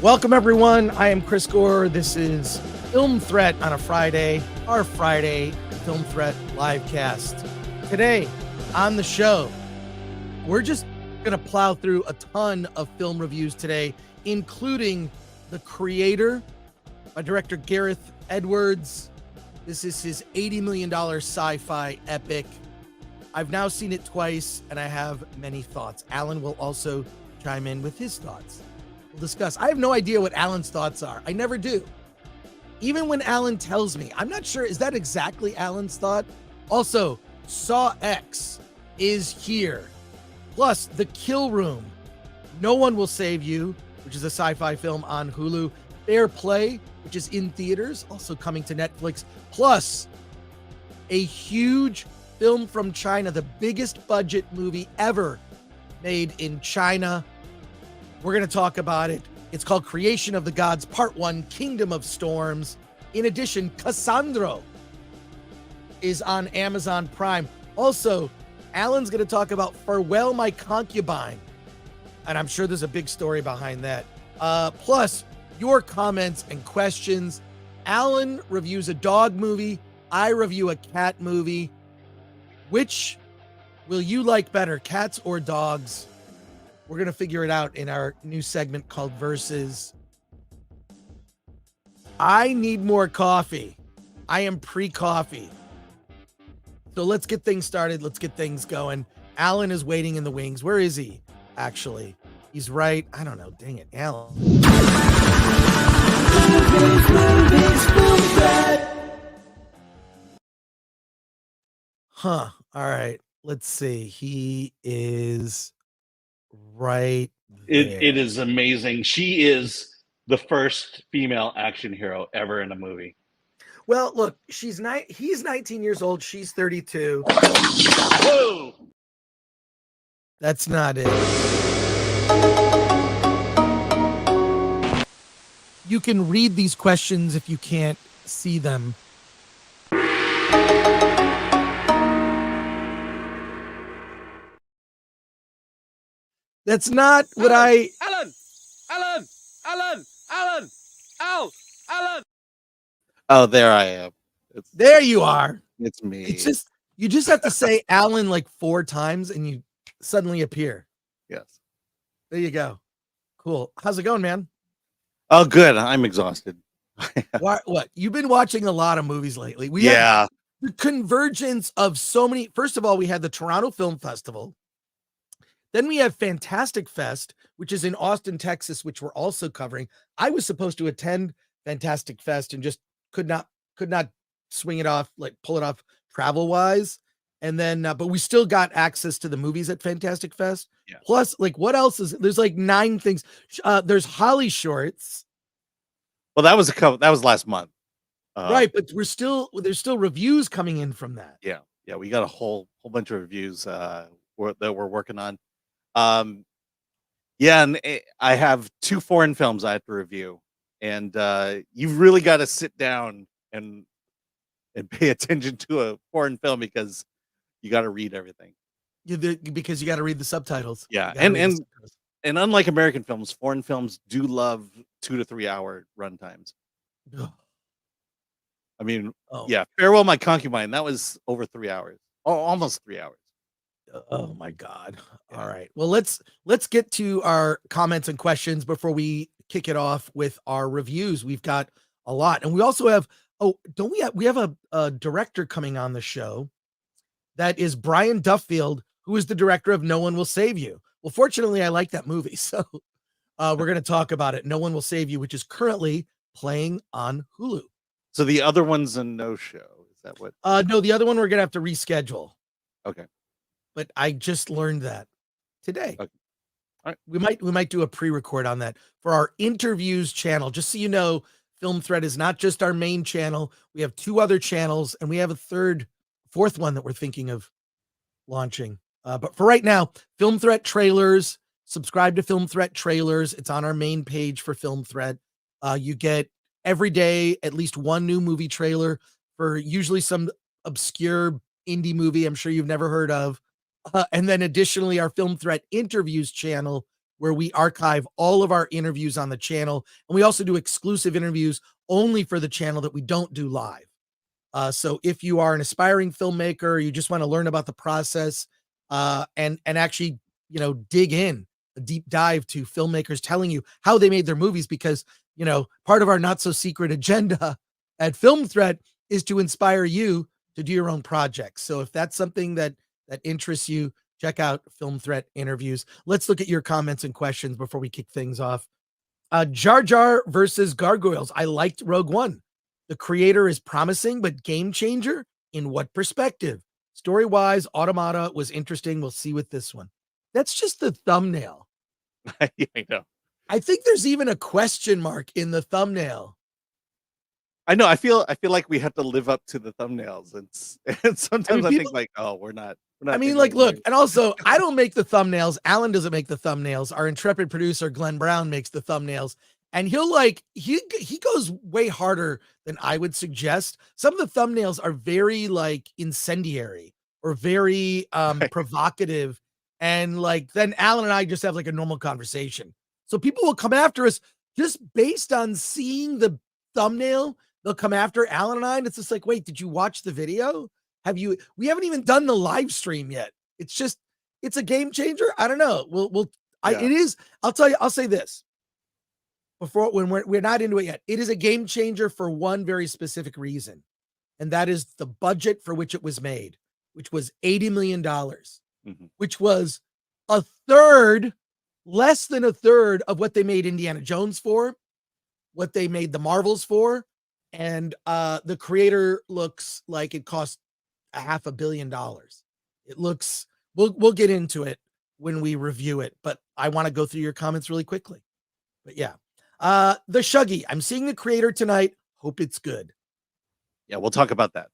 Welcome, everyone. I am Chris Gore. This is Film Threat on a Friday, our Friday Film Threat Livecast. Today on the show, we're just going to plow through a ton of film reviews today, including The Creator by director Gareth Edwards. This is his $80 million sci-fi epic. I've now seen it twice, and I have many thoughts. Alan will also chime in with his thoughts. We'll discuss. I have no idea what Alan's thoughts are. I never do. Even when Alan tells me, I'm not sure, is that exactly Alan's thought? Also, Saw X is here. Plus, The Kill Room, No One Will Save You, which is a sci-fi film on Hulu. Fair Play, which is in theaters, also coming to Netflix. Plus, a huge film from China, the biggest budget movie ever made in China. We're going to talk about it. It's called Creation of the Gods, Part 1, Kingdom of Storms. In addition, Cassandro is on Amazon Prime. Also, Alan's going to talk about Farewell, My Concubine. And I'm sure there's a big story behind that. Plus, your comments and questions. Alan reviews a dog movie. I review a cat movie. Which will you like better, cats or dogs? We're going to figure it out in our new segment called Versus. I need more coffee. I am pre-coffee. So let's get things started. Let's get things going. Alan is waiting in the wings. Where is he? Actually, he's right. I don't know. Dang it, Alan. Huh. All right. Let's see. He is right there. It is amazing. She is the first female action hero ever in a movie. Well, look, he's 19 years old. She's 32. Whoa! That's not it. You can read these questions if you can't see them. That's not what Alan! Oh, there I am. There you are. It's me. It's just, you just have to say Alan like 4 times and you suddenly appear. Yes. There you go. Cool. How's it going, man? Oh, good. I'm exhausted. What? You've been watching a lot of movies lately. Yeah. The convergence of so many. First of all, we had the Toronto Film Festival. Then we have Fantastic Fest, which is in Austin, Texas, which we're also covering. I was supposed to attend Fantastic Fest and just could not swing it off, like pull it off travel wise. And then, but we still got access to the movies at Fantastic Fest. Yeah. Plus, like, what else is there's like 9 things. There's Holly Shorts. Well, that was last month. Right, but there's still reviews coming in from that. Yeah. We got a whole bunch of reviews that we're working on. And I have 2 foreign films I have to review, and you've really got to sit down and pay attention to a foreign film because you got to read everything. Because you got to read the subtitles. Yeah, and unlike American films, foreign films do love 2 to 3 hour run times. I mean, yeah, Farewell, My Concubine, that was over 3 hours. Oh, almost 3 hours. Oh my God. Yeah. All right. Well, let's get to our comments and questions before we kick it off with our reviews. We've got a lot. And we also have, we have a director coming on the show. That is Brian Duffield, who is the director of No One Will Save You. Well, fortunately, I like that movie. So we're going to talk about it. No One Will Save You, which is currently playing on Hulu. So the other one's a no-show. Is that what? No, the other one we're going to have to reschedule. Okay. But I just learned that today. Okay. All right. We might do a pre-record on that for our interviews channel. Just so you know, Film Threat is not just our main channel. We have 2 other channels, and we have a fourth one that we're thinking of launching. But for right now, Film Threat trailers. Subscribe to Film Threat trailers. It's on our main page for Film Threat. You get every day at least 1 new movie trailer for usually some obscure indie movie I'm sure you've never heard of. And then additionally, our Film Threat interviews channel where we archive all of our interviews on the channel. And we also do exclusive interviews only for the channel that we don't do live. So if you are an aspiring filmmaker, or you just want to learn about the process and actually, dig in a deep dive to filmmakers telling you how they made their movies, because, part of our not so secret agenda at Film Threat is to inspire you to do your own projects. So if that's something that interests you, check out Film Threat interviews. Let's look at your comments and questions before we kick things off. Jar Jar versus Gargoyles. I liked Rogue One. The creator is promising, but game changer in what perspective? Story-wise, Automata was interesting. We'll see with this one. That's just the thumbnail. I know. I think there's even a question mark in the thumbnail. I know. I feel like we have to live up to the thumbnails, and sometimes I think like, oh, we're not. I mean, like, look, and also, I don't make the thumbnails. Alan doesn't make the thumbnails. Our intrepid producer, Glenn Brown, makes the thumbnails. And he'll he goes way harder than I would suggest. Some of the thumbnails are very incendiary or very provocative. And then Alan and I just have a normal conversation. So people will come after us just based on seeing the thumbnail. They'll come after Alan and I, and it's just like, wait, did you watch the video? We haven't even done the live stream yet. It's a game changer. I don't know. It is. I'll say this when we're not into it yet. It is a game changer for one very specific reason. And that is the budget for which it was made, which was $80 million, which was less than a third of what they made Indiana Jones for, what they made the Marvels for. And the creator looks like it cost $500 million. It looks, we'll get into it when we review it, but I want to go through your comments really quickly. But yeah, the Shuggy, I'm seeing the creator tonight. Hope it's good. Yeah, we'll talk about that.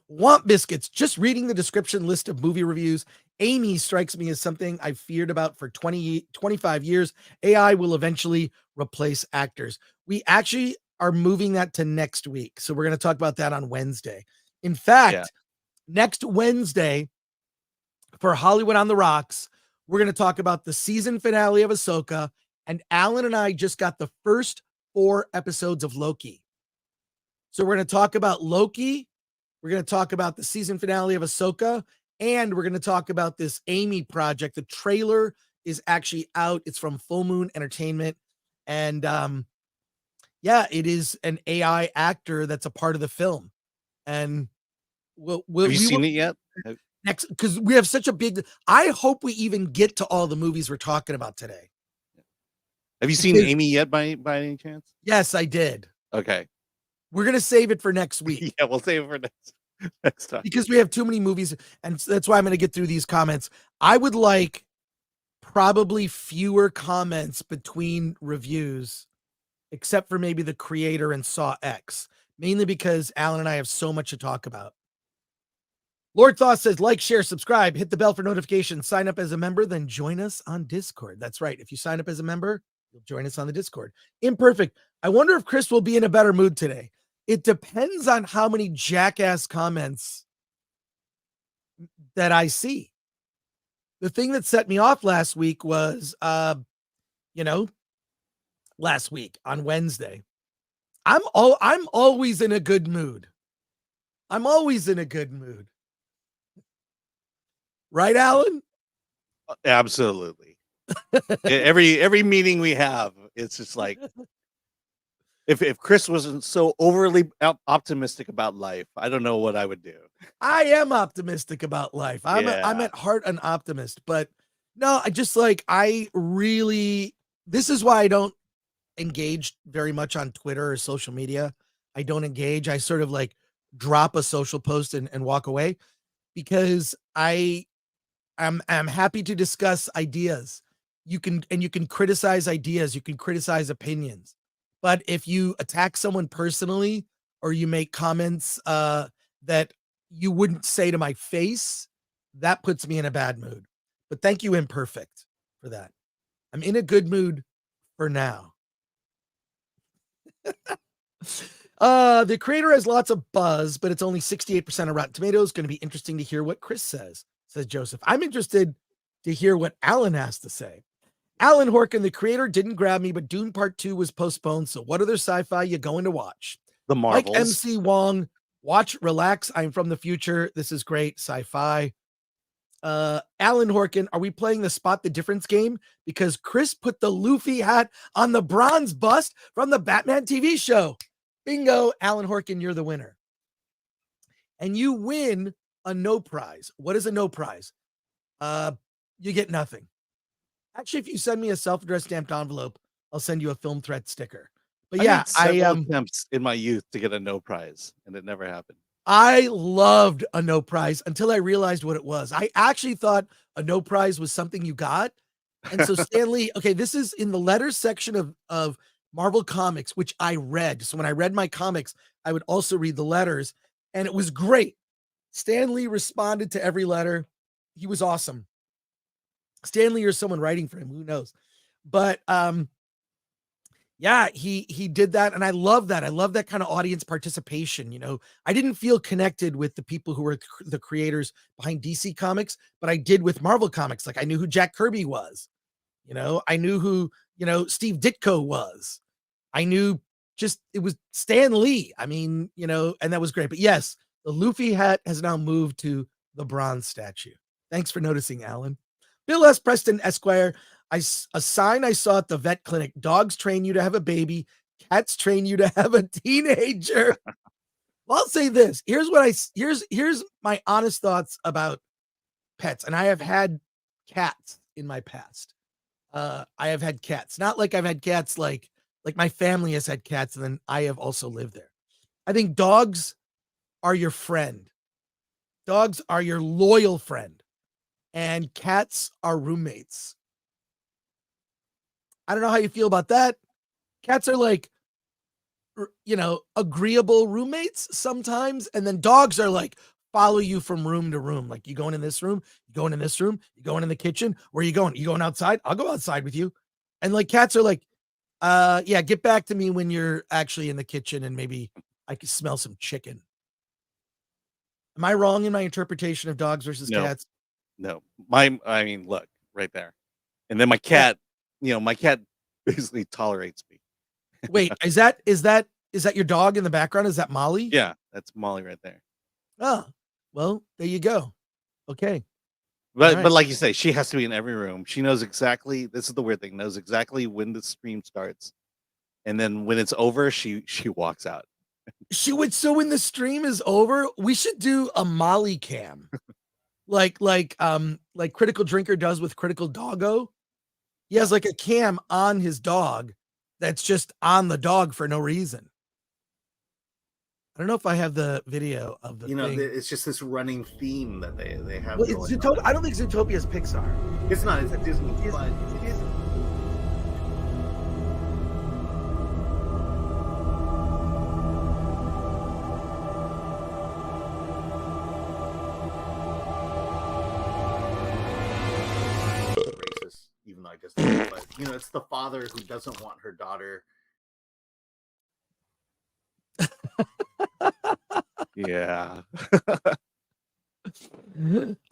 Want Biscuits, just reading the description list of movie reviews. AIMEE strikes me as something I've feared about for 25 years. AI will eventually replace actors. We actually are moving that to next week. So we're going to talk about that on Wednesday. In fact, next Wednesday for Hollywood on the Rocks, we're going to talk about the season finale of Ahsoka. And Alan and I just got the first 4 episodes of Loki. So we're going to talk about Loki. We're going to talk about the season finale of Ahsoka. And we're going to talk about this AIMEE project. The trailer is actually out. It's from Full Moon Entertainment. And it is an AI actor that's a part of the film. And have you seen it yet? Next, because we have such a big. I hope we even get to all the movies we're talking about today. Have you seen AIMEE yet, by any chance? Yes, I did. Okay, we're gonna save it for next week. Yeah, we'll save it for next time because we have too many movies, and that's why I'm gonna get through these comments. I would like probably fewer comments between reviews, except for maybe the creator and Saw X. Mainly because Alan and I have so much to talk about. Lord Thoth says, like, share, subscribe, hit the bell for notifications, sign up as a member, then join us on Discord. That's right. If you sign up as a member, you'll join us on the Discord. Imperfect. I wonder if Chris will be in a better mood today. It depends on how many jackass comments that I see. The thing that set me off last week was, last week on Wednesday, I'm always in a good mood. Right, Alan? Absolutely. every meeting we have, it's just like, if Chris wasn't so overly optimistic about life, I don't know what I would do. I am optimistic about life. I'm at heart an optimist, but no, this is why I don't engage very much on Twitter or social media. I don't engage. I sort of drop a social post and walk away, because I'm happy to discuss ideas. You can criticize ideas. You can criticize opinions. But if you attack someone personally, or you make comments that you wouldn't say to my face, that puts me in a bad mood. But thank you, Imperfect, for that. I'm in a good mood for now. The creator has lots of buzz, but it's only 68% of Rotten Tomatoes. Going to be interesting to hear what Chris says Joseph. I'm interested to hear what Alan has to say. Alan Horkin, the creator, didn't grab me, but Dune Part 2 was postponed. So what other sci-fi you going to watch? The Mike Marvels. MC Wong, watch Relax. I'm from the future. This is great sci-fi. Alan Horkin, are we playing the Spot the Difference game? Because Chris put the Luffy hat on the bronze bust from the Batman TV show. Bingo, Alan Horkin, you're the winner. And you win a no prize. What is a no prize? You get nothing. Actually, if you send me a self-addressed stamped envelope, I'll send you a Film Threat sticker. But yeah, I attempts in my youth to get a no prize, and it never happened. I loved a no prize until I realized what it was. I actually thought a no prize was something you got. And so Stanley, okay, this is in the letters section of Marvel Comics, which I read. So when I read my comics, I would also read the letters, and it was great. Stan Lee responded to every letter. He was awesome. Stan Lee or someone writing for him, who knows? But yeah, he did that, and I love that. I love that kind of audience participation. You know, I didn't feel connected with the people who were the creators behind DC Comics, but I did with Marvel Comics. Like I knew who Jack Kirby was. You know, I knew who, Steve Ditko was. I knew it was Stan Lee. I mean, and that was great. But yes, the Luffy hat has now moved to the bronze statue. Thanks for noticing, Alan. Bill S. Preston, Esquire. A sign I saw at the vet clinic: dogs train you to have a baby, cats train you to have a teenager. Well, I'll say this. Here's my honest thoughts about pets. And I have had cats in my past. I have had cats. Not like I've had cats like my family has had cats, and then I have also lived there. I think dogs are your friend. Dogs are your loyal friend. And cats are roommates. I don't know how you feel about that. Cats are like, agreeable roommates sometimes. And then dogs are like, follow you from room to room. Like, you going in this room, you going in this room, you going in the kitchen. Where are you going? You going outside? I'll go outside with you. And like cats are like, yeah, get back to me when you're actually in the kitchen and maybe I can smell some chicken. Am I wrong in my interpretation of dogs versus cats? No, look right there. And then my cat, my cat basically tolerates me. Wait, is that your dog in the background? Is that Molly? Yeah, that's Molly right there. Oh, well, there you go. Okay. But like you say, she has to be in every room. She knows exactly, this is the weird thing, knows exactly when the stream starts. And then when it's over, she walks out. So when the stream is over, we should do a Molly cam. like Critical Drinker does with Critical Doggo. He has like a cam on his dog that's just on the dog for no reason. I don't know if I have the video of the thing. It's just this running theme that they have. Well, I don't think Zootopia is Pixar. It's not. It's a Disney. But it is. Racist, even though I just. But it's the father who doesn't want her daughter. Yeah.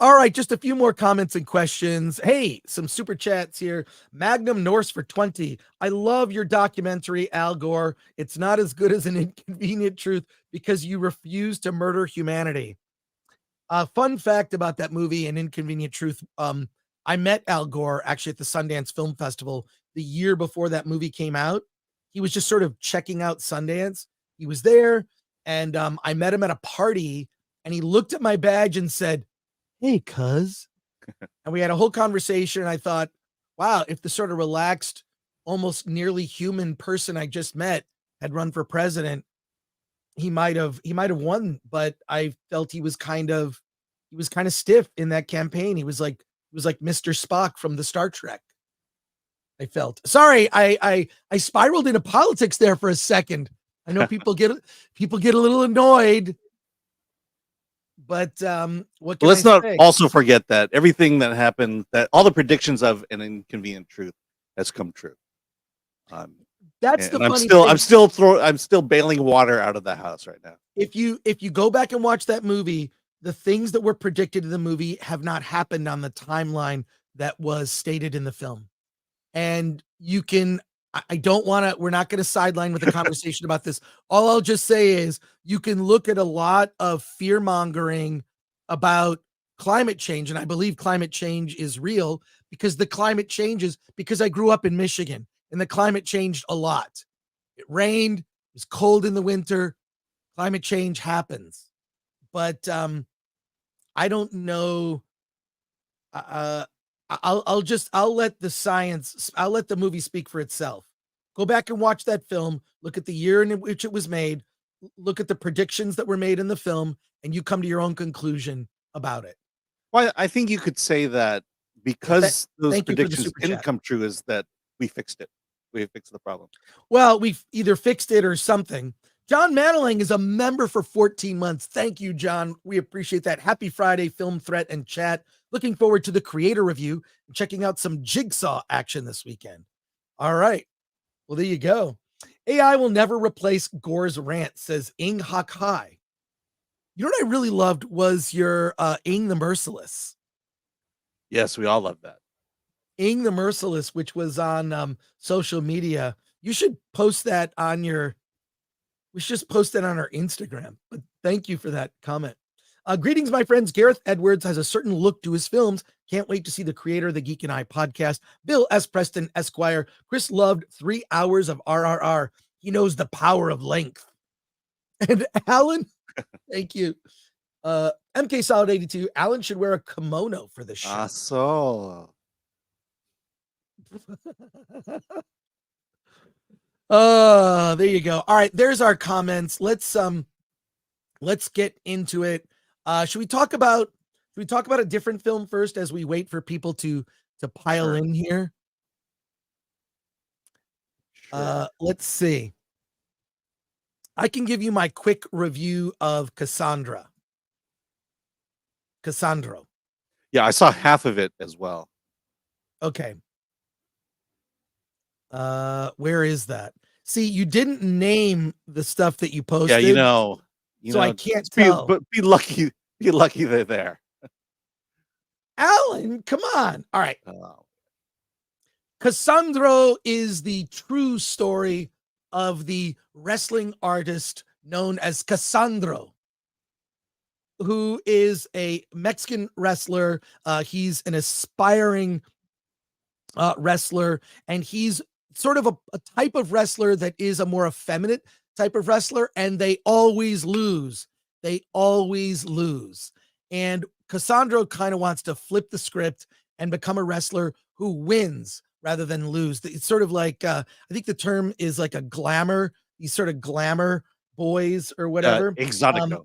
All right, just a few more comments and questions. Hey, some super chats here. Magnum Norse for 20. I love your documentary, Al Gore. It's not as good as An Inconvenient Truth because you refuse to murder humanity. Fun fact about that movie, An Inconvenient Truth. I met Al Gore actually at the Sundance Film Festival the year before that movie came out. He was just sort of checking out Sundance. He was there, and I met him at a party, and he looked at my badge and said, "Hey, cuz." And we had a whole conversation, and I thought, wow, if the sort of relaxed, almost nearly human person I just met had run for president, he might have won. But I felt he was kind of stiff in that campaign. He was like Mr. Spock from the Star Trek. I felt. Sorry, I spiraled into politics there for a second. I know people get a little annoyed, but what can let's I not say? also forget that everything that happened, that all the predictions of An Inconvenient Truth has come true. That's the I'm funny still thing. I'm still bailing water out of the house right now. If you go back and watch that movie, the things that were predicted in the movie have not happened on the timeline that was stated in the film. And you can, I don't want to, we're not going to sideline with a conversation about this. All I'll just say is you can look at a lot of fear mongering about climate change. And I believe climate change is real because the climate changes because I grew up in Michigan and the climate changed a lot. It rained, it was cold in the winter, climate change happens. But I don't know. I'll let the science, I'll let the movie speak for itself. Go back and watch that film, look at the year in which it was made, look at the predictions that were made in the film, and you come to your own conclusion about it. Well, I think you could say that because those Thank you for the predictions super didn't chat. come true, is that we fixed it. We fixed the problem. Well, we've either fixed it or something. John Manalang is a member for 14 months. Thank you, John. We appreciate that. Happy Friday, Film Threat and Chat. Looking forward to the creator review and checking out some Jigsaw action this weekend. All right. Well, there you go. AI will never replace Gore's rant, says Ing Hak Hai. You know what I really loved was your Ing the Merciless. Yes, we all love that. Ing the Merciless, which was on social media. You should post that on we should just post that on our Instagram. But thank you for that comment. Greetings, my friends. Gareth Edwards has a certain look to his films. Can't wait to see the creator of the Geek and I podcast. Bill S. Preston, Esquire. Chris loved 3 hours of RRR. He knows the power of length. And Alan, thank you. MK Solid 82. Alan should wear a kimono for this show. So There you go. All right, there's our comments. Let's get into it. Should we talk about a different film first as we wait for people to pile in here? sure. Let's see. I can give you my quick review of Cassandro. Yeah, I saw half of it as well. Okay. Where is that? See, you didn't name the stuff that you posted. Yeah, so I can't tell. But be lucky they're there. Alan, come on. All right. Oh. Cassandro is the true story of the wrestling artist known as Cassandro, who is a Mexican wrestler. He's an aspiring wrestler, and he's sort of a type of wrestler that is a more effeminate type of wrestler, and they always lose. And Cassandro kind of wants to flip the script and become a wrestler who wins rather than lose. It's sort of like, I think the term is like a glamour, these sort of glamour boys or whatever. Exotica.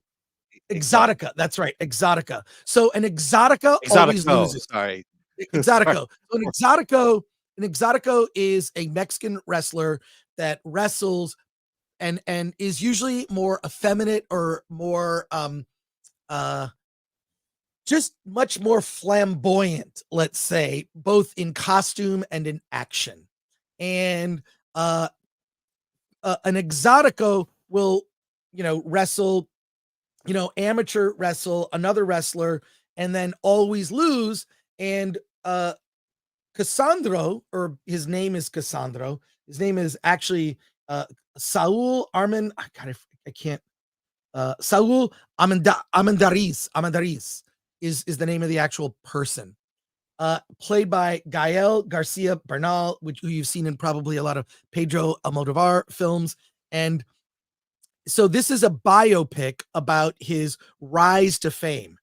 Exotica. That's right. Exotica. So an Exotica always loses. Sorry. Exotico. So an Exotico is a Mexican wrestler that wrestles and is usually more effeminate or more just much more flamboyant, let's say, both in costume and in action. And an Exotico will, wrestle, amateur wrestle another wrestler and then always lose. And Cassandro, or his name is Cassandro. His name is actually Saul Armin. I can't. Saul Armendariz is the name of the actual person. Played by Gael Garcia Bernal, who you've seen in probably a lot of Pedro Almodovar films. And so this is a biopic about his rise to fame.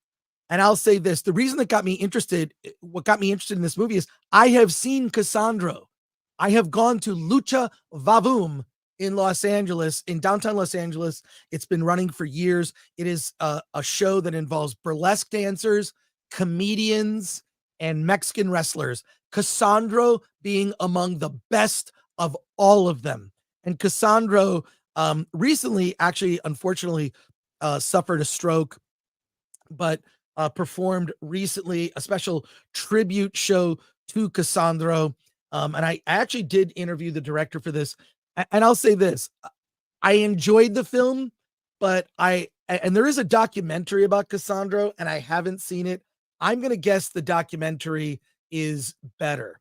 And I'll say this, what got me interested in this movie is I have seen Cassandro. I have gone to Lucha Vavoom in Los Angeles, in downtown Los Angeles. It's been running for years. It is a show that involves burlesque dancers, comedians, and Mexican wrestlers. Cassandro being among the best of all of them. And Cassandro recently, actually, unfortunately, suffered a stroke, but performed recently a special tribute show to Cassandro. And I actually did interview the director for this. And I'll say this, I enjoyed the film, but and there is a documentary about Cassandro and I haven't seen it. I'm going to guess the documentary is better.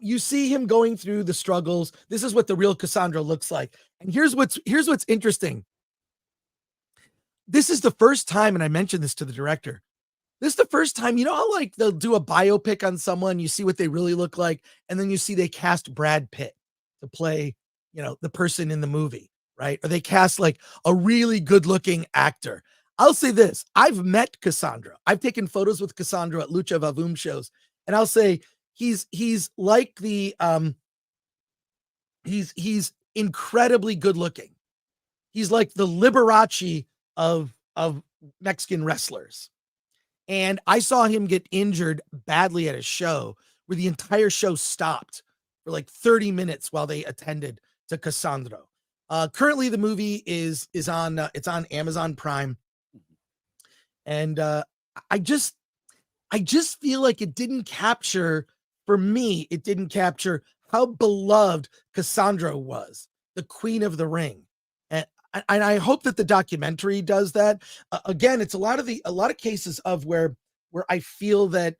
You see him going through the struggles. This is what the real Cassandro looks like. And here's what's interesting. This is the first time, and I mentioned this to the director. This is the first time, you know how like they'll do a biopic on someone, you see what they really look like, and then you see they cast Brad Pitt to play, you know, the person in the movie, right? Or they cast like a really good-looking actor. I'll say this: I've met Cassandro. I've taken photos with Cassandro at Lucha Vavoom shows, and I'll say he's like the he's incredibly good-looking. He's like the Liberace of Mexican wrestlers. And I saw him get injured badly at a show where the entire show stopped for like 30 minutes while they attended to Cassandro. Currently the movie is on it's on Amazon Prime. And I just feel like it didn't capture, for me, it didn't capture how beloved Cassandro was, the Queen of the Ring. And I hope that the documentary does that. Again, it's a lot of cases of where I feel that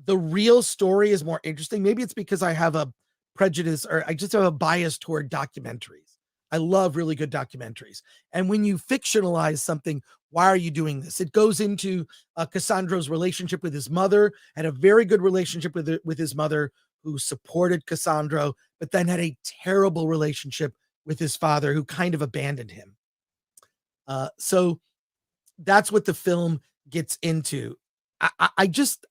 the real story is more interesting. Maybe it's because I have a prejudice, or I just have a bias toward documentaries. I love really good documentaries. And when you fictionalize something, why are you doing this? It goes into Cassandro's relationship with his mother, had a very good relationship with his mother, who supported Cassandro, but then had a terrible relationship with his father, who kind of abandoned him. So that's what the film gets into. I just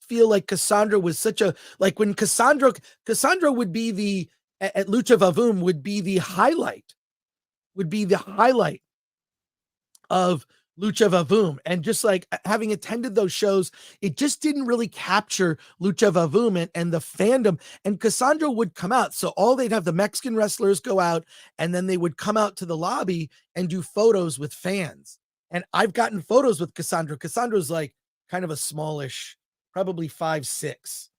feel like Cassandro was such a, like when Cassandro would be the, at Lucha Vavoom would be the highlight of Lucha Vavoom. And just like having attended those shows, it just didn't really capture Lucha Vavoom and the fandom. And Cassandro would come out. So they'd have the Mexican wrestlers go out, and then they would come out to the lobby and do photos with fans. And I've gotten photos with Cassandro. Cassandro's like kind of a smallish, probably 5'6",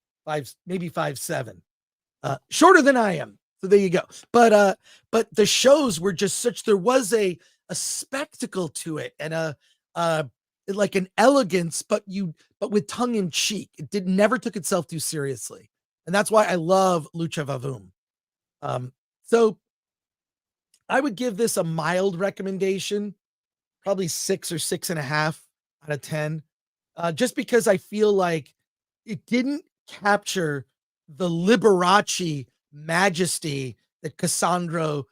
maybe 5'7", shorter than I am. So there you go. But the shows were just such, there was a spectacle to it, and like an elegance, but with tongue in cheek. It never took itself too seriously. And that's why I love Lucha Vavoom. So I would give this a mild recommendation, probably 6 or 6.5 out of 10. Just because I feel like it didn't capture the Liberace majesty that Cassandro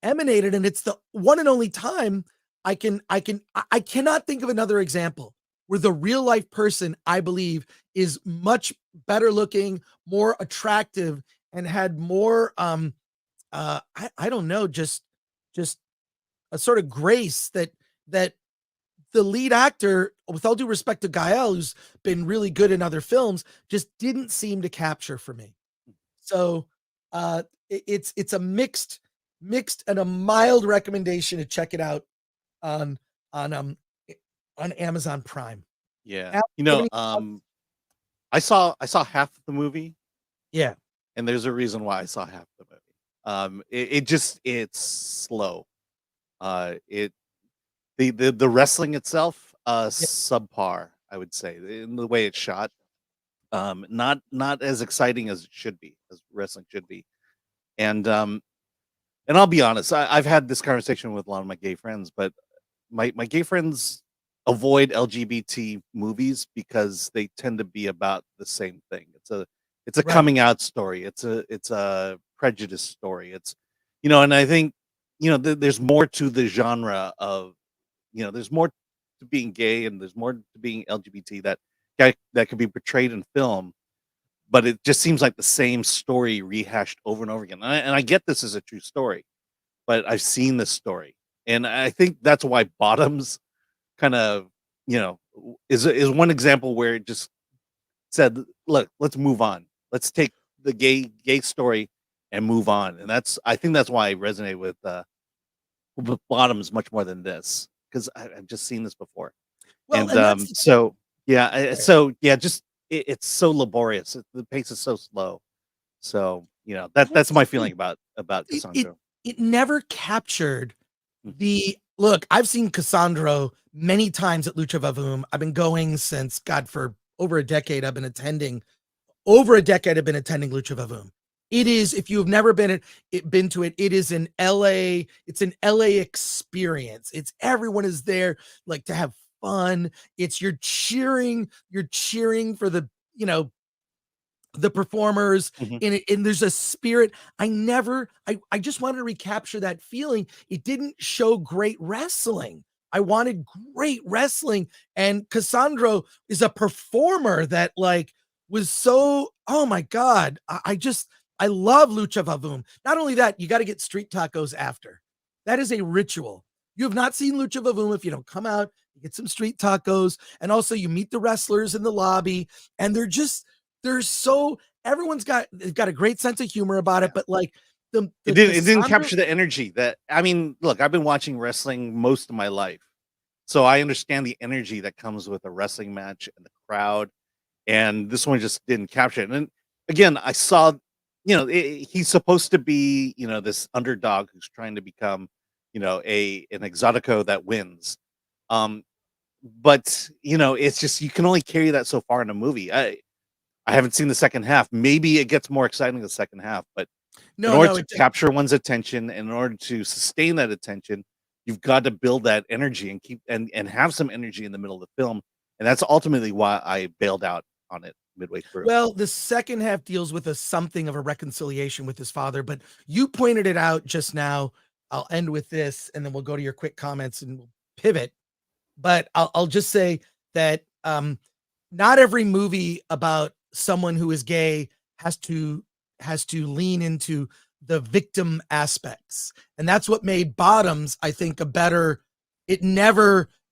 emanated, and it's the one and only time I cannot think of another example where the real life person, I believe, is much better looking, more attractive, and had more I don't know, just a sort of grace that the lead actor, with all due respect to Gael, who's been really good in other films, just didn't seem to capture for me. So it's a mixed and a mild recommendation to check it out on Amazon Prime. Yeah. You know, I saw half of the movie. Yeah. And there's a reason why I saw half of the movie. It's slow. The wrestling itself, subpar, I would say, in the way it's shot. Not as exciting as it should be, as wrestling should be. And I'll be honest, I've had this conversation with a lot of my gay friends, but my gay friends avoid LGBT movies because they tend to be about the same thing. It's a Right. coming out story. It's a prejudice story. It's, you know, and I think, you know, there's more to the genre of, you know, there's more to being gay, and there's more to being LGBT that can be portrayed in film, but it just seems like the same story rehashed over and over again. And I get this is a true story, but I've seen this story, and I think that's why Bottoms kind of, you know, is one example where it just said, look, let's move on. Let's take the gay story and move on. And I think that's why I resonate with Bottoms much more than this, because I've just seen this before. Well, And just it's so laborious. The pace is so slow. So, you know, that's my feeling about Cassandro. It never captured Mhm. look, I've seen Cassandro many times at Lucha Vavoom. I've been going since, God, for over a decade. I've been attending over a decade, I've been attending Lucha Vavoom. It is, if you've never been to it, it is an LA, it's an LA experience. It's everyone is there like to have fun. It's you're cheering for the, you know, the performers and there's a spirit. I just wanted to recapture that feeling. It didn't show great wrestling. I wanted great wrestling, and Cassandro is a performer that like was so, oh my God. I love Lucha Vavoom. Not only that, you got to get street tacos after. That is a ritual. You have not seen Lucha Vavoom if you don't come out, you get some street tacos, and also you meet the wrestlers in the lobby, and they're so, they've got a great sense of humor about it, but like it didn't capture the energy that, I mean, look, I've been watching wrestling most of my life, so I understand the energy that comes with a wrestling match and the crowd, and this one just didn't capture it. And again, I saw, you know, he's supposed to be, you know, this underdog who's trying to become, you know, an exotico that wins. But you know, it's just, you can only carry that so far in a movie. I haven't seen the second half. Maybe it gets more exciting in the second half, but in order to capture one's attention, and in order to sustain that attention, you've got to build that energy and keep and have some energy in the middle of the film. And that's ultimately why I bailed out on it midway through. Well, the second half deals with something of a reconciliation with his father, but you pointed it out just now. I'll end with this, and then we'll go to your quick comments and we'll pivot. But I'll just say that not every movie about someone who is gay has to lean into the victim aspects, and that's what made Bottoms, I think, a better. It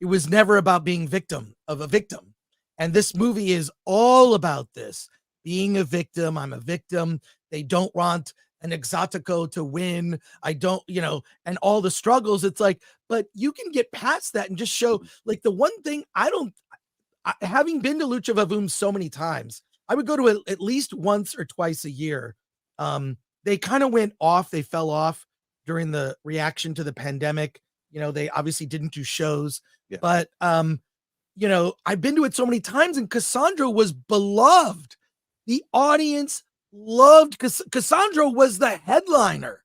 was never about being victim of a victim, and this movie is all about this being a victim. I'm a victim. They don't want an exotico to win. I don't, you know, and all the struggles. It's like, but you can get past that and just show, like, the one thing having been to Lucha Vavoom so many times, I would go to it at least once or twice a year. They kind of went off. They fell off during the reaction to the pandemic. You know, they obviously didn't do shows, but, you know, I've been to it so many times, and Cassandro was beloved. The audience loved Cassandro was the headliner,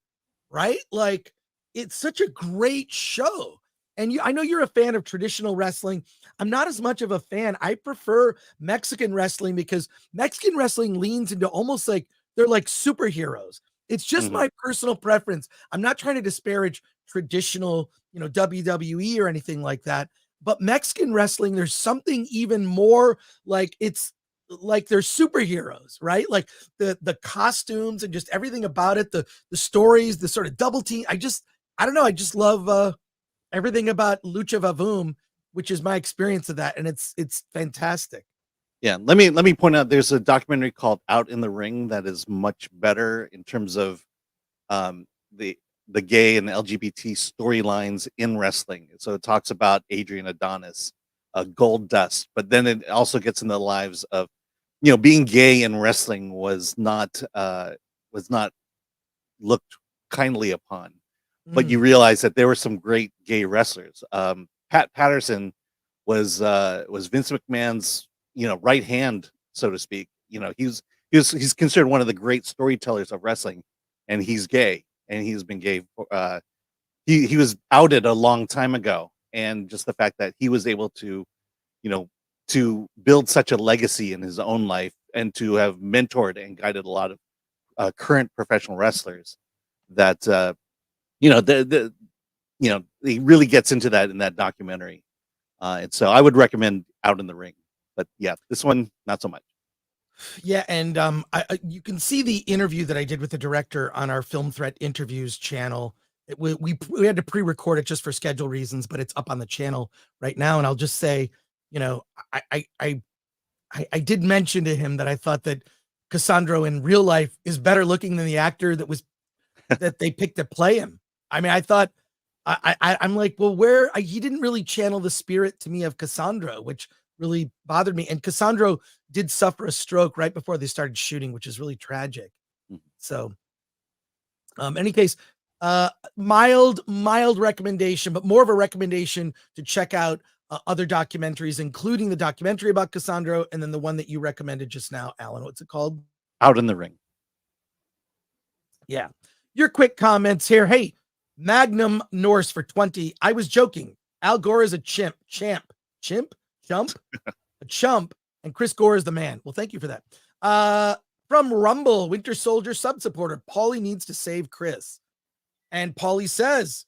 right? Like, it's such a great show. And I know you're a fan of traditional wrestling. I'm not as much of a fan. I prefer Mexican wrestling because Mexican wrestling leans into almost like they're like superheroes. It's just my personal preference. I'm not trying to disparage traditional, you know, WWE or anything like that. But Mexican wrestling, there's something even more like, it's like they're superheroes, right? Like the costumes and just everything about it, the stories, the sort of double team. I don't know. I just love everything about Lucha Vavoom, which is my experience of that, and it's fantastic. Yeah, let me point out, there's a documentary called Out in the Ring that is much better in terms of the gay and LGBT storylines in wrestling. So it talks about Adrian Adonis, Gold Dust, but then it also gets into the lives of, you know, being gay in wrestling was not looked kindly upon. But you realize that there were some great gay wrestlers. Pat Patterson was Vince McMahon's, you know, right hand, so to speak. You know, he's considered one of the great storytellers of wrestling, and he's gay, and he's been gay. He was outed a long time ago, and just the fact that he was able to, you know, to build such a legacy in his own life, and to have mentored and guided a lot of current professional wrestlers, that you know, he really gets into that in that documentary. And so I would recommend Out in the Ring. But yeah, this one, not so much. Yeah, and you can see the interview that I did with the director on our Film Threat Interviews channel. We had to pre-record it just for schedule reasons, but it's up on the channel right now. And I'll just say, you know, I did mention to him that I thought that Cassandro in real life is better looking than the actor that they picked to play him. I mean, I thought I'm like, well, he didn't really channel the spirit to me of Cassandro, which really bothered me. And Cassandro did suffer a stroke right before they started shooting, which is really tragic. So, any case, mild recommendation, but more of a recommendation to check out other documentaries, including the documentary about Cassandro, and then the one that you recommended just now, Alan. What's it called? Out in the Ring. Yeah. Your quick comments here. Hey, Magnum Norse for 20. I was joking. Al Gore is a chimp, a chump, and Chris Gore is the man. Well, thank you for that. From Rumble, Winter Soldier sub supporter, Paulie needs to save Chris. And Paulie says,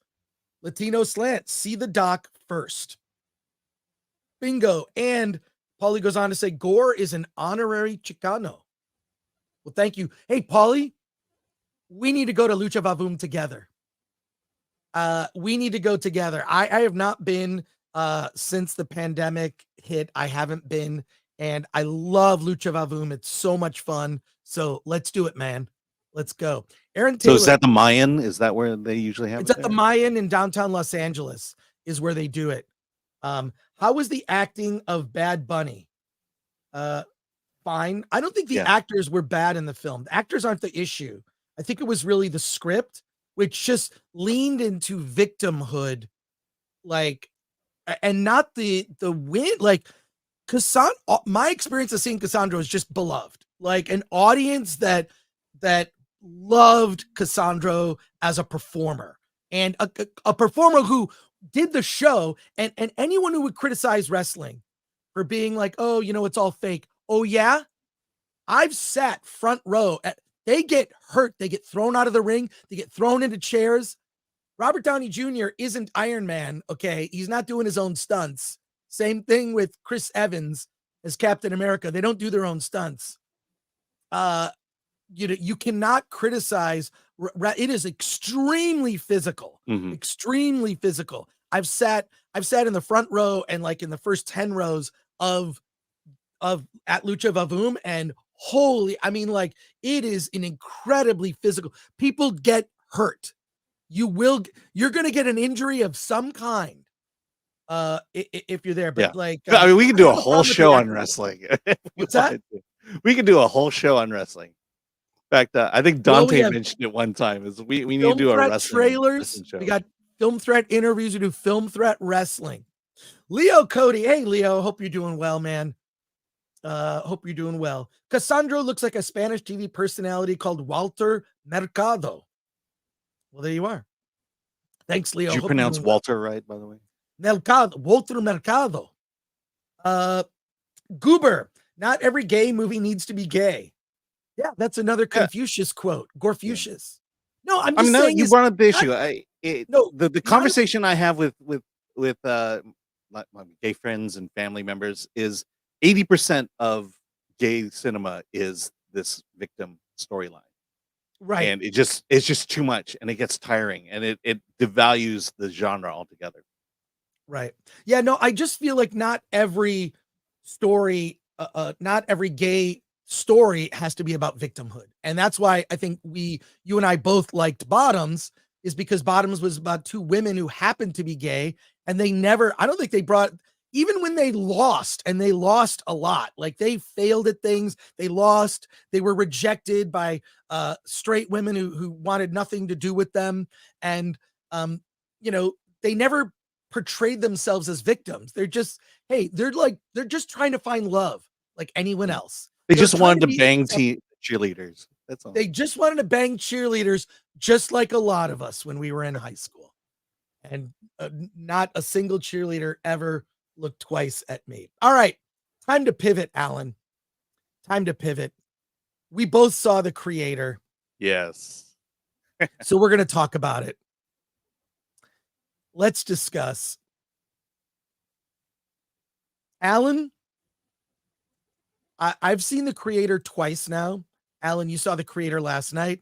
Latino slant, see the doc first. Bingo. And Paulie goes on to say, Gore is an honorary Chicano. Well, thank you. Hey, Paulie, we need to go to Lucha Vavoom together. We need to go together. I have not been since the pandemic hit. I haven't been, and I love Lucha Vavoom. It's so much fun. So let's do it, man. Let's go. Aaron Taylor. So is that the Mayan? Is that where they usually have it? It's at the Mayan in downtown Los Angeles is where they do it. How was the acting of Bad Bunny? Fine. I don't think the actors were bad in the film. The actors aren't the issue. I think it was really the script, which just leaned into victimhood, like, and not the win. Like, Cassandro, my experience of seeing Cassandro is just beloved. Like an audience that loved Cassandro as a performer, and a performer who did the show, and anyone who would criticize wrestling for being like, oh, you know, it's all fake. Oh yeah, I've sat front row. They get hurt. They get thrown out of the ring. They get thrown into chairs. Robert Downey Jr. isn't Iron Man. Okay. He's not doing his own stunts. Same thing with Chris Evans as Captain America. They don't do their own stunts. You cannot criticize. It is extremely physical, extremely physical. I've sat in the front row and like in the first 10 rows of at Lucha Vavoom, and holy, I mean, like, it is an incredibly physical. People get hurt. You're going to get an injury of some kind if you're there. But like, I mean, we can do a whole show on wrestling. What's that? We can do a whole show on wrestling. In fact, I think Dante mentioned it one time. Is we need to do a wrestling trailers. Show. We got Film Threat interviews. We do Film Threat wrestling. Leo Cody, hey Leo, hope you're doing well, man. Hope you're doing well. Cassandro looks like a Spanish TV personality called Walter Mercado. Well, there you are. Thanks, Leo. Did you pronounce Walter right, by the way? Walter Mercado. Goober, not every gay movie needs to be gay. Yeah, that's another Confucius quote. Gorfucius. No, I'm just saying. You brought up the issue. The conversation I have with my gay friends and family members is 80% of gay cinema is this victim storyline. Right. And it's just too much, and it gets tiring, and it devalues the genre altogether. Right. Yeah, no, I just feel like not every story, not every gay story has to be about victimhood. And that's why I think you and I both liked Bottoms, is because Bottoms was about two women who happened to be gay, and I don't think they brought, even when they lost, and they lost a lot, like they failed at things, they lost, they were rejected by straight women who wanted nothing to do with them. And, they never portrayed themselves as victims. They're just, they're just trying to find love like anyone else. They just wanted to bang cheerleaders. That's all. They just wanted to bang cheerleaders, just like a lot of us when we were in high school. And not a single cheerleader ever looked twice at me. All right, time to pivot, Alan. Time to pivot. We both saw The Creator. Yes. So we're going to talk about it. Let's discuss. Alan, I've seen The Creator twice now. Alan, you saw The Creator last night.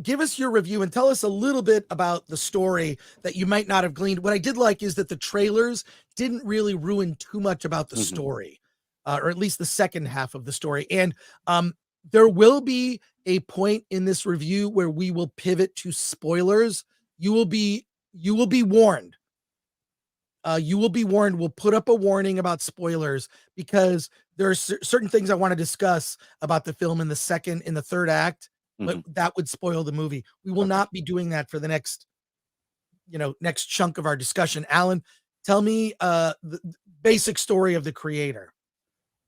Give us your review and tell us a little bit about the story that you might not have gleaned. What I did like is that the trailers didn't really ruin too much about the story, or at least the second half of the story. And there will be a point in this review where we will pivot to spoilers. You will be warned. You will be warned. We'll put up a warning about spoilers because there are certain things I want to discuss about the film in the third act, but that would spoil the movie. We will not be doing that for the next chunk of our discussion. Alan, Tell me the basic story of the creator.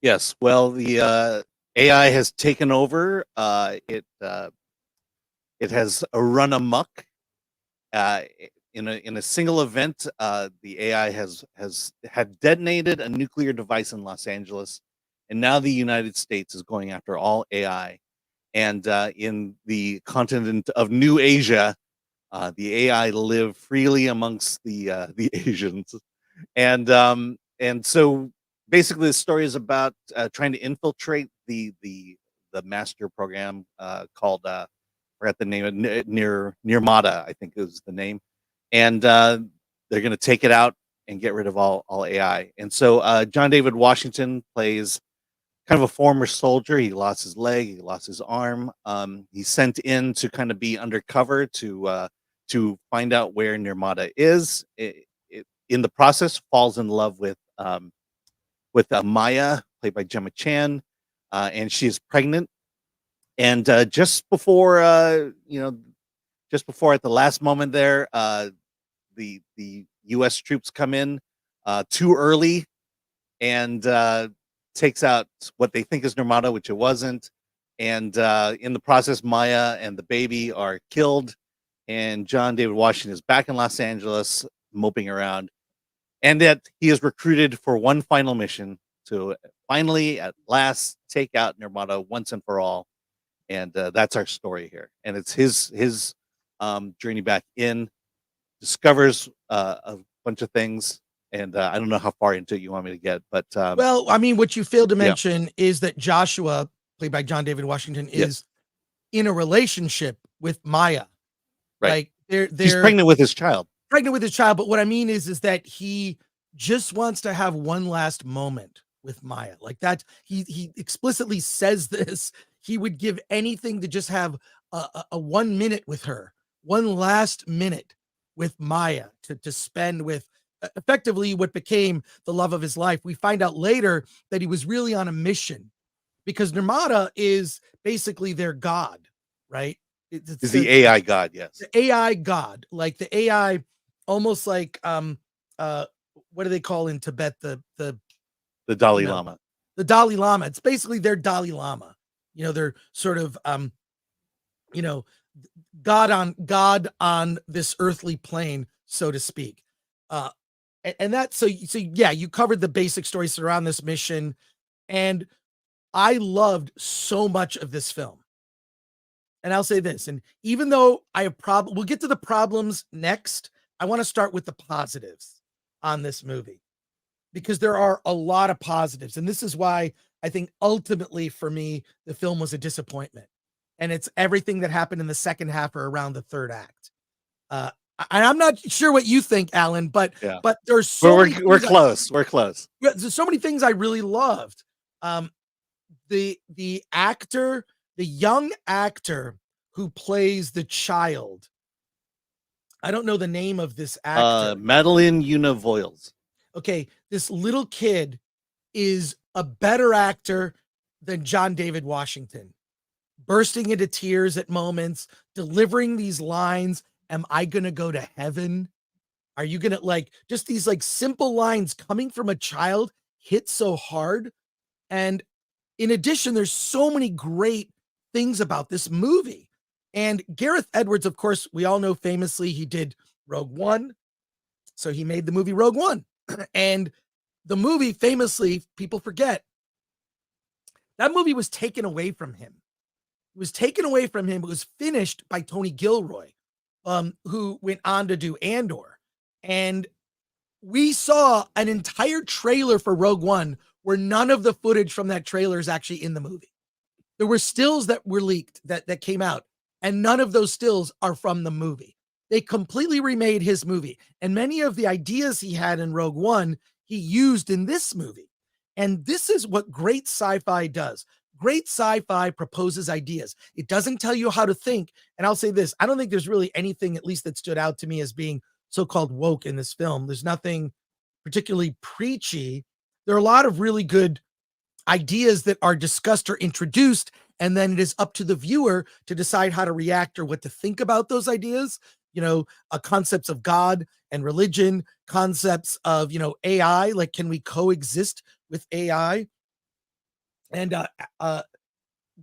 Yes. Well, the AI has taken over. It has run amok. Uh, in a single event, the AI had detonated a nuclear device in Los Angeles, and now the United States is going after all AI. And in the continent of New Asia, the AI live freely amongst the Asians, and so basically the story is about trying to infiltrate the master program called forgot the name of near Mata, I think is the name, and they're going to take it out and get rid of all AI. And so John David Washington plays kind of a former soldier. He lost his leg, he lost his arm. He's sent in to kind of be undercover to find out where Nirmata is. In the process, falls in love with Maya, played by Gemma Chan, and she is pregnant. And just before at the last moment there, the U.S. troops come in too early and takes out what they think is Nirmata, which it wasn't. And in the process, Maya and the baby are killed. And John David Washington is back in Los Angeles, moping around. And that he is recruited for one final mission to finally, at last, take out Nirmata once and for all. And that's our story here. And it's his journey back in, discovers a bunch of things. And I don't know how far into it you want me to get, but well, I mean, what you failed to mention is that Joshua, played by John David Washington, is in a relationship with Maya. Right. Like he's pregnant with his child. But what I mean is that he just wants to have one last moment with Maya. Like that, he explicitly says this. He would give anything to just have a 1 minute with her, one last minute with Maya to spend with effectively what became the love of his life. We find out later that he was really on a mission because Nirmata is basically their god, right? Is the AI god, yes. The AI god, like the AI, almost like what do they call in Tibet the Dalai Lama. The Dalai Lama. It's basically their Dalai Lama. They're sort of God on this earthly plane, so to speak. And that's so yeah, you covered the basic stories around this mission, and I loved so much of this film. And I'll say this, and even though I have we'll get to the problems next, I want to start with the positives on this movie because there are a lot of positives. And this is why I think ultimately for me, the film was a disappointment. And it's everything that happened in the second half or around the third act. And I'm not sure what you think, Alan, but there's so we're close. We're close. There's so many things I really loved. The actor, the young actor who plays the child. I don't know the name of this actor. Madeline Voiles. Okay, this little kid is a better actor than John David Washington. Bursting into tears at moments, delivering these lines. Am I going to go to heaven? Are you going to just these simple lines coming from a child hit so hard. And in addition, there's so many great things about this movie. And Gareth Edwards, of course, we all know famously he did Rogue One. So he made the movie Rogue One. And the movie famously, people forget, that movie was taken away from him. It was taken away from him. It was finished by Tony Gilroy, who went on to do Andor. And we saw an entire trailer for Rogue One where none of the footage from that trailer is actually in the movie. There were stills that were leaked that came out, and none of those stills are from the movie. They completely remade his movie. And many of the ideas he had in Rogue One, he used in this movie. And this is what great sci-fi does. Great sci-fi proposes ideas. It doesn't tell you how to think. And I'll say this, I don't think there's really anything, at least that stood out to me as being so-called woke in this film. There's nothing particularly preachy. There are a lot of really good ideas that are discussed or introduced, and then it is up to the viewer to decide how to react or what to think about those ideas. Concepts of God and religion, concepts of, AI, like, can we coexist with AI? And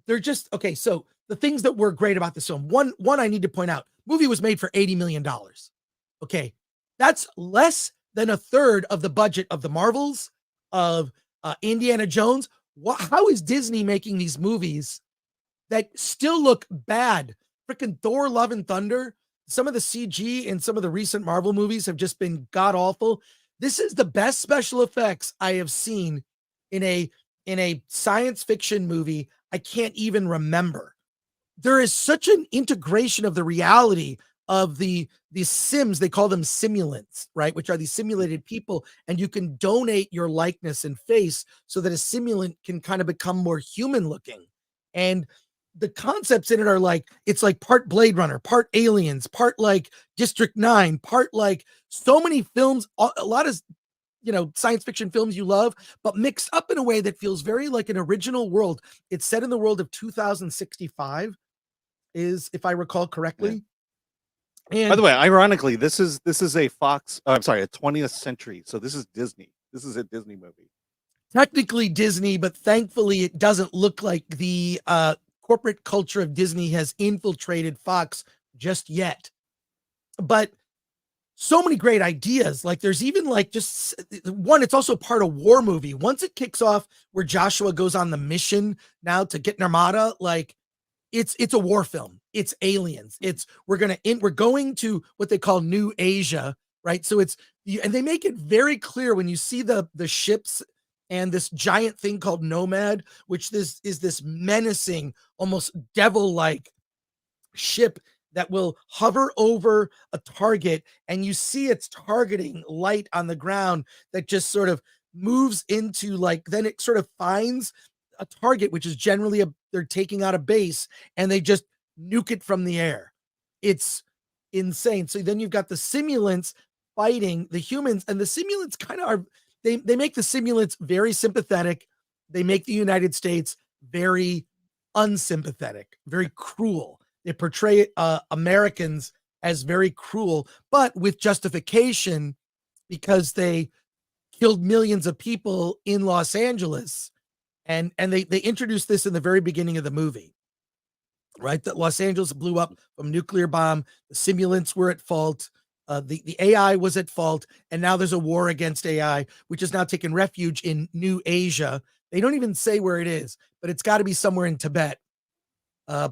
they're just okay. So the things that were great about this film, one I need to point out, movie was made for $80 million. Okay, that's less than a third of the budget of the Marvels, of Indiana Jones. How is Disney making these movies that still look bad? Freaking Thor: Love and Thunder. Some of the CG in some of the recent Marvel movies have just been god awful. This is the best special effects I have seen in a science fiction movie I can't even remember. There is such an integration of the reality of these sims. They call them simulants, right? Which are these simulated people, and you can donate your likeness and face so that a simulant can kind of become more human looking. And the concepts in it are like, it's like part Blade Runner, part Aliens, part like District 9, part like so many films, a lot of science fiction films you love, but mixed up in a way that feels very like an original world. It's set in the world of 2065, is, if I recall correctly. Yeah. And by the way, ironically, this is a Fox. I'm sorry, a 20th Century. So this is Disney. This is a Disney movie. Technically Disney, but thankfully it doesn't look like the corporate culture of Disney has infiltrated Fox just yet. But so many great ideas. Like there's even like just one, it's also part of war movie. Once it kicks off where Joshua goes on the mission now to get Narmada, like it's a war film. It's aliens. We're going to what they call New Asia, right? So and they make it very clear when you see the ships and this giant thing called Nomad, which is this menacing, almost devil-like ship that will hover over a target, and you see it's targeting light on the ground that just sort of moves into then it sort of finds a target, which is generally they're taking out a base, and they just nuke it from the air. It's insane. So then you've got the simulants fighting the humans, and the simulants kind of are, they make the simulants very sympathetic. They make the United States very unsympathetic, very cruel. They portray Americans as very cruel, but with justification, because they killed millions of people in Los Angeles. And they introduced this in the very beginning of the movie, right? That Los Angeles blew up from a nuclear bomb. The simulants were at fault. The AI was at fault. And now there's a war against AI, which has now taken refuge in New Asia. They don't even say where it is, but it's got to be somewhere in Tibet.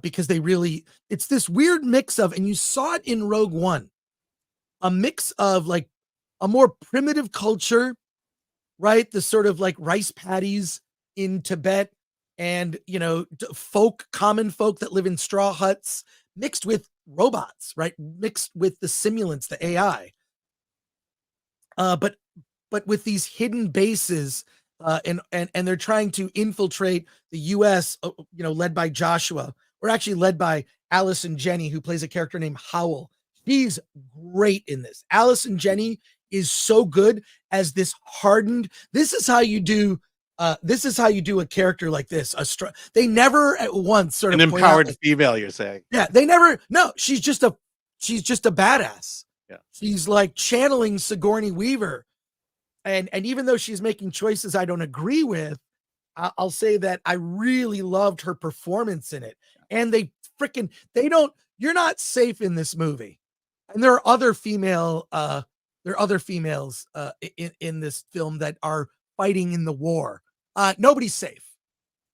Because it's this weird mix of, and you saw it in Rogue One, a mix of like a more primitive culture, right? The sort of like rice paddies in Tibet, and, common folk that live in straw huts, mixed with robots, right? Mixed with the simulants, the AI. But with these hidden bases, and they're trying to infiltrate the US, led by Joshua, or actually led by Allison Janney, who plays a character named Howell. She's great in this. Allison Janney is so good as this hardened. This is how you do a character like this. They never at once sort of an empowered female, you're saying? Yeah, they never. No, she's just a badass. Yeah, she's like channeling Sigourney Weaver. And even though she's making choices I don't agree with, I'll say that I really loved her performance in it. And you're not safe in this movie. And there are other females in this film that are fighting in the war. Nobody's safe.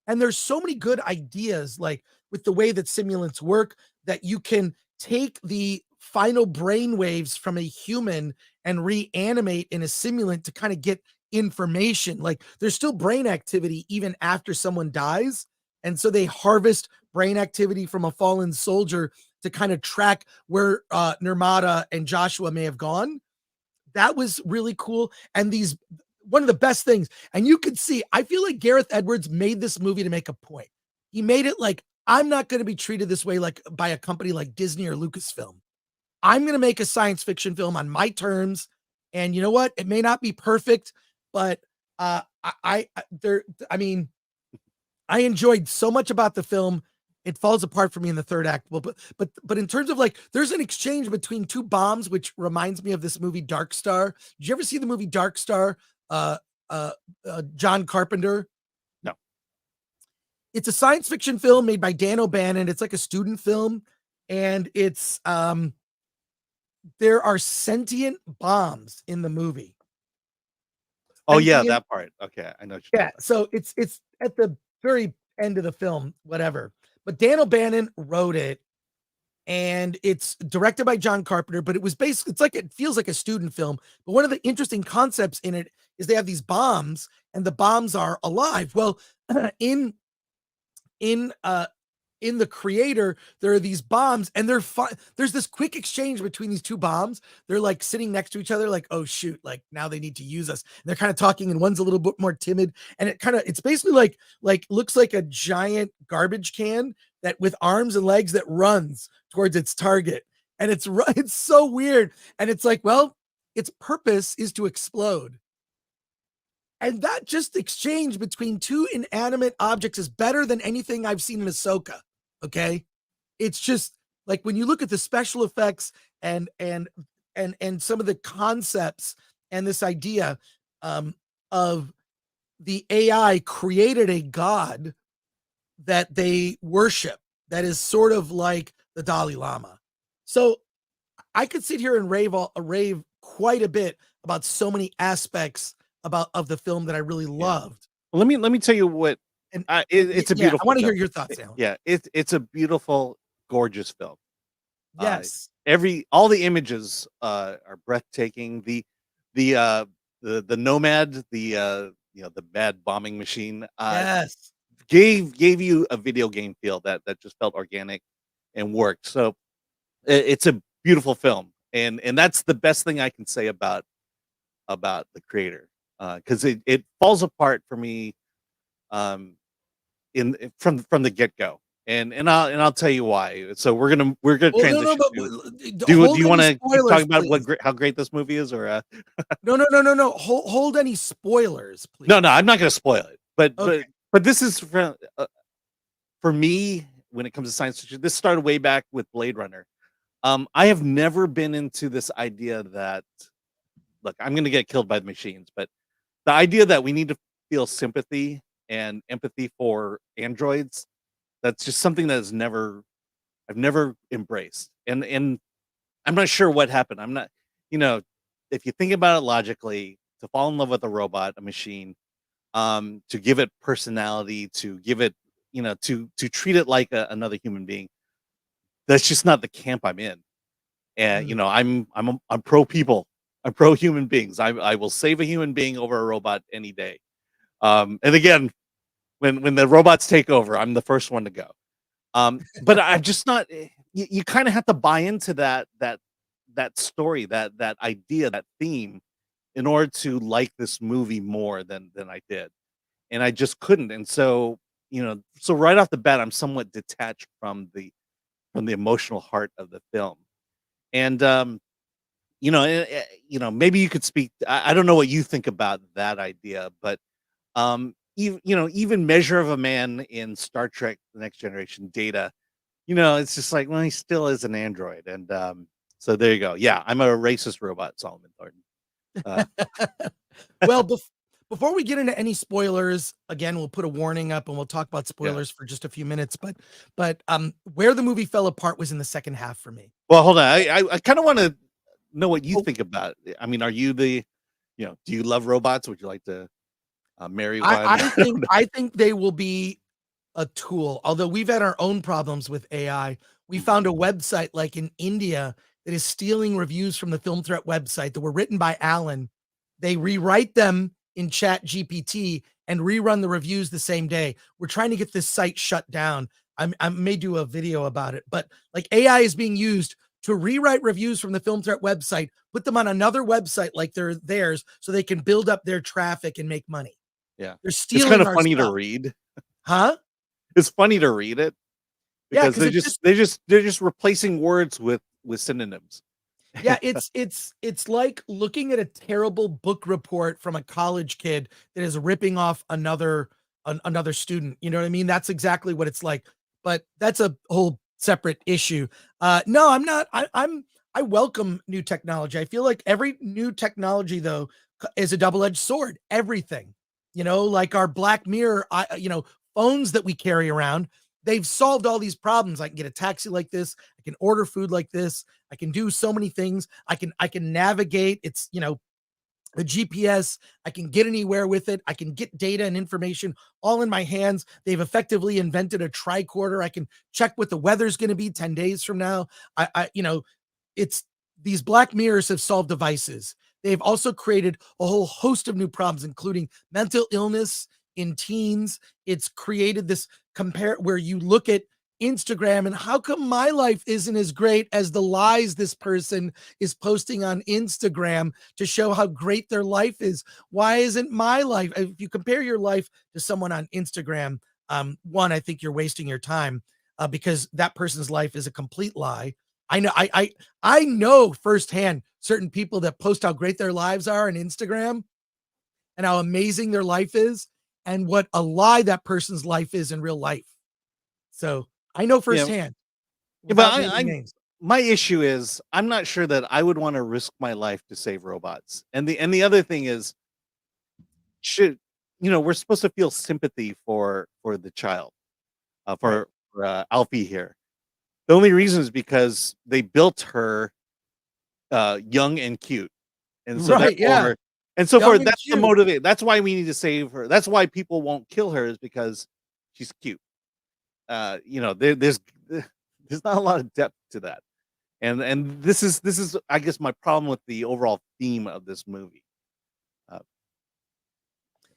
And there's so many good ideas, like with the way that simulants work, that you can take the final brain waves from a human and reanimate in a simulant to kind of get information. Like there's still brain activity even after someone dies. And so they harvest brain activity from a fallen soldier to kind of track where Narmada and Joshua may have gone. That was really cool. And one of the best things, and you could see, I feel like Gareth Edwards made this movie to make a point. He made it like, I'm not going to be treated this way like by a company like Disney or Lucasfilm. I'm going to make a science fiction film on my terms. And you know what? It may not be perfect, but I enjoyed so much about the film. it falls apart for me in the third act. Well, but in terms of like, there's an exchange between two bombs, which reminds me of this movie Dark Star. Did you ever see the movie Dark Star? Uh, John Carpenter. No. It's a science fiction film made by Dan O'Bannon. It's like a student film, and it's there are sentient bombs in the movie. Oh yeah, Sentient- that part. Okay, I know what you're yeah. So it's at the very end of the film, whatever. But Dan O'Bannon wrote it, and it's directed by John Carpenter. But it was basically, it's like, it feels like a student film. But one of the interesting concepts in it is they have these bombs, and the bombs are alive. Well, in the creator, there are these bombs, and there's this quick exchange between these two bombs. They're like sitting next to each other, like, oh shoot, like now they need to use us. And they're kind of talking, and one's a little bit more timid. And it's basically like looks like a giant garbage can that with arms and legs that runs towards its target. And it's so weird. And it's like, well, its purpose is to explode. And that just exchange between two inanimate objects is better than anything I've seen in Ahsoka. Okay. It's just like, when you look at the special effects and some of the concepts and this idea of the AI created a god that they worship, that is sort of like the Dalai Lama. So I could sit here and rave quite a bit about so many aspects of the film that I really loved. Let me tell you what. And it's a beautiful. I want to hear film. your thoughts, Alan. Yeah, it's a beautiful, gorgeous film. Yes. All the images are breathtaking. The nomad, the mad bombing machine. Yes. Gave you a video game feel that just felt organic and worked. So it's a beautiful film, and that's the best thing I can say about the creator, because it falls apart for me from the get-go, and I'll tell you why. So we're gonna transition. Do you want to keep talking about how great this movie is, or No. Hold any spoilers, please. No, I'm not gonna spoil it, but Okay. but this is for me, when it comes to science fiction. This started way back with Blade Runner. I have never been into this idea that, look, I'm going to get killed by the machines, but the idea that we need to feel sympathy and empathy for androids, that's just something that I've never embraced. And I'm not sure what happened. I'm not, if you think about it logically, to fall in love with a robot, a machine, to give it personality, to give it, to treat it like another human being, that's just not the camp I'm in. And I'm pro people. I'm pro human beings. I will save a human being over a robot any day. And again, when the robots take over, I'm the first one to go. But I'm just not. You kind of have to buy into that story, that idea, that theme, in order to like this movie more than I did, and I just couldn't. And so so right off the bat, I'm somewhat detached from the emotional heart of the film. And maybe you could speak. I don't know what you think about that idea, but even Measure of a Man in Star Trek: The Next Generation, Data, it's just like, well, he still is an android. And so there you go. Yeah, I'm a racist robot, Solomon Thornton. Well, before we get into any spoilers, again, we'll put a warning up and we'll talk about spoilers for just a few minutes. But where the movie fell apart was in the second half for me. Well, hold on. I kind of want to know what you think about it. I mean, are you do you love robots? Would you like to marry one? I think they will be a tool. Although we've had our own problems with AI. We found a website like in India that is stealing reviews from the Film Threat website that were written by Alan. They rewrite them in Chat GPT and rerun the reviews the same day. We're trying to get this site shut down. I may do a video about it, but like, AI is being used to rewrite reviews from the Film Threat website, put them on another website like they're theirs, so they can build up their traffic and make money. Yeah, they're stealing. It's kind of funny to read, huh? It's funny to read it because they're just replacing words with synonyms. Yeah, it's like looking at a terrible book report from a college kid that is ripping off another student. You know what I mean? That's exactly what it's like. but that's a whole separate issue. No, I'm not. I welcome new technology. I feel like every new technology though is a double-edged sword. Everything, like our Black Mirror, phones that we carry around, they've solved all these problems. I can get a taxi like this. I can order food like this. I can do so many things. I can navigate. It's, the GPS, I can get anywhere with it. I can get data and information all in my hands. They've effectively invented a tricorder. I can check what the weather's going to be 10 days from now. It's these Black Mirrors have solved devices. They've also created a whole host of new problems, including mental illness in teens. It's created this compare where you look at Instagram and how come my life isn't as great as the lies this person is posting on Instagram to show how great their life is? Why isn't my life? If you compare your life to someone on Instagram, one, I think you're wasting your time because that person's life is a complete lie. I know firsthand certain people that post how great their lives are on Instagram and how amazing their life is and what a lie that person's life is in real life. So I know firsthand. Yeah, but my issue is I'm not sure that I would want to risk my life to save robots. And the other thing is, we're supposed to feel sympathy for the child, for Alfie here. The only reason is because they built her young and cute, and so that's the motivation. That's why we need to save her. That's why people won't kill her, is because she's cute. There's not a lot of depth to that, and this is I guess my problem with the overall theme of this movie.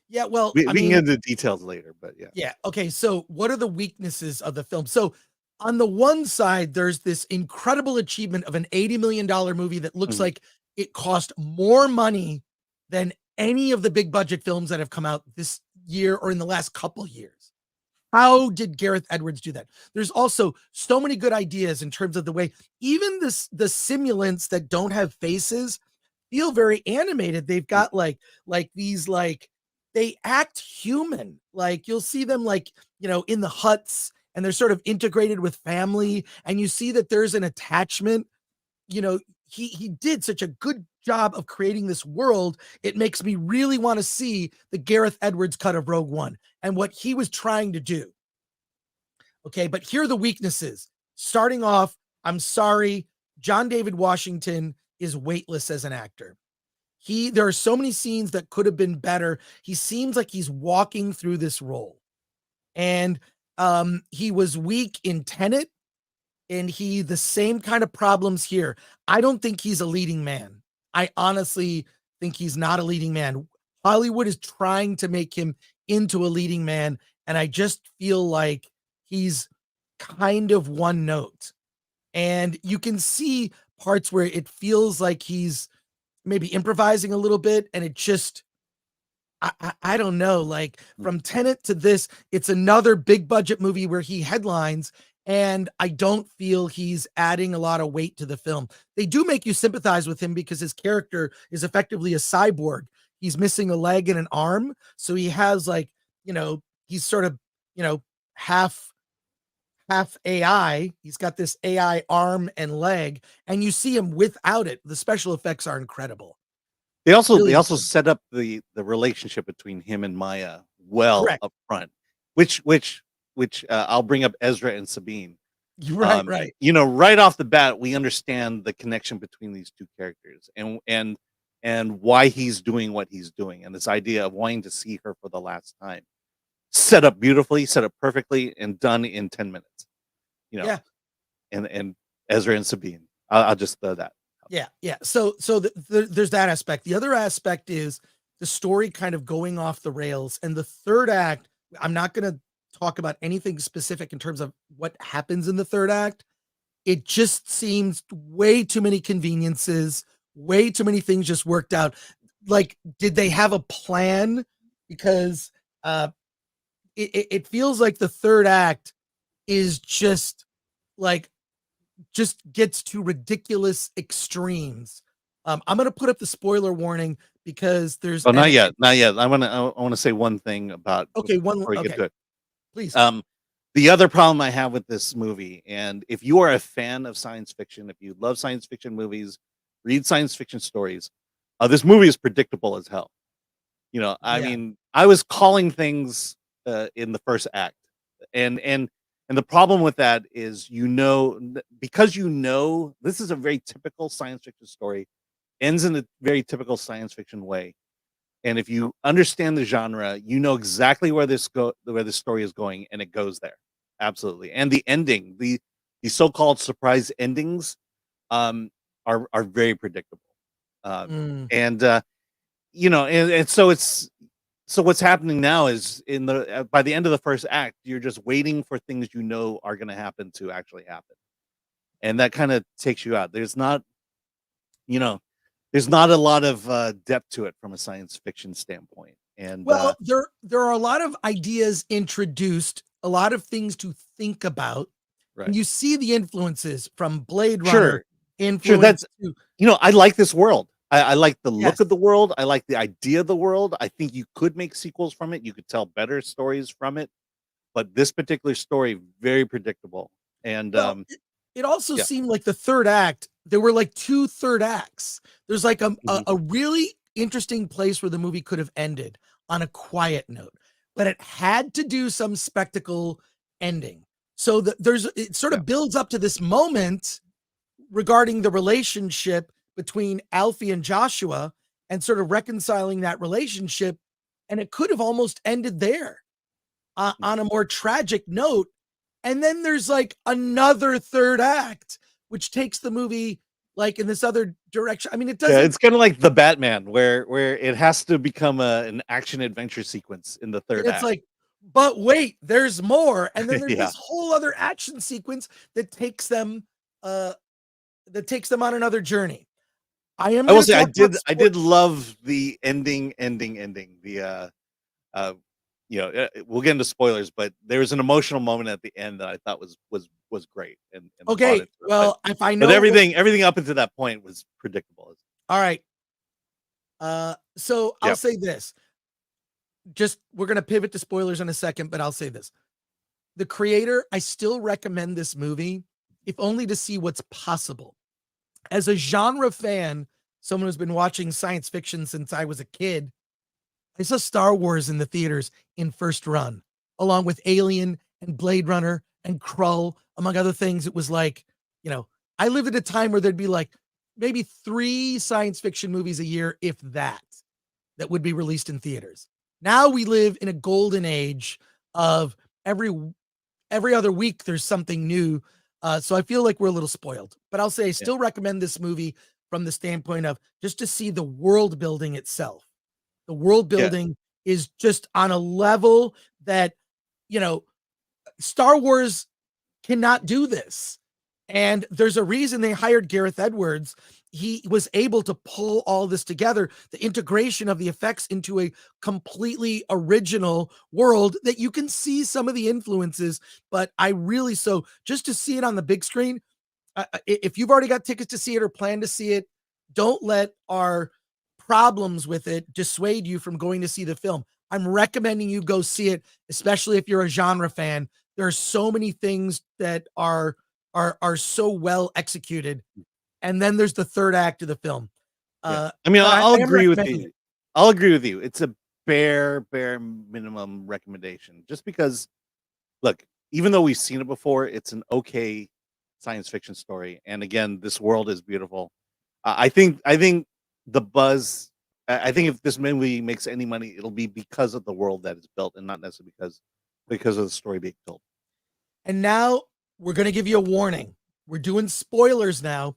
Yeah, well, we can get into details later, but yeah. Yeah. Okay. So what are the weaknesses of the film? So on the one side, there's this incredible achievement of an $80 million movie that looks like it cost more money than any of the big budget films that have come out this year or in the last couple years. How did Gareth Edwards do that? There's also so many good ideas in terms of the way even the simulants that don't have faces feel very animated. They've got like these they act human. Like you'll see them in the huts and they're sort of integrated with family and you see that there's an attachment. He did such a good job of creating this world. It makes me really want to see the Gareth Edwards cut of Rogue One and what he was trying to do. Okay, but here are the weaknesses. Starting off, I'm sorry, John David Washington is weightless as an actor. There are so many scenes that could have been better. He seems like he's walking through this role. And he was weak in Tenet, and the same kind of problems here. I don't think he's a leading man. I honestly think he's not a leading man. Hollywood is trying to make him into a leading man, and I just feel like he's kind of one note. And you can see parts where it feels like he's maybe improvising a little bit, and it just I don't know, like from Tenet to this, it's another big budget movie where he headlines, and I don't feel he's adding a lot of weight to the film. They do make you sympathize with him because his character is effectively a cyborg. He's missing a leg and an arm, so he has he's sort of half AI. He's got this AI arm and leg, and you see him without it. The special effects are incredible. They also set up the relationship between him and Maya well up front, which I'll bring up Ezra and Sabine. Right. Right off the bat, we understand the connection between these two characters and why he's doing what he's doing, and this idea of wanting to see her for the last time. Set up beautifully, set up perfectly, and done in 10 minutes. Yeah. And Ezra and Sabine. I'll just throw that. Yeah. So there's that aspect. The other aspect is the story kind of going off the rails. And the third act, I'm not going to talk about anything specific in terms of what happens in the third act. It just seems way too many conveniences, way too many things just worked out. Like, did they have a plan? Because it feels like the third act is just gets to ridiculous extremes. I'm going to put up the spoiler warning because there's not yet. I want to say one thing about get to it. Please. The other problem I have with this movie, and if you are a fan of science fiction, if you love science fiction movies, read science fiction stories, this movie is predictable as hell. I Yeah. mean, I was calling things in the first act, and the problem with that is, because this is a very typical science fiction story, ends in a very typical science fiction way. And if you understand the genre, you know exactly where this story is going, and it goes there. Absolutely. And the ending, the so-called surprise endings, are very predictable. Mm. And so what's happening now is, by the end of the first act, you're just waiting for things are going to happen to actually happen, and that kind of takes you out. You know, there's not a lot of depth to it from a science fiction standpoint. And Well, there are a lot of ideas introduced, a lot of things to think about. right. And you see the influences from Blade Runner Sure. influence That's to I like this world. I like the look Yes. of the world. I like the idea of the world. I think you could make sequels from it. You could tell better stories from it. But this particular story, very predictable. And Well, it also yeah. seemed like the third act, there were like 2 third acts. There's like a Mhm. really interesting place where the movie could have ended on a quiet note, but it had to do some spectacle ending. So it sort Yeah. of builds up to this moment regarding the relationship between Alfie and Joshua, and sort of reconciling that relationship, and it could have almost ended there on a more tragic note. And then there's like another third act, which takes the movie like in this other direction. I mean, it Yeah, doesn't. it's kind of like the Batman, where it has to become an action adventure sequence in the third It's act. like, but wait, there's more. And then there's Yeah. this whole other action sequence that takes them on another journey. I am I will going to say, talk about I did love the ending. The we'll get into spoilers, but there was an emotional moment at the end that I thought was great, and brought Okay, it through. well, if I But know everything up until that point was predictable. all right. So I'll Yep. say this. We're going to pivot to spoilers in a second, but I'll say this. The creator, I still recommend this movie, if only to see what's possible. As a genre fan, someone who's been watching science fiction since I was a kid, I saw Star Wars in the theaters in first run, along with Alien and Blade Runner and Krull, among other things. It was like, I lived at a time where there'd be like maybe 3 science fiction movies a year, if that would be released in theaters. Now we live in a golden age of every other week there's something new. So I feel like we're a little spoiled, but I'll say I still recommend this movie from the standpoint of just to see the world building itself. The world building is just on a level that, Star Wars cannot do this. And there's a reason they hired Gareth Edwards. He was able to pull all this together, the integration of the effects into a completely original world that you can see some of the influences. But so just to see it on the big screen, if you've already got tickets to see it or plan to see it, don't let our problems with it dissuade you from going to see the film. I'm recommending you go see it, especially if you're a genre fan. There are so many things that are so well executed. And then there's the third act of the film. I mean, but I'll I am agree with recommending you. it. I'll agree with you. It's a bare minimum recommendation. Just because, look, even though we've seen it before, it's an okay science fiction story. And again, this world is beautiful. I think the buzz. I think if this movie makes any money, it'll be because of the world that is built, and not necessarily because of the story being told. And now we're going to give you a warning. We're doing spoilers now.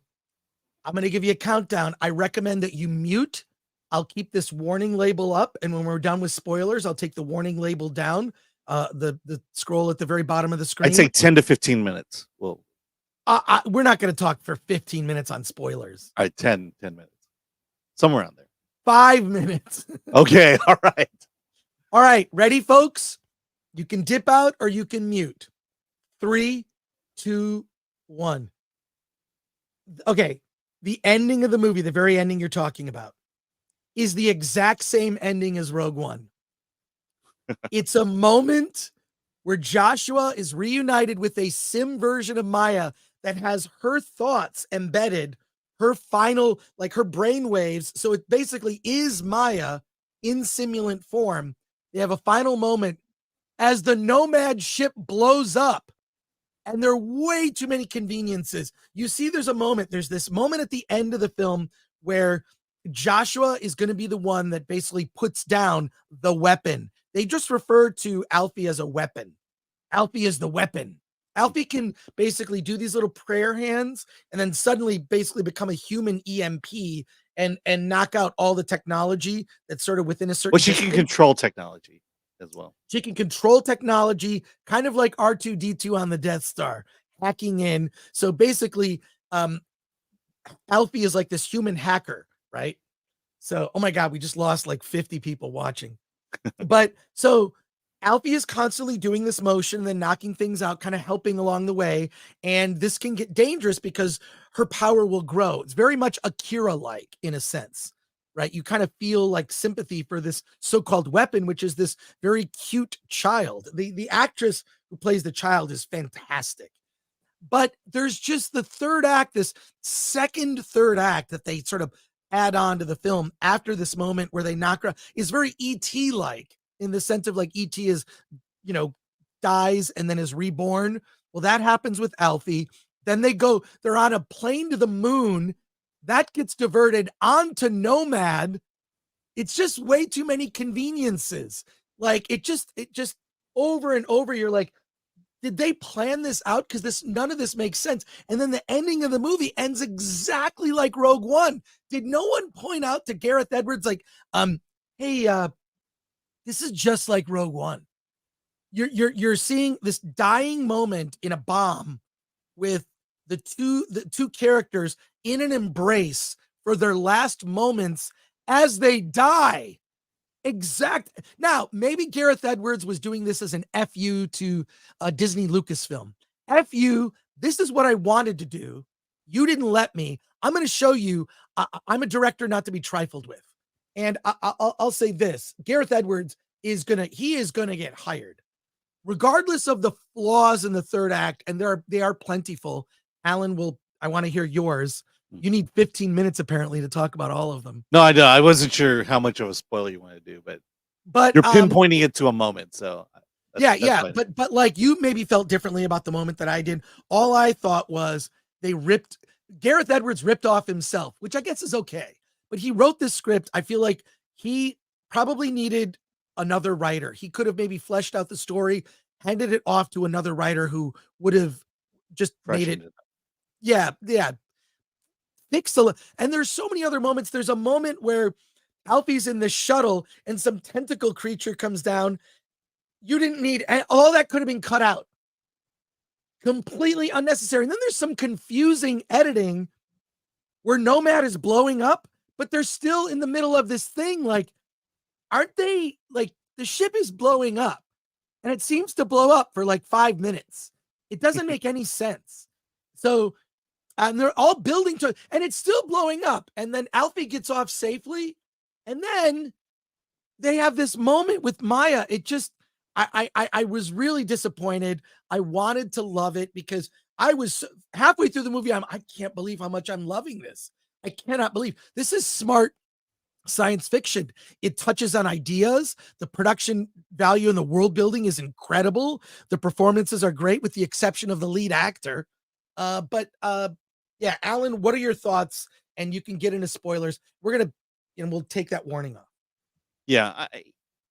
I'm going to give you a countdown. I recommend that you mute. I'll keep this warning label up, and when we're done with spoilers, I'll take the warning label down. The scroll at the very bottom of the screen. I'd say 10 to 15 minutes. Well, we're not going to talk for 15 minutes on spoilers. All right, 10 minutes. Somewhere around there. 5 minutes. Okay, all right. All right, ready, folks? You can dip out or you can mute. 3, 2, 1. Okay, the ending of the movie, the very ending you're talking about, is the exact same ending as Rogue One. It's a moment where Joshua is reunited with a sim version of Maya that has her thoughts embedded, her final, like her brain waves. So it basically is Maya in simulant form. They have a final moment as the Nomad ship blows up. And there are way too many conveniences. You see, there's this moment at the end of the film where Joshua is going to be the one that basically puts down the weapon. They just refer to Alfie as a weapon. Alfie is the weapon. Alfie can basically do these little prayer hands and then suddenly basically become a human EMP and knock out all the technology that's sort of within a certain. Well, she can control technology as well. She can control technology, kind of like R2-D2 on the Death Star, hacking in. So basically, Alfie is like this human hacker, right? So, oh my God, we just lost like 50 people watching. But so Alfie is constantly doing this motion and then knocking things out, kind of helping along the way. And this can get dangerous because her power will grow. It's very much Akira-like in a sense, right? You kind of feel like sympathy for this so-called weapon, which is this very cute child. The actress who plays the child is fantastic. But there's just the third act, this third act that they sort of add on to the film after this moment where they knock her out is very E.T. like, in the sense of like E.T. is, dies and then is reborn. Well, that happens with Alfie. Then they're on a plane to the moon. That gets diverted onto Nomad. It's just way too many conveniences. Like it just over and over. You're like, did they plan this out? Because none of this makes sense. And then the ending of the movie ends exactly like Rogue One. Did no one point out to Gareth Edwards, like, hey, this is just like Rogue One. You're seeing this dying moment in a bomb with the two characters in an embrace for their last moments as they die. Now, maybe Gareth Edwards was doing this as an FU to Disney Lucasfilm. FU, this is what I wanted to do. You didn't let me. I'm going to show you. I'm a director not to be trifled with. And I'll say this. Gareth Edwards is going to get hired. Regardless of the flaws in the third act, and they are plentiful. Alan, I want to hear yours. You need 15 minutes apparently to talk about all of them. No, I know. I wasn't sure how much of a spoiler you want to do, but you're pinpointing it to a moment. So that's but like you maybe felt differently about the moment that I did. All I thought was Gareth Edwards ripped off himself, which I guess is okay. But he wrote this script. I feel like he probably needed another writer. He could have maybe fleshed out the story, handed it off to another writer who would have just made it. Yeah. And there's so many other moments. There's a moment where Alfie's in the shuttle and some tentacle creature comes down. You didn't need all that, could have been cut out. Completely unnecessary. And then there's some confusing editing where Nomad is blowing up, but they're still in the middle of this thing. Like, aren't they, like, the ship is blowing up and it seems to blow up for like 5 minutes. It doesn't make any sense. So, and they're all building to, and it's still blowing up. And then Alfie gets off safely. And then they have this moment with Maya. It just, I was really disappointed. I wanted to love it because I was halfway through the movie. I can't believe how much I'm loving this. I cannot believe this is smart science fiction. It touches on ideas. The production value and the world building is incredible. The performances are great with the exception of the lead actor. Yeah, Alan, what are your thoughts? And you can get into spoilers. We'll take that warning off. Yeah,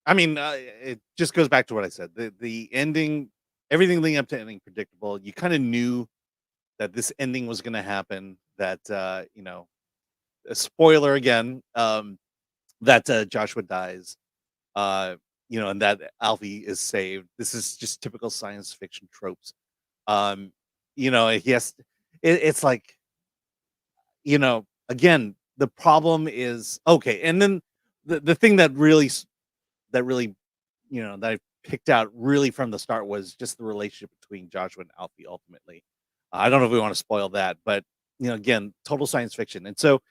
I mean, it just goes back to what I said. The ending, everything leading up to ending, predictable. You kind of knew that this ending was going to happen. That a spoiler again. That Joshua dies. And that Alfie is saved. This is just typical science fiction tropes. It's like, again, the problem is okay. And then the thing that I picked out really from the start was just the relationship between Joshua and Alfie. Ultimately, I don't know if we want to spoil that, but again, total science fiction. And so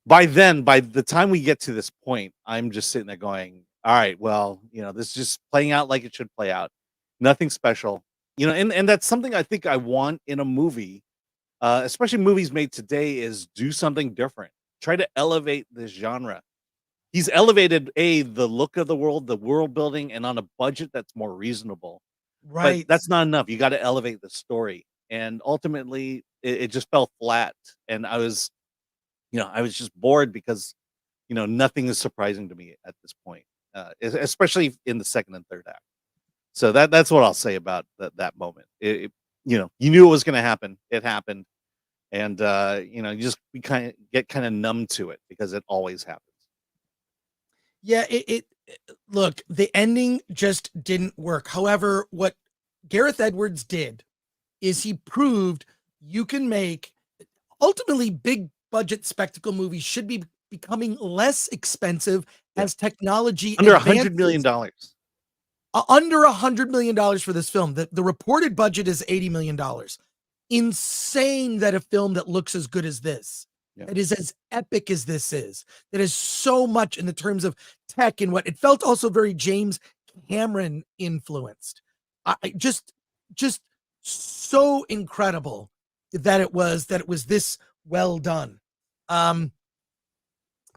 by the time we get to this point, I'm just sitting there going, all right, well, this is just playing out like it should play out. nothing special. You know, and that's something I think I want in a movie, especially movies made today, is do something different. Try to elevate this genre. He's elevated the look of the world building, and on a budget that's more reasonable. But Right. that's not enough. You got to elevate the story, and ultimately, it just fell flat. And I was just bored because nothing is surprising to me at this point, especially in the second and third act. So that's what I'll say about that moment. You knew it was going to happen. It happened, and you just get kind of numb to it because it always happens. Yeah, look, the ending just didn't work. However, what Gareth Edwards did is he proved you can make ultimately big budget spectacle movies should be becoming less expensive Yeah. as technology Under advances. $100 million. Under $100 million for this film. The reported budget is $80 million. Insane that a film that looks as good as this, Yeah. that is as epic as this is, that is so much in the terms of tech and what it felt also very James Cameron influenced. I just so incredible that it was this well done.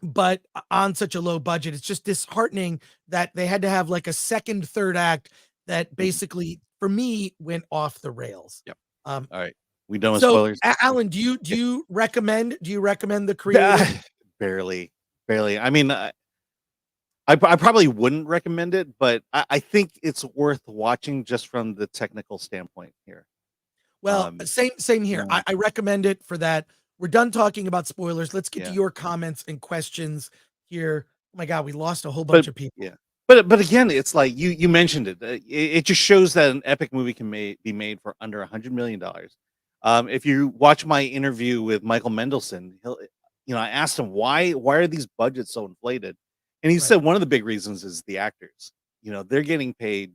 But on such a low budget, it's just disheartening that they had to have like a second, third act that basically, for me, went off the rails. Yep. All right, we done with so, spoilers. Alan, do you recommend the creator? Barely. I mean, I probably wouldn't recommend it, but I think it's worth watching just from the technical standpoint here. Well, same here. Yeah. I recommend it for that. We're done talking about spoilers. Let's get to Yeah. your comments and questions here. Oh my God, we lost a whole bunch of people. Yeah. But again, it's like you mentioned it. It just shows that an epic movie can be made for under $100 million. If you watch my interview with Michael Mendelsohn, I asked him why are these budgets so inflated, and he said one of the big reasons is the actors. They're getting paid,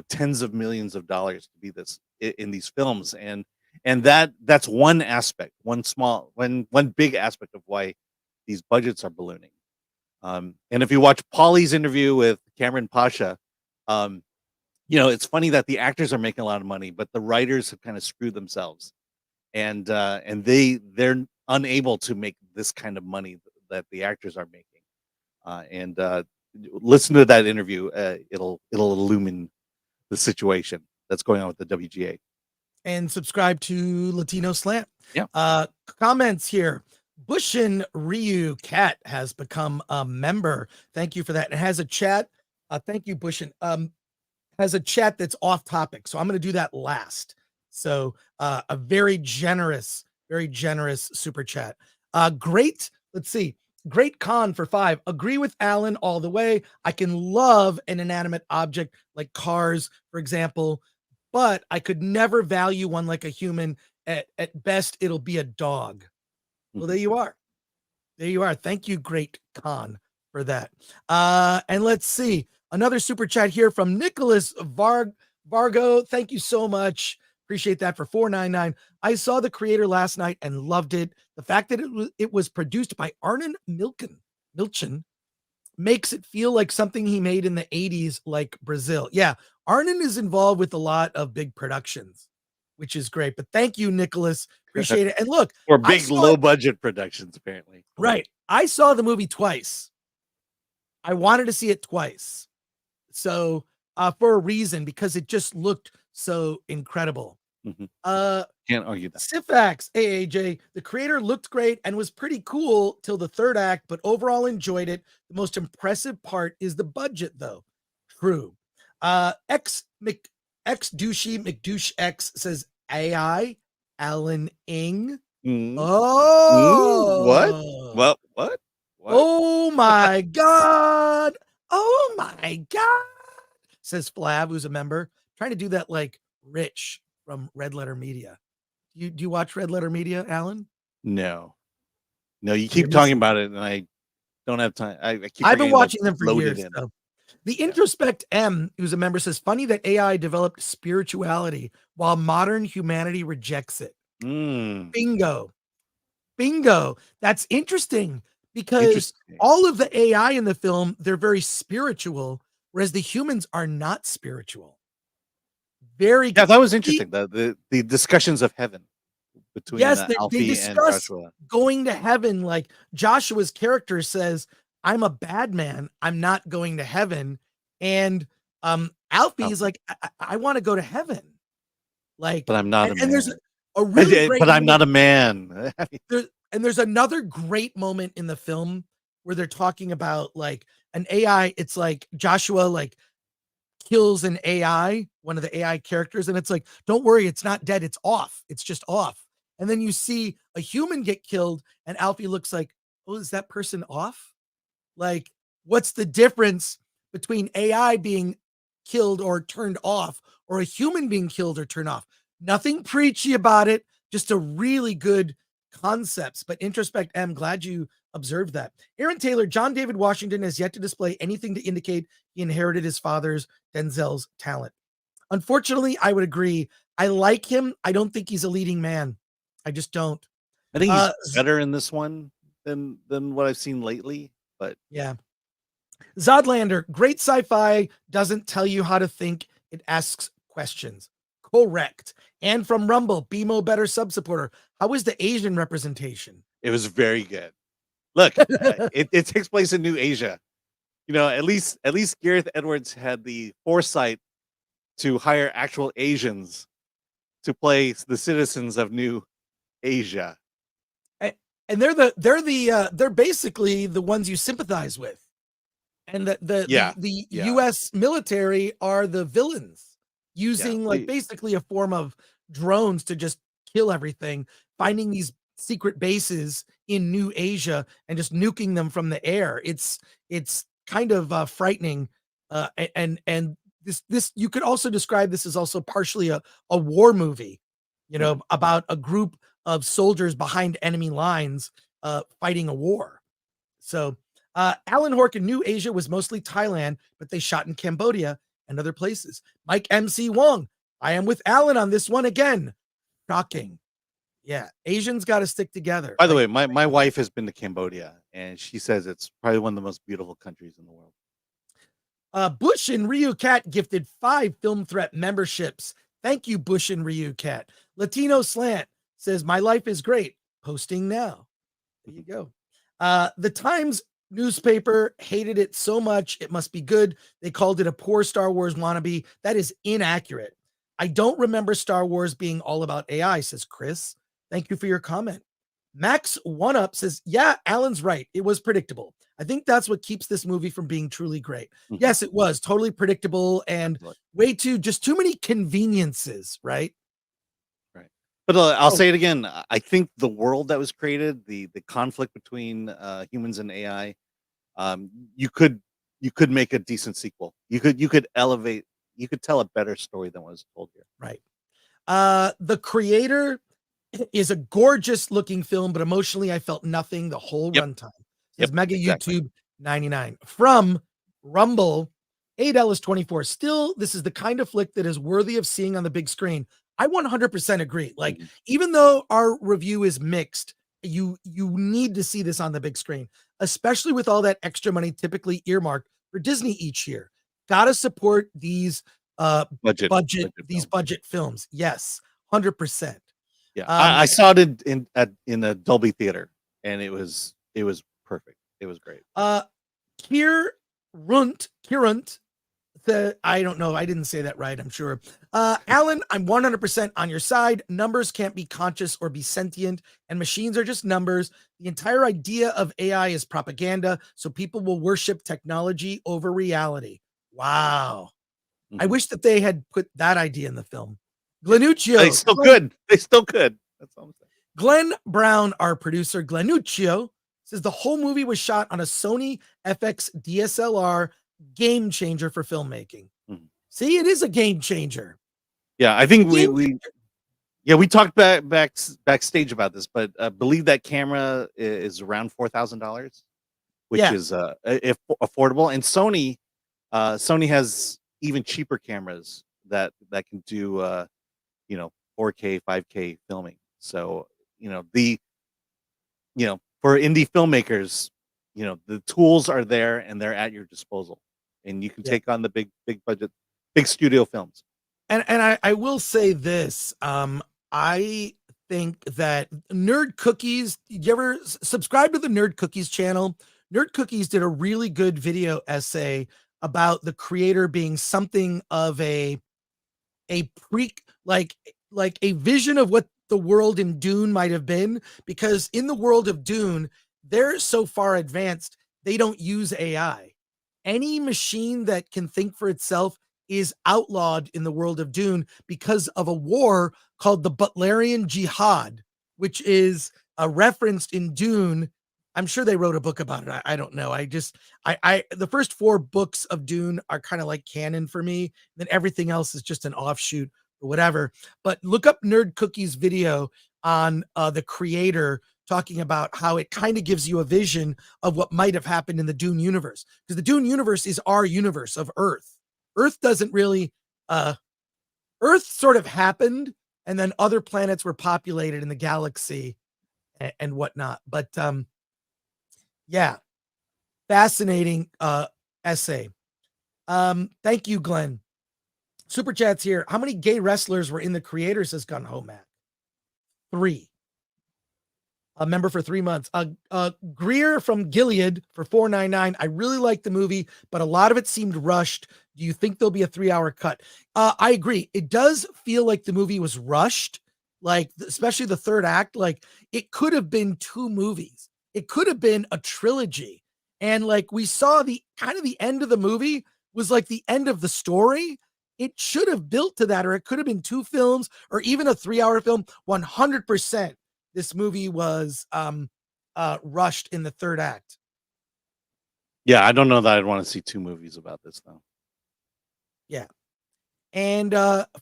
tens of millions of dollars to be in these films, and that's one aspect, one big aspect of why these budgets are ballooning. And if you watch Paulie's interview with Cameron Pasha, it's funny that the actors are making a lot of money, but the writers have kind of screwed themselves, and they're unable to make this kind of money that the actors are making. Listen to that interview; it'll illumine the situation that's going on with the WGA. And subscribe to Latino Slant. Yeah. Comments here. Bushin Ryu Cat has become a member. Thank you for that. It has a chat. Thank you, Bushin. Has a chat that's off topic, so I'm going to do that last. So a very generous super chat. Great. Let's see. Great con for 5. Agree with Alan all the way. I can love an inanimate object like cars, for example, but I could never value one like a human. At best, it'll be a dog. Well, there you are. Thank you, Great Con, for that. And let's see. Another super chat here from Nicholas Vargo. Thank you so much. Appreciate that for $4.99. I saw The Creator last night and loved it. The fact that it was produced by Arnon Milchan makes it feel like something he made in the 80s, like Brazil. Yeah, Arnon is involved with a lot of big productions, which is great. But thank you, Nicholas. Appreciate it. And look, or big low budget productions, apparently. Right. I saw the movie twice. I wanted to see it twice. So for a reason, because it just looked so incredible. Can't argue that. Sifax, AAJ, The Creator looked great and was pretty cool till the third act, but overall enjoyed it. The most impressive part is the budget, though. True. X Douchey McDouche X says AI Alan Ing. Oh, What? Oh my God. Oh my God. Says Flav, who's a member. Trying to do that like Rich from Red Letter Media. Do you watch Red Letter Media, Alan? No, you keep talking about it, and I don't have time. I've been watching them for years. So. The Introspect M, who's a member, says, funny that AI developed spirituality while modern humanity rejects it. Bingo. That's interesting because all of the AI in the film, they're very spiritual, whereas the humans are not spiritual. Very Yeah, that was he- interesting. The discussions of heaven between yes, they Alfie and discuss Joshua. going to heaven. Like Joshua's character says, I'm a bad man, I'm not going to heaven. And Alfie is like, I want to go to heaven. Like, But I'm not a and there's man. a really great But I'm not moment. a man. There's another great moment in the film where they're talking about like an AI. It's like Joshua like kills an AI, one of the AI characters, and it's like, don't worry, it's not dead, it's off. It's just off. And then you see a human get killed, and Alfie looks like, oh, is that person off? Like, what's the difference between AI being killed or turned off or a human being killed or turned off? Nothing preachy about it, just a really good concepts. But introspect, I'm glad you observed that. Aaron Taylor, John David Washington has yet to display anything to indicate he inherited his father's, Denzel's, talent. Unfortunately, I would agree. I like him. I don't think he's a leading man. I just don't. I think he's better in this one than what I've seen lately. But yeah. Zodlander, great sci-fi doesn't tell you how to think, it asks questions. Correct. And from Rumble, BMO better sub-supporter. How is the Asian representation? it was very good. Look, it takes place in New Asia. You know, at least Gareth Edwards had the foresight to hire actual Asians to play the citizens of New Asia. And they're basically the ones you sympathize with. And the US military are the villains using like basically a form of drones to just kill everything, finding these secret bases in New Asia and just nuking them from the air. It's kind of frightening. And this you could also describe this as also partially a war movie, you know, about a group of soldiers behind enemy lines fighting a war. So Alan Horkin, New Asia was mostly Thailand, but they shot in Cambodia and other places. Mike MC Wong, I am with Alan on this one again. Shocking. Yeah, Asians got to stick together. By the way, my wife has been to Cambodia, and she says it's probably one of the most beautiful countries in the world. Bush and Ryu Cat gifted 5 Film Threat memberships. Thank you, Bush and Ryu Cat. Latino Slant says, my life is great. Posting now. There you go. The Times newspaper hated it so much it must be good. They called it a poor Star Wars wannabe. That is inaccurate. I don't remember Star Wars being all about AI, says Chris. Thank you for your comment. Max One Up says, yeah, Alan's right. It was predictable. I think that's what keeps this movie from being truly great. Yes, it was totally predictable and just too many conveniences, right? Right. But I'll say it again. I think the world that was created, the conflict between humans and AI, you could make a decent sequel. You could elevate, you could tell a better story than what was told here. Right. The Creator is a gorgeous looking film, but emotionally I felt nothing the whole runtime. Says Mega YouTube 99. From Rumble, $8.24. Still, this is the kind of flick that is worthy of seeing on the big screen. I 100% agree. Like, even though our review is mixed, you need to see this on the big screen, especially with all that extra money typically earmarked for Disney each year. Gotta support these budget films. Yes, 100%. Yeah, I saw it in a Dolby theater, and it was perfect. It was great. Kirunt, I don't know. I didn't say that right, I'm sure. Alan, I'm 100% on your side. Numbers can't be conscious or be sentient, and machines are just numbers. The entire idea of AI is propaganda, so people will worship technology over reality. Wow. I wish that they had put that idea in the film. Glenuccio. They still could. That's all I'm saying. Glenn Brown, our producer, Glenuccio, says the whole movie was shot on a Sony FX DSLR, game changer for filmmaking. See, it is a game changer. Yeah, I think we talked backstage about this, but I believe that camera is around $4,000, which is if affordable. And Sony has even cheaper cameras that can do 4K, 5K filming. So for indie filmmakers, the tools are there and they're at your disposal. and you can Yeah. take on the big budget, big studio films. And I will say this. I think that Nerd Cookies, you ever subscribe to the Nerd Cookies channel? Nerd Cookies did a really good video essay about the creator being something of a pre like a vision of what the world in Dune might have been, because in the world of Dune, they're so far advanced, they don't use AI. Any machine that can think for itself is outlawed in the world of Dune because of a war called the Butlerian Jihad, which is referenced in Dune. I'm sure they wrote a book about it. I don't know. The first 4 books of Dune are kind of like canon for me. Then everything else is just an offshoot or whatever. But look up Nerd Cookie's video on the creator talking about how it kind of gives you a vision of what might have happened in the Dune universe. Because the Dune universe is our universe of Earth. Earth doesn't really, Earth sort of happened, and then other planets were populated in the galaxy and whatnot. But yeah, fascinating essay. Thank you, Glenn. Super chats here. How many gay wrestlers were in The Creator, says Gun Ho Mac? 3. A member for 3 months. Greer from Gilead for $4.99. I really liked the movie, but a lot of it seemed rushed. Do you think there'll be a 3-hour cut? I agree. It does feel like the movie was rushed, like especially the third act. Like it could have been 2 movies. It could have been a trilogy. And like we saw the kind of the end of the movie was like the end of the story. It should have built to that, or it could have been 2 films or even a 3-hour film. 100%. This movie was rushed in the third act. Yeah, I don't know that I'd want to see 2 movies about this though. Yeah. And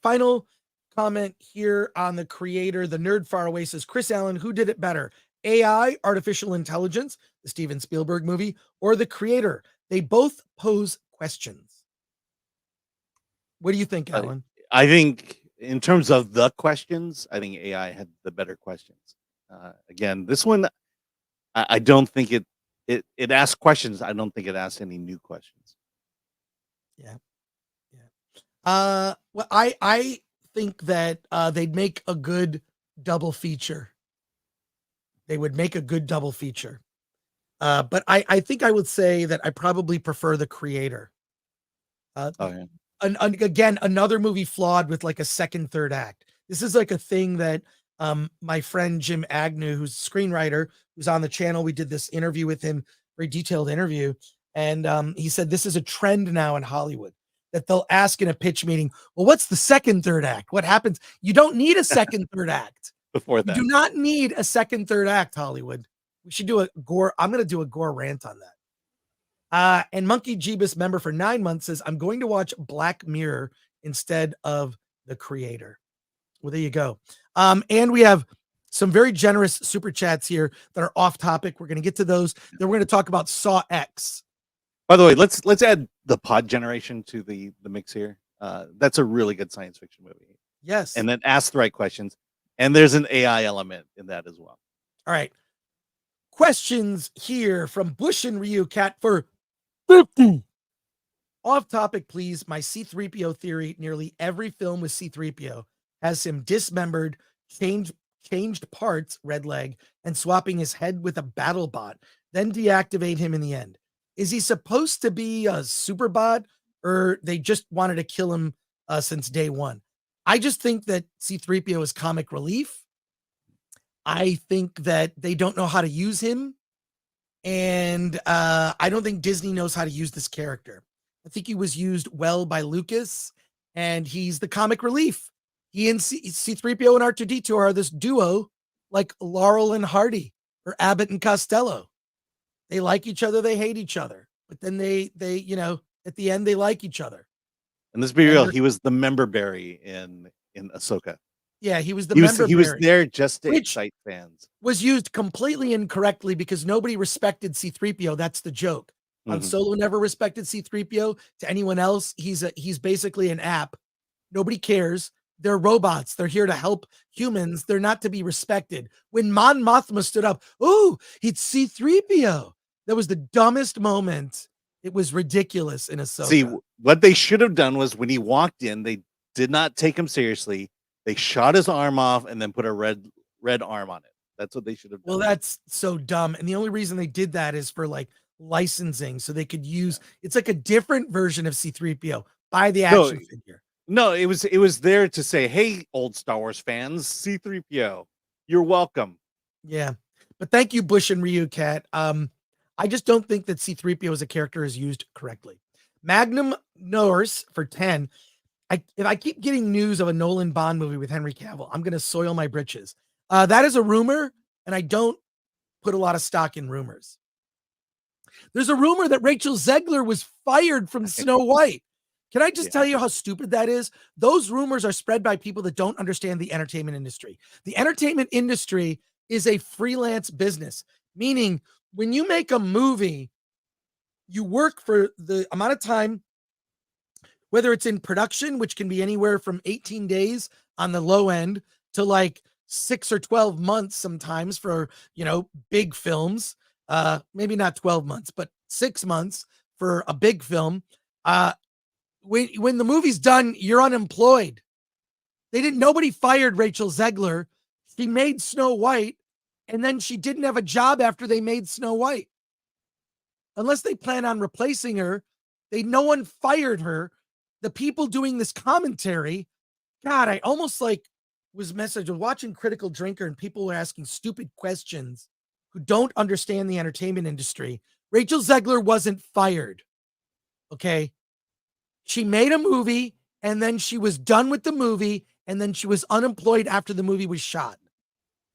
final comment here on The Creator, the nerd far away says, Chris Allen, who did it better? AI, artificial intelligence, the Steven Spielberg movie, or The Creator? They both pose questions. What do you think, Alan? I think in terms of the questions, I think AI had the better questions. Again, this one, I don't think it asked questions. I don't think it asked any new questions. Yeah. Well, I think that they'd make a good double feature. They would make a good double feature. But I think I would say that I probably prefer The Creator. Again, another movie flawed with like a second, third act. This is like a thing that my friend Jim Agnew, who's a screenwriter, who's on the channel, we did this interview with him, very detailed interview. And he said, this is a trend now in Hollywood that they'll ask in a pitch meeting, well, what's the second, third act? What happens? You don't need a second, third act. Before that. You do not need a second, third act, Hollywood. We should do a Gore. I'm going to do a Gore rant on that. And Monkey Jeebus, member for 9 months, says, I'm going to watch Black Mirror instead of The Creator. Well, there you go. And we have some very generous super chats here that are off topic. We're going to get to those. Then we're going to talk about Saw X. By the way, let's add the Pod Generation to the mix here. That's a really good science fiction movie. Yes. And then ask the right questions. And there's an AI element in that as well. All right. Questions here from Bush and Ryu Cat for 50. Off topic, please. My C-3PO theory. Nearly every film with C-3PO has him dismembered, changed parts, red leg, and swapping his head with a battle bot, then deactivate him in the end. Is he supposed to be a super bot, or they just wanted to kill him since day one? I just think that C-3PO is comic relief. I think that they don't know how to use him. And I don't think Disney knows how to use this character. I think he was used well by Lucas, and he's the comic relief. He and C-3PO and R2-D2 are this duo like Laurel and Hardy or Abbott and Costello. They like each other, they hate each other, but then they at the end they like each other. And let's be real, he was the member berry in Ahsoka. Yeah, he was the member. He was there just to excite fans. Was used completely incorrectly because nobody respected C-3PO. That's the joke. Han Solo never respected C-3PO. To anyone else, he's basically an app. Nobody cares. They're robots. They're here to help humans. They're not to be respected. When Mon Mothma stood up, oh, it's C-3PO. That was the dumbest moment It was ridiculous in Ahsoka. See, what they should have done was when he walked in, they did not take him seriously. They shot his arm off and then put a red arm on it. That's what they should have done. Well, that's so dumb. And the only reason they did that is for like licensing, so they could use it's like a different version of C-3PO. Buy the action figure. No, it was there to say, hey, old Star Wars fans, C-3PO, you're welcome. Yeah. But thank you, Bush and Ryu Cat. I just don't think that C-3PO as a character is used correctly. Magnum Norse for 10. If I keep getting news of a Nolan Bond movie with Henry Cavill, I'm going to soil my britches. That is a rumor, and I don't put a lot of stock in rumors. There's a rumor that Rachel Zegler was fired from Snow White. Can I just tell you how stupid that is? Those rumors are spread by people that don't understand the entertainment industry. The entertainment industry is a freelance business, meaning when you make a movie, you work for the amount of time, whether it's in production, which can be anywhere from 18 days on the low end to like 6 or 12 months sometimes for, big films. Maybe not 12 months, but 6 months for a big film. When the movie's done, you're unemployed. Nobody fired Rachel Zegler. She made Snow White, and then she didn't have a job after they made Snow White. Unless they plan on replacing her, no one fired her. The people doing this commentary, God, I almost was watching Critical Drinker, and people were asking stupid questions who don't understand the entertainment industry. Rachel Zegler wasn't fired. Okay. She made a movie, and then she was done with the movie, and then she was unemployed after the movie was shot.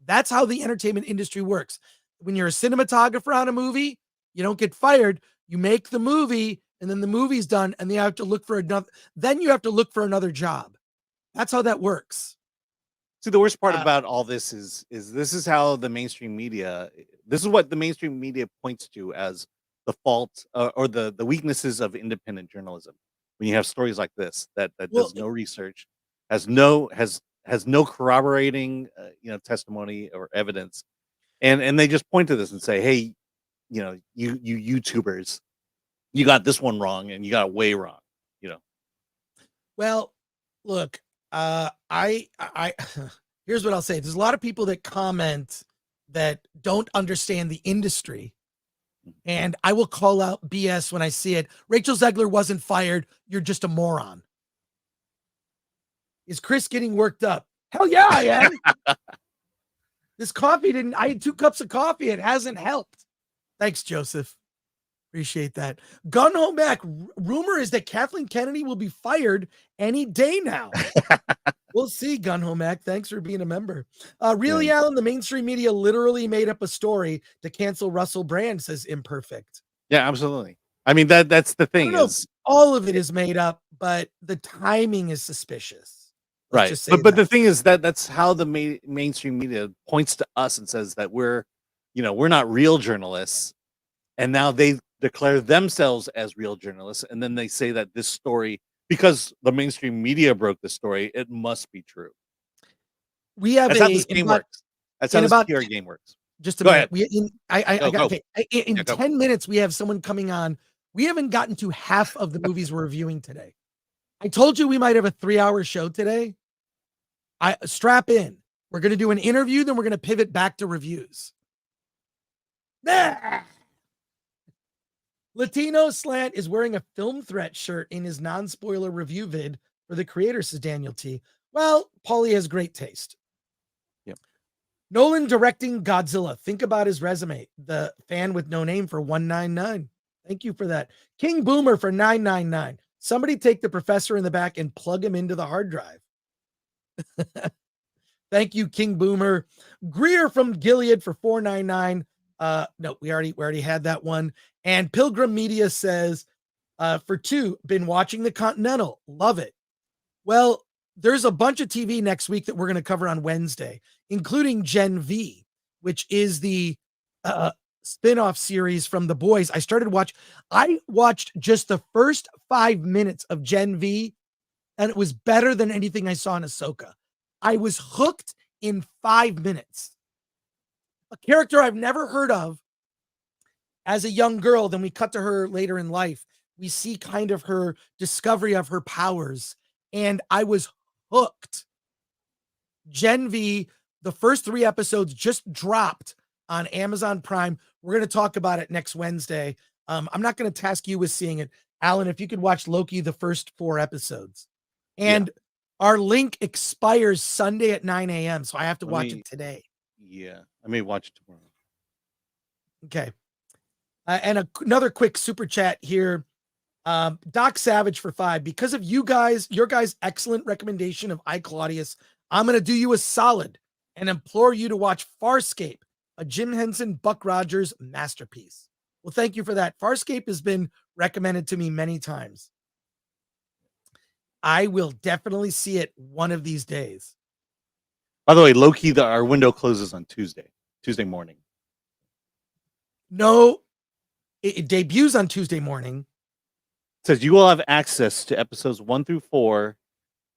That's how the entertainment industry works. When you're a cinematographer on a movie, you don't get fired. You make the movie, and then the movie's done, and you have to look for another job. That's how that works. See, the worst part about all this is this is how the mainstream media, this is what the mainstream media points to as the fault or the weaknesses of independent journalism. When you have stories like this that does no research, has no corroborating testimony or evidence, and they just point to this and say, hey, you YouTubers, you got this one wrong and you got it way wrong. Well, look, I here's what I'll say. There's a lot of people that comment that don't understand the industry. And I will call out BS when I see it. Rachel Zegler wasn't fired. You're just a moron. Is Chris getting worked up? Hell yeah, I am. This coffee I had 2 cups of coffee. It hasn't helped. Thanks, Joseph. Appreciate that. Gun home back. Rumor is that Kathleen Kennedy will be fired any day now. We'll see, Gun home back. Thanks for being a member. Really, Alan, the mainstream media literally made up a story to cancel Russell Brand, says Imperfect. Yeah, absolutely. I mean, that's the thing. All of it is made up, but the timing is suspicious. Right. But the thing is that's how the mainstream media points to us and says that we're not real journalists. And now they declare themselves as real journalists. And then they say that this story, because the mainstream media broke the story, it must be true. That's how this game works. That's how this PR game works. Just a minute. In 10 minutes, we have someone coming on. We haven't gotten to half of the movies we're reviewing today. I told you we might have a 3-hour show today. Strap in. We're going to do an interview, then we're going to pivot back to reviews. Latino Slant is wearing a Film Threat shirt in his non-spoiler review vid for the creator, says Daniel T. Well, Paulie has great taste. Yep. Nolan directing Godzilla. Think about his resume. The fan with no name for 199. Thank you for that. King Boomer for 999. Somebody take the professor in the back and plug him into the hard drive. Thank you, King Boomer. Greer from Gilead for 499. No, we already had that one. And Pilgrim Media says, for 2, been watching The Continental. Love it. Well, there's a bunch of TV next week that we're going to cover on Wednesday, including Gen V, which is the spin-off series from The Boys. I watched just the first 5 minutes of Gen V, and it was better than anything I saw in Ahsoka. I was hooked in 5 minutes. A character I've never heard of. as a young girl. Then we cut to her later in life. We see kind of her discovery of her powers. And I was hooked. Gen V, the first 3 episodes just dropped on Amazon Prime. We're going to talk about it next Wednesday. I'm not going to task you with seeing it. Alan, if you could watch Loki, the first 4 episodes. And our link expires Sunday at 9 a.m. So I have to watch it today. Yeah, I may watch it tomorrow. Okay. And another quick super chat here. Doc Savage for 5. Because of your guys' excellent recommendation of I, Claudius, I'm going to do you a solid and implore you to watch Farscape, a Jim Henson, Buck Rogers masterpiece. Well, thank you for that. Farscape has been recommended to me many times. I will definitely see it one of these days. By the way, Loki, our window closes on Tuesday morning. No, it debuts on Tuesday morning. It says you will have access to episodes 1 through 4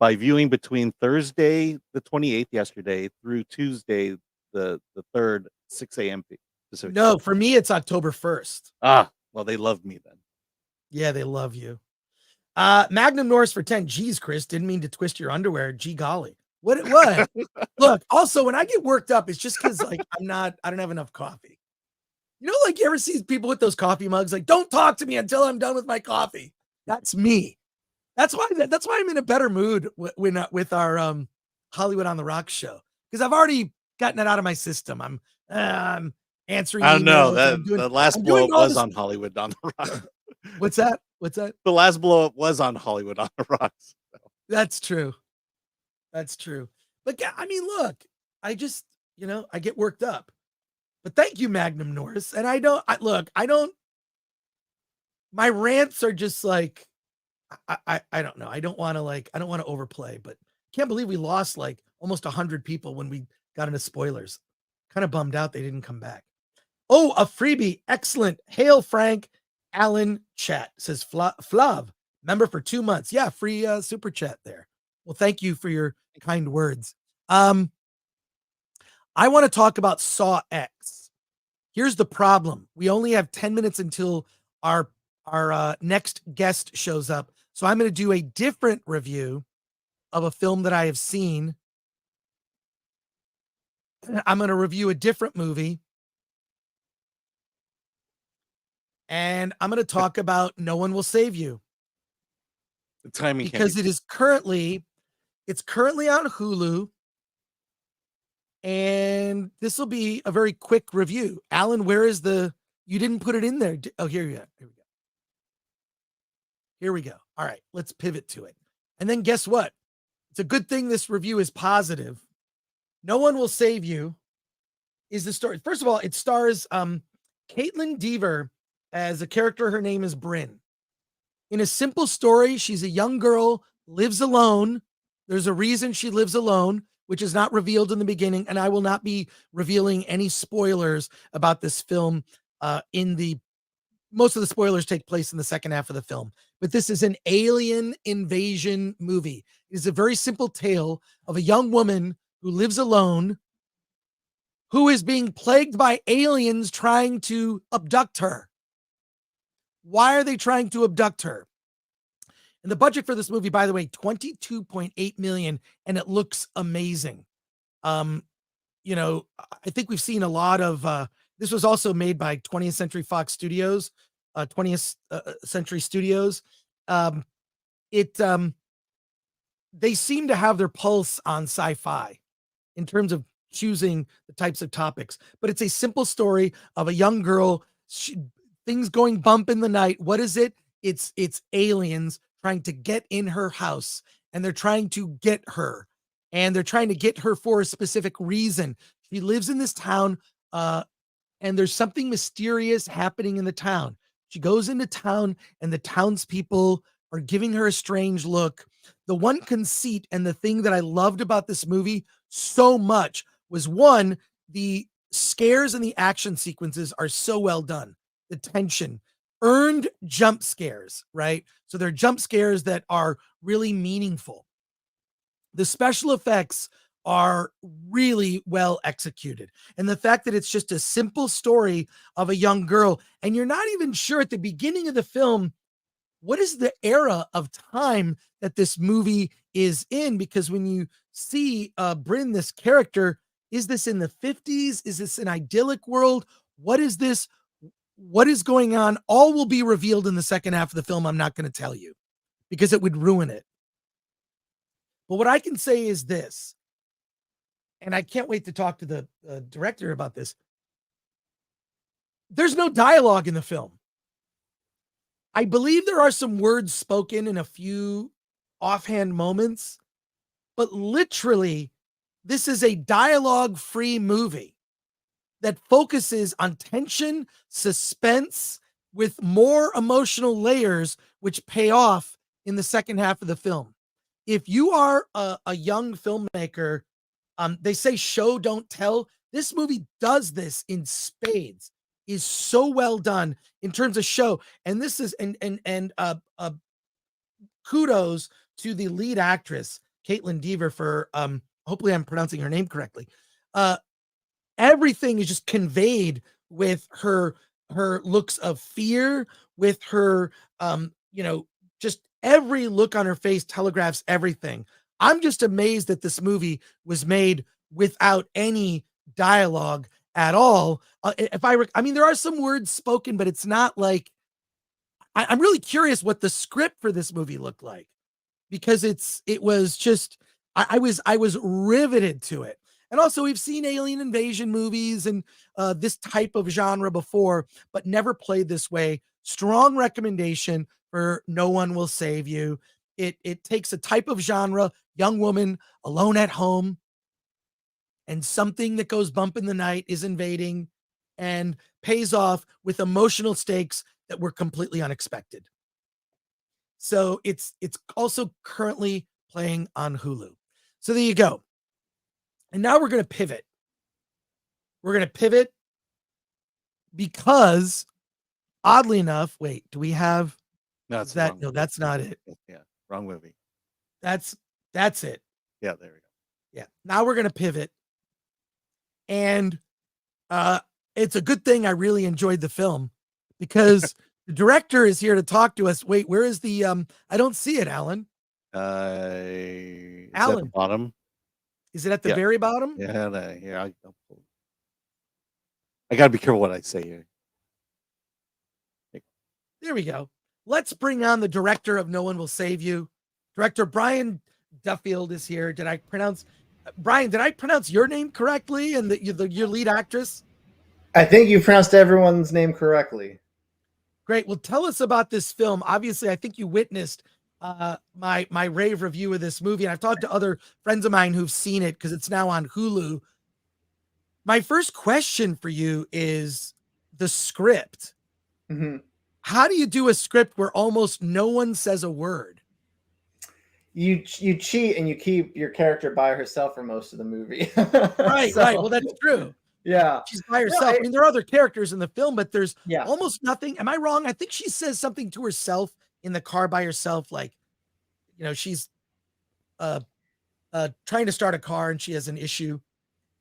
by viewing between Thursday, the 28th, yesterday, through Tuesday, the 3rd, 6 a.m. Pacific. No, for me, it's October 1st. Well, they love me then. Yeah, they love you. Magnum Norris for 10. Geez, Chris, didn't mean to twist your underwear. Gee golly. What? Look, also, when I get worked up, it's just because like I don't have enough coffee. You know, like you ever see people with those coffee mugs, like, don't talk to me until I'm done with my coffee. That's me. That's why I'm in a better mood with our Hollywood on the Rocks show. Because I've already gotten it out of my system. I'm answering. I don't know. Emails. The last blow up was on Hollywood on the Rocks. What's that? The last blow up was on Hollywood on the Rocks. So. That's true. But I mean, look, I just, I get worked up. But thank you, Magnum Norris. And my rants are just like, I don't know. I don't want to overplay, but can't believe we lost like almost 100 people when we got into spoilers. Kind of bummed out they didn't come back. Oh, a freebie. Excellent. Hail, Frank. Alan chat says Flav, member for 2 months. Yeah, free super chat there. Well, thank you for your kind words. I want to talk about Saw X. Here's the problem. We only have 10 minutes until our next guest shows up. So I'm going to do a different review of a film that I have seen. I'm going to review a different movie. And I'm going to talk about No One Will Save You. The timing, because it's currently on Hulu. And this will be a very quick review. Alan, where is you didn't put it in there. Oh, here we go. Here we go. All right, let's pivot to it. And then guess what? It's a good thing this review is positive. No One Will Save You is the story. First of all, it stars Caitlin Dever as a character. Her name is Bryn. In a simple story, she's a young girl, lives alone. There's a reason she lives alone, which is not revealed in the beginning. And I will not be revealing any spoilers about this film. Most of the spoilers take place in the second half of the film. But this is an alien invasion movie. It is a very simple tale of a young woman who lives alone, who is being plagued by aliens trying to abduct her. Why are they trying to abduct her? And the budget for this movie, by the way, $22.8 million, and it looks amazing. I think we've seen a lot of this was also made by 20th Century Fox Studios, 20th Century Studios. They seem to have their pulse on sci-fi in terms of choosing the types of topics, but it's a simple story of a young girl, things going bump in the night. What is it? It's aliens trying to get in her house, and they're trying to get her, and they're trying to get her for a specific reason. She lives in this town, and there's something mysterious happening in the town. She goes into town, and the townspeople are giving her a strange look. The one conceit and the thing that I loved about this movie so much was, one, the scares and the action sequences are so well done. The tension, earned jump scares, right? So they're jump scares that are really meaningful. The special effects are really well executed. And the fact that it's just a simple story of a young girl, and you're not even sure at the beginning of the film, what is the era of time that this movie is in? Because when you see Bryn, this character, is this in the 50s? Is this an idyllic world? What is this? What is going on? All will be revealed in the second half of the film. I'm not going to tell you because it would ruin it. But what I can say is this, and I can't wait to talk to the director about this. There's no dialogue in the film. I believe there are some words spoken in a few offhand moments, but literally, this is a dialogue-free movie that focuses on tension, suspense, with more emotional layers, which pay off in the second half of the film. If you are a young filmmaker, they say show, don't tell. This movie does this in spades. Is so well done in terms of show. And this is kudos to the lead actress, Caitlin Dever, for hopefully I'm pronouncing her name correctly. Everything is just conveyed with her looks of fear, with her just every look on her face telegraphs everything. I'm just amazed that this movie was made without any dialogue at all. I mean, there are some words spoken, but it's not like I'm really curious what the script for this movie looked like, because it was just I was riveted to it. And also, we've seen alien invasion movies and this type of genre before, but never played this way. Strong recommendation for No One Will Save You. It takes a type of genre, young woman alone at home, and something that goes bump in the night is invading, and pays off with emotional stakes that were completely unexpected. So it's also currently playing on Hulu. So there you go. And now we're going to pivot. We're going to pivot because, oddly enough, wait, do we have No, that? No, that's not it. Yeah, wrong movie. That's it. Yeah, there we go. Yeah. Now we're going to pivot. And it's a good thing I really enjoyed the film, because the director is here to talk to us. Wait, where is the I don't see it, Alan. It's at the Alan. bottom. Is it at the very bottom? Yeah, here I gotta be careful what I say here. There we go. Let's bring on the director of No One Will Save You. Director Brian Duffield is here. Did I pronounce your name correctly, and your lead actress? I think you pronounced everyone's name correctly. Great. Well, tell us about this film. Obviously, I think you witnessed my rave review of this movie, and I've talked to other friends of mine who've seen it because it's now on Hulu. My first question for you is the script. Mm-hmm. How do you do a script where almost no one says a word? You cheat and you keep your character by herself for most of the movie. Right. Well, that's true. Yeah. She's by herself. I mean, there are other characters in the film, but there's Yeah. almost nothing. Am I wrong? I think she says something to herself in the car by herself, like, she's trying to start a car and she has an issue,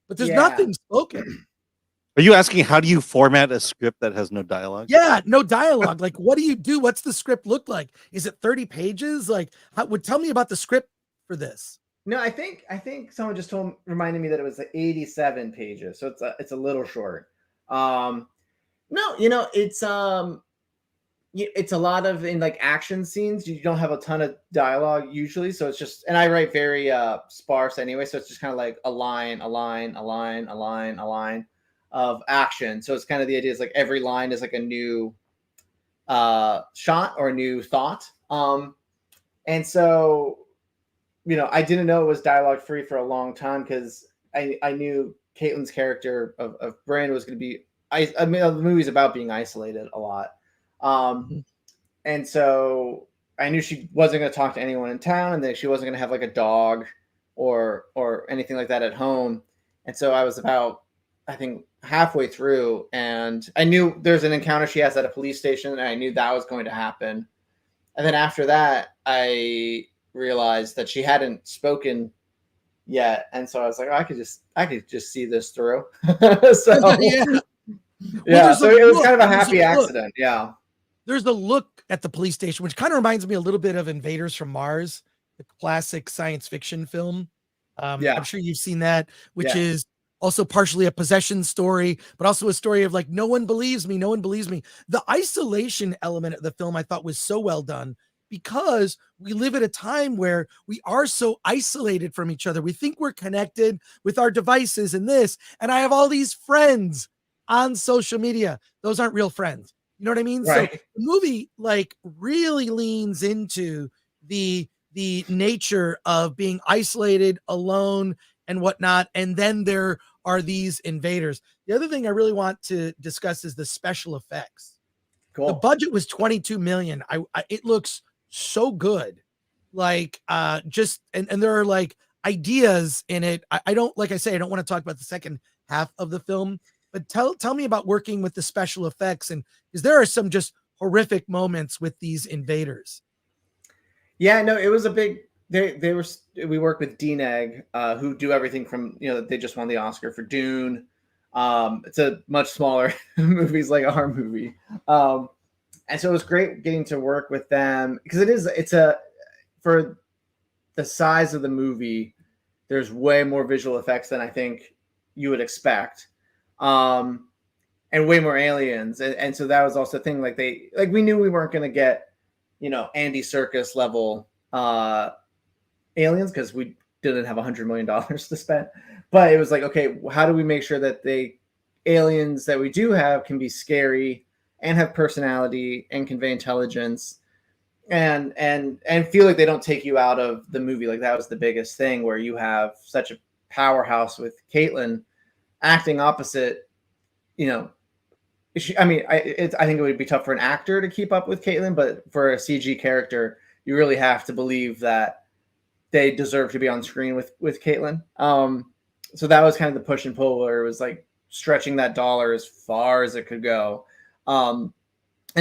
but there's nothing spoken. Are you asking how do you format a script that has no dialogue? Yeah, no dialogue. Like, what do you do? What's the script look like? Is it 30 pages? Like, tell me about the script for this. No, I think someone just reminded me that it was 87 pages, so it's a little short. No, it's a lot of in like action scenes. You don't have a ton of dialogue usually, so it's just, and I write very sparse anyway, so it's just kind of like a line of action. So it's kind of the idea is like every line is like a new shot or a new thought. And so, I didn't know it was dialogue free for a long time because I knew Caitlin's character of Brand was going to be, I mean, the movie's about being isolated a lot. And so I knew she wasn't going to talk to anyone in town, and that she wasn't going to have like a dog or anything like that at home. And so I was about, I think, halfway through, and I knew there's an encounter she has at a police station, and I knew that was going to happen. And then after that, I realized that she hadn't spoken yet, and so I was like, oh, I could just see this through. So Yeah. yeah, so it was kind of a There's happy a look. accident. Yeah. There's a look at the police station, which kind of reminds me a little bit of Invaders from Mars, the classic science fiction film. Yeah. I'm sure you've seen that, which Yes. is also partially a possession story, but also a story of like, no one believes me. No one believes me. The isolation element of the film I thought was so well done because we live at a time where we are so isolated from each other. We think we're connected with our devices and this, and I have all these friends on social media. Those aren't real friends. You know what I mean? Right. So the movie like really leans into the nature of being isolated, alone, and whatnot. And then there are these invaders. The other thing I really want to discuss is the special effects. Cool. The budget was 22 million. It looks so good. Like just and there are like ideas in it. I don't, like I say, I don't want to talk about the second half of the film, but tell me about working with the special effects, and because there are some just horrific moments with these invaders. Yeah, no, it was a big. We work with DNEG, who do everything from, they just won the Oscar for Dune. It's a much smaller movies like our movie, and so it was great getting to work with them because it's for the size of the movie. There's way more visual effects than I think you would expect, and way more aliens, and so that was also a thing. Like we knew we weren't going to get, Andy Serkis level aliens because we didn't have $100 million to spend. But it was like, okay, how do we make sure that the aliens that we do have can be scary and have personality and convey intelligence and feel like they don't take you out of the movie? Like that was the biggest thing, where you have such a powerhouse with Caitlin acting opposite, I think it would be tough for an actor to keep up with Caitlin, but for a CG character, you really have to believe that they deserve to be on screen with Caitlin. So that was kind of the push and pull, where it was like stretching that dollar as far as it could go. And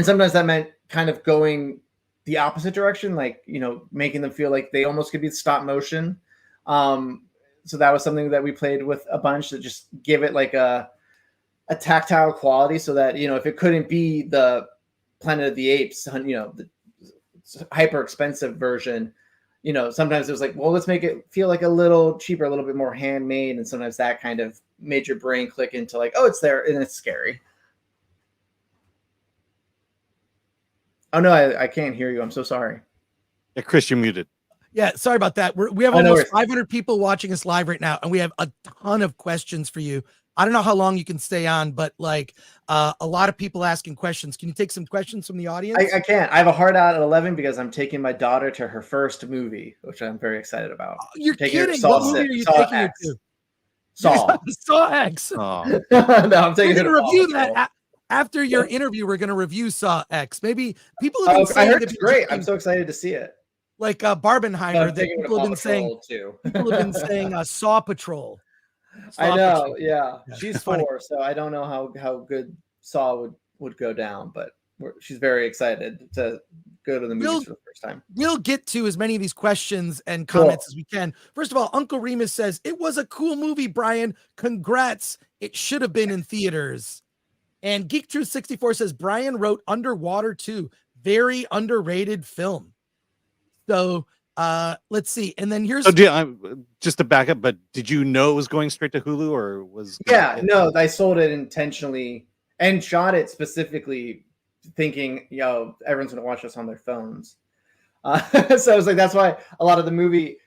sometimes that meant kind of going the opposite direction, like, making them feel like they almost could be stop motion. So that was something that we played with a bunch, to just give it like a tactile quality, so that, if it couldn't be the Planet of the Apes, the hyper expensive version, sometimes it was like, well, let's make it feel like a little cheaper, a little bit more handmade. And sometimes that kind of made your brain click into like, oh, it's there and it's scary. Oh no, I can't hear you. I'm so sorry. Yeah, Chris, you're muted. Yeah, sorry about that. We have almost 500 people watching us live right now, and we have a ton of questions for you. I don't know how long you can stay on, but like a lot of people asking questions. Can you take some questions from the audience? I can't. I have a hard out at 11 because I'm taking my daughter to her first movie, which I'm very excited about. You're kidding. What movie are you taking her to? Saw. Saw X. Oh. No, I'm taking her to review that. After your interview, we're going to review Saw X. Maybe people have been saying I heard it's great. I'm so excited to see it. Like Barbenheimer, that people have been saying too. People have been saying Saw Patrol. I know, yeah. Yeah, She's funny. 4, so I don't know how good Saw would go down, but she's very excited to go to the movies for the first time. We'll get to as many of these questions and comments as we can. First of all, Uncle Remus says, it was a cool movie, Brian. Congrats. It should have been in theaters. And Geek Truth 64 says, Brian wrote Underwater 2. Very underrated film. So let's see. And then here's just to back up, but did you know it was going straight to Hulu, or was no, I sold it intentionally and shot it specifically thinking, everyone's gonna watch this on their phones. So I was like, that's why a lot of the movie,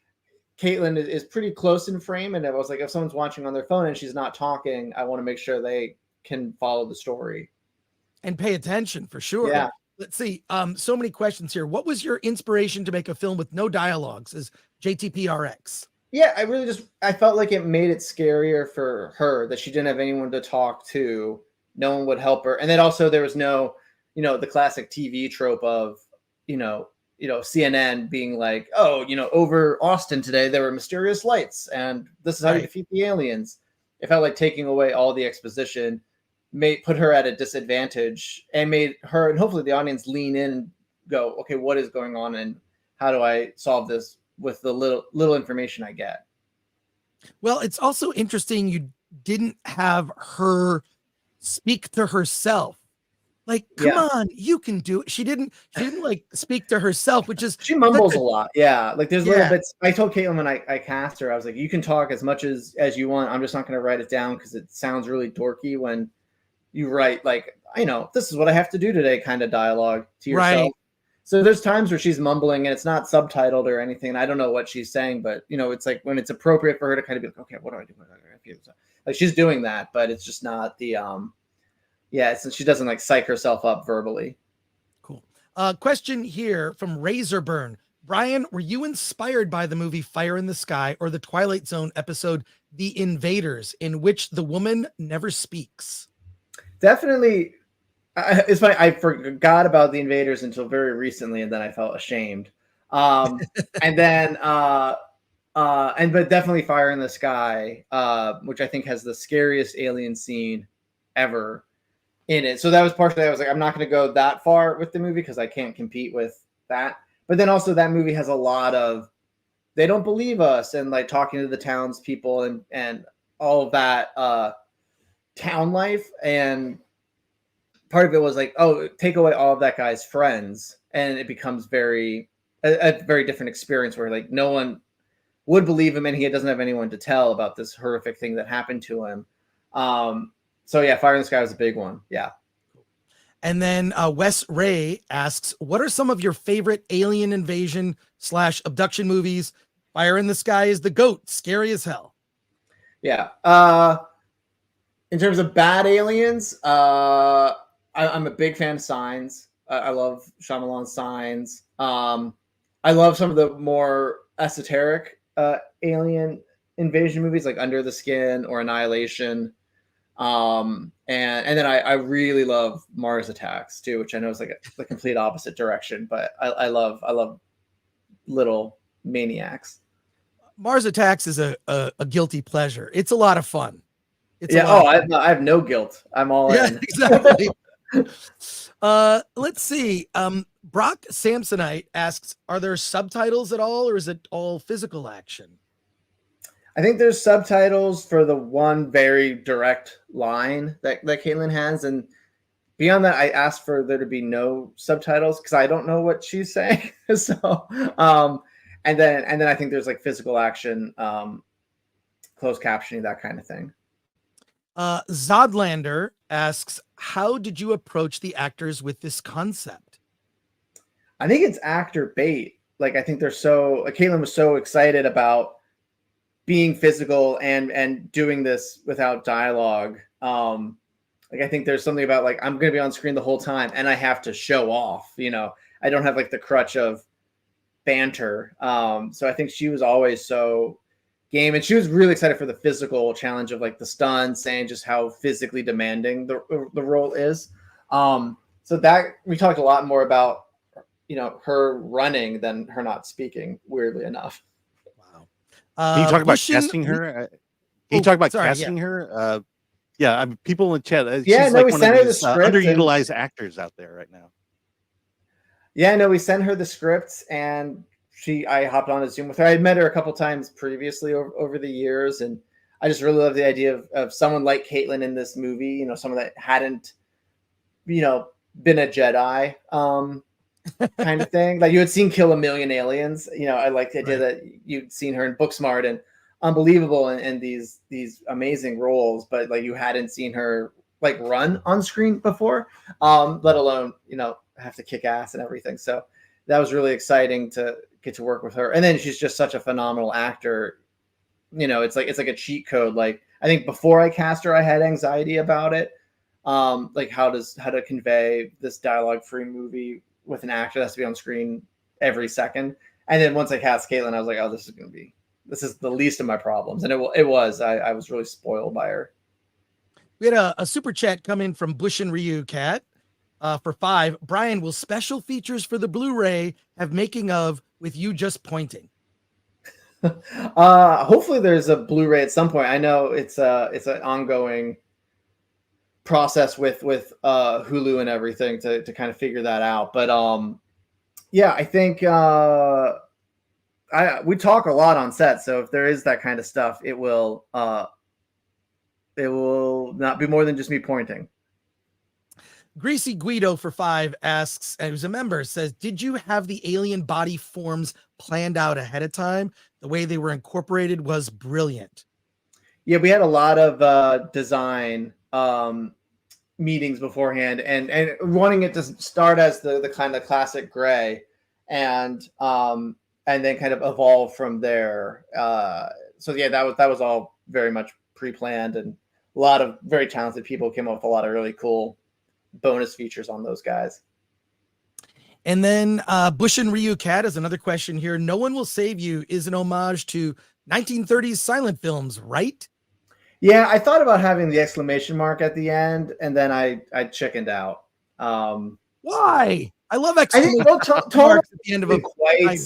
Caitlin is pretty close in frame, and I was like, if someone's watching on their phone and she's not talking, I want to make sure they can follow the story and pay attention for sure. Yeah. Let's see. So many questions here. What was your inspiration to make a film with no dialogues? Is JTPRX? Yeah, I felt like it made it scarier for her that she didn't have anyone to talk to. No one would help her. And then also there was no, the classic TV trope of, CNN being like, oh, over Austin today, there were mysterious lights and this is how you defeat the aliens. It felt like taking away all the exposition put her at a disadvantage and made her and hopefully the audience lean in and go, okay, what is going on and how do I solve this with the little information I get? Well, it's also interesting you didn't have her speak to herself. Like, come Yeah. on, you can do it. She didn't like speak to herself, which is She mumbles such a lot. Yeah. Like there's little yeah, bits. I told Caitlin when I cast her, I was like, you can talk as much as you want. I'm just not going to write it down because it sounds really dorky when you write like, this is what I have to do today kind of dialogue to yourself. right. So there's times where she's mumbling and it's not subtitled or anything. And I don't know what she's saying, but it's like when it's appropriate for her to kind of be like, okay, what do I do? Like she's doing that, but it's just not the she doesn't like psych herself up verbally. Cool. Question here from Razorburn. Brian, were you inspired by the movie Fire in the Sky or the Twilight Zone episode The Invaders, in which the woman never speaks? Definitely. It's funny. I forgot about The Invaders until very recently, and then I felt ashamed. And then, but definitely Fire in the Sky, which I think has the scariest alien scene ever in it. So that was partially, I was like, I'm not going to go that far with the movie because I can't compete with that. But then also that movie has a lot of, they don't believe us, and like talking to the townspeople and all of that town life. And part of it was like, oh, take away all of that guy's friends, and it becomes a very different experience where like no one would believe him, and he doesn't have anyone to tell about this horrific thing that happened to him. So yeah, Fire in the Sky was a big one. Yeah. And then Wes Ray asks, what are some of your favorite alien invasion / abduction movies? Fire in the Sky is the GOAT, scary as hell. Yeah. In terms of bad aliens, I'm a big fan of Signs. I love Shyamalan's Signs. I love some of the more esoteric alien invasion movies like Under the Skin or Annihilation. And then I really love Mars Attacks too, which I know is like the complete opposite direction, but I love little maniacs. Mars Attacks is a guilty pleasure. It's a lot of fun. I have no guilt. I'm all in. Exactly. Let's see. Brock Samsonite asks, are there subtitles at all, or is it all physical action? I think there's subtitles for the one very direct line that Caitlin has, and beyond that, I asked for there to be no subtitles because I don't know what she's saying. So, and then I think there's like physical action, closed captioning, that kind of thing. Zodlander asks, how did you approach the actors with this concept? I think it's actor bait. Like I think Caitlin was so excited about being physical and doing this without dialogue. Like I think there's something about like I'm going to be on screen the whole time and I have to show off. I don't have like the crutch of banter. So I think she was always so game, and she was really excited for the physical challenge of like the stunts and just how physically demanding the role is. So that we talked a lot more about her running than her not speaking, weirdly enough. Can you talk about casting her? Casting her? Yeah, I mean, people in chat. We sent her the script. Underutilized actors out there right now. Yeah, no, we sent her the script, and I hopped on a Zoom with her. I had met her a couple times previously over the years, and I just really love the idea of someone like Caitlin in this movie. Someone that hadn't, been a Jedi. Kind of thing. Like you had seen Kill a Million Aliens. I like the idea that you'd seen her in Booksmart and Unbelievable and these amazing roles, but like you hadn't seen her like run on screen before, let alone, have to kick ass and everything. So that was really exciting to get to work with her. And then she's just such a phenomenal actor. It's like a cheat code. Like I think before I cast her, I had anxiety about it. Like how to convey this dialogue-free movie with an actor that has to be on screen every second. And then once I cast Caitlin, I was like, oh, this is the least of my problems. And it was, I was really spoiled by her. We had a super chat come in from Bush and Ryu Cat for 5. Brian, will special features for the Blu-ray have making of with you just pointing? Hopefully there's a Blu-ray at some point. I know it's an ongoing process with Hulu and everything to kind of figure that out. But yeah, I think we talk a lot on set, so if there is that kind of stuff, it will not be more than just me pointing. Greasy Guido for 5 asks, and who's a member, says, did you have the alien body forms planned out ahead of time? The way they were incorporated was brilliant. Yeah, we had a lot of design meetings beforehand, and wanting it to start as the kind of classic gray, and then kind of evolve from there. So yeah, that was all very much pre-planned, and a lot of very talented people came up with a lot of really cool bonus features on those guys. And then Bush and Ryu Cat has another question here. No One Will Save You is an homage to 1930s silent films, right? Yeah, I thought about having the exclamation mark at the end, and then I chickened out. Why? I love I think exclamation marks at the end of a quite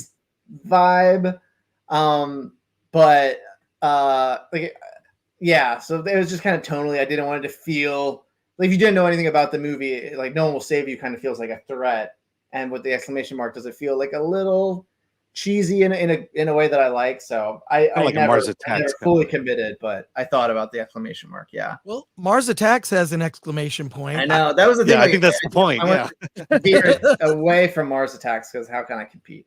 vibe, but like, yeah. So it was just kind of tonally. I didn't want it to feel like, if you didn't know anything about the movie, like No One Will Save You kind of feels like a threat, and with the exclamation mark, does it feel like a little cheesy in a way that I like? So I like a Mars Attacks never fully committed, but I thought about the exclamation mark. Yeah. Well, Mars Attacks has an exclamation point. I know that was the thing. Yeah, I think that's the point. I went veered away from Mars Attacks because how can I compete?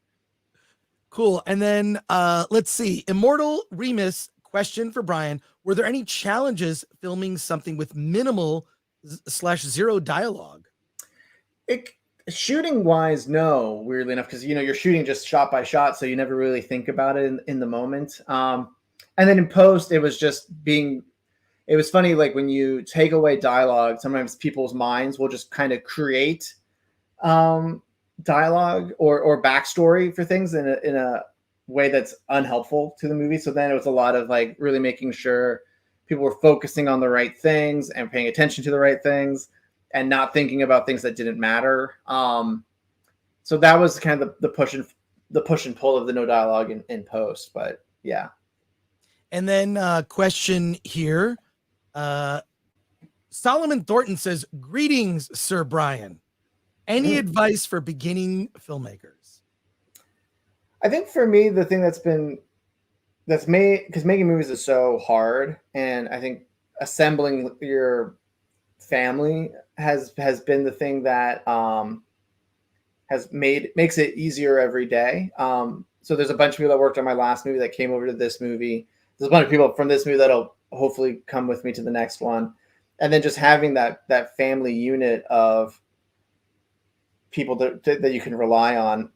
Cool. And then let's see. Immortal Remus question for Brian. Were there any challenges filming something with minimal / zero dialogue? Shooting wise, no, weirdly enough, because you're shooting just shot by shot, so you never really think about it in the moment. And then in post, it was funny, like when you take away dialogue, sometimes people's minds will just kind of create dialogue or backstory for things in a way that's unhelpful to the movie. So then it was a lot of like really making sure people were focusing on the right things and paying attention to the right things, and not thinking about things that didn't matter. So that was kind of the push and pull of the no dialogue in post, but yeah. And then question here. Solomon Thornton says, greetings, Sir Brian. Any advice for beginning filmmakers? I think for me, the thing that's made, because making movies is so hard, and I think assembling your family has been the thing that makes it easier every day. So there's a bunch of people that worked on my last movie that came over to this movie. There's a bunch of people from this movie that'll hopefully come with me to the next one. And then just having that family unit of people that you can rely on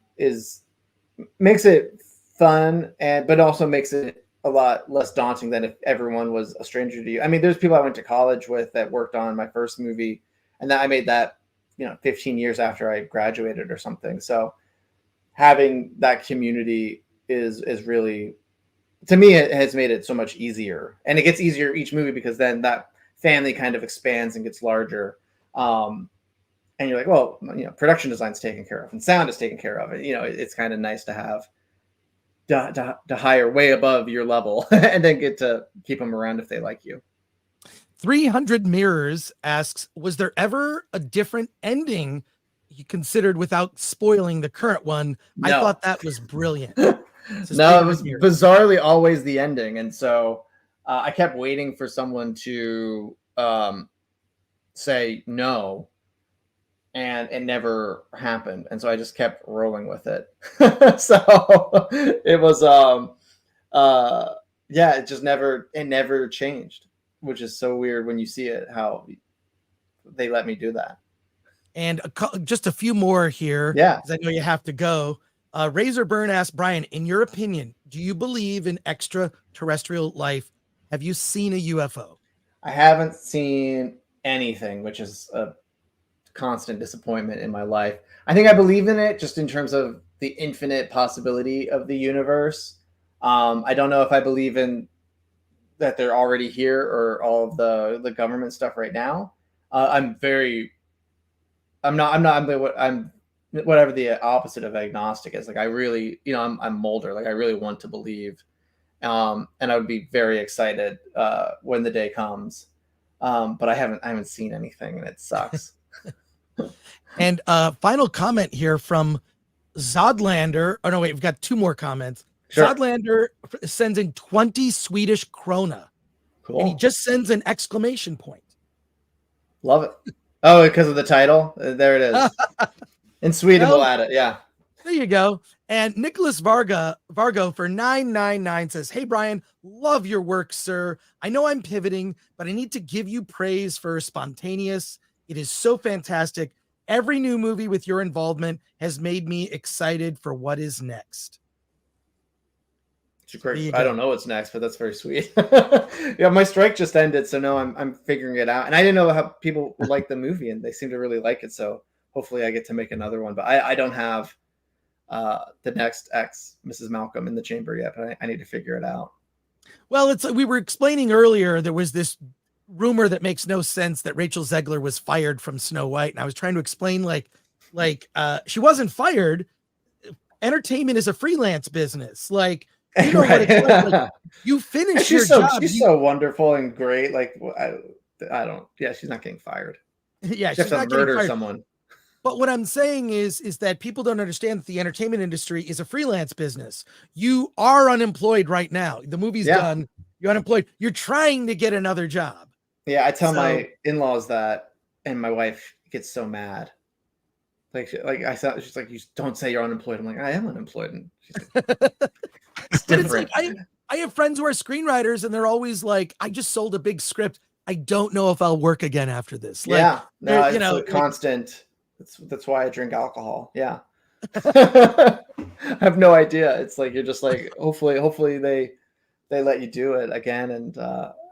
makes it fun, but also makes it a lot less daunting than if everyone was a stranger to you. I mean, there's people I went to college with that worked on my first movie, and that I made that 15 years after I graduated or something. So having that community is really, to me, it has made it so much easier, and it gets easier each movie because then that family kind of expands and gets larger. And you're like, well, production design's taken care of and sound is taken care of. It's kind of nice to have to hire way above your level and then get to keep them around if they like you. 300 Mirrors asks, was there ever a different ending you considered without spoiling the current one? No. I thought that was brilliant. No, it was bizarrely always the ending. And so I kept waiting for someone to say no, and it never happened. And so I just kept rolling with it. So it was, it just never changed, which is so weird when you see it, how they let me do that. And just a few more here. Yeah. I know you have to go. Razor Burn asked, Brian, in your opinion, do you believe in extraterrestrial life? Have you seen a UFO? I haven't seen anything, which is a constant disappointment in my life. I think I believe in it just in terms of the infinite possibility of the universe. I don't know if I believe in that they're already here or all of the government stuff right now. I'm whatever the opposite of agnostic is. Like I really, I'm Mulder. Like I really want to believe, and I would be very excited when the day comes. But I haven't seen anything, and it sucks. And final comment here from Zodlander. Oh no, wait, we've got two more comments. Sure. Sodlander sends in 20 Swedish krona, Cool. and he just sends an exclamation point. Love it. Oh, because of the title? There it is. In Sweden, Well, we'll add it. Yeah. There you go. And Nicholas Vargo for 999 says, "Hey Brian, love your work, sir. I know I'm pivoting, but I need to give you praise for Spontaneous. It is so fantastic. Every new movie with your involvement has made me excited for what is next." It's There you great. I go. don't know what's next, but that's very sweet. Yeah, my strike just ended, so now I'm figuring it out. And I didn't know how people would like the movie, and they seem to really like it. So hopefully I get to make another one. But I don't have the next X Mrs. Malcolm in the chamber yet, but I need to figure it out. Well, it's we were explaining earlier, there was this rumor that makes no sense that Rachel Zegler was fired from Snow White. And I was trying to explain like she wasn't fired. Entertainment is a freelance business. Like, you know what it's like. Like, you finish your job. She's so wonderful and great. Like I don't. Yeah, she's not getting fired. Yeah, She has she's to not getting murder fired. someone. But what I'm saying is that people don't understand that the entertainment industry is a freelance business. You are unemployed right now. The movie's done. You're unemployed. You're trying to get another job. Yeah, I tell my in-laws that, and my wife gets so mad. Like I said, she's like, "You don't say you're unemployed." I'm like, "I am unemployed." And she's like, it's But it's different. like I have friends who are screenwriters, and they're always like, "I just sold a big script. I don't know if I'll work again after this." Like, Yeah, no, it's you know, a constant. That's why I drink alcohol. Yeah, I have no idea. It's like you're just like, hopefully they let you do it again, and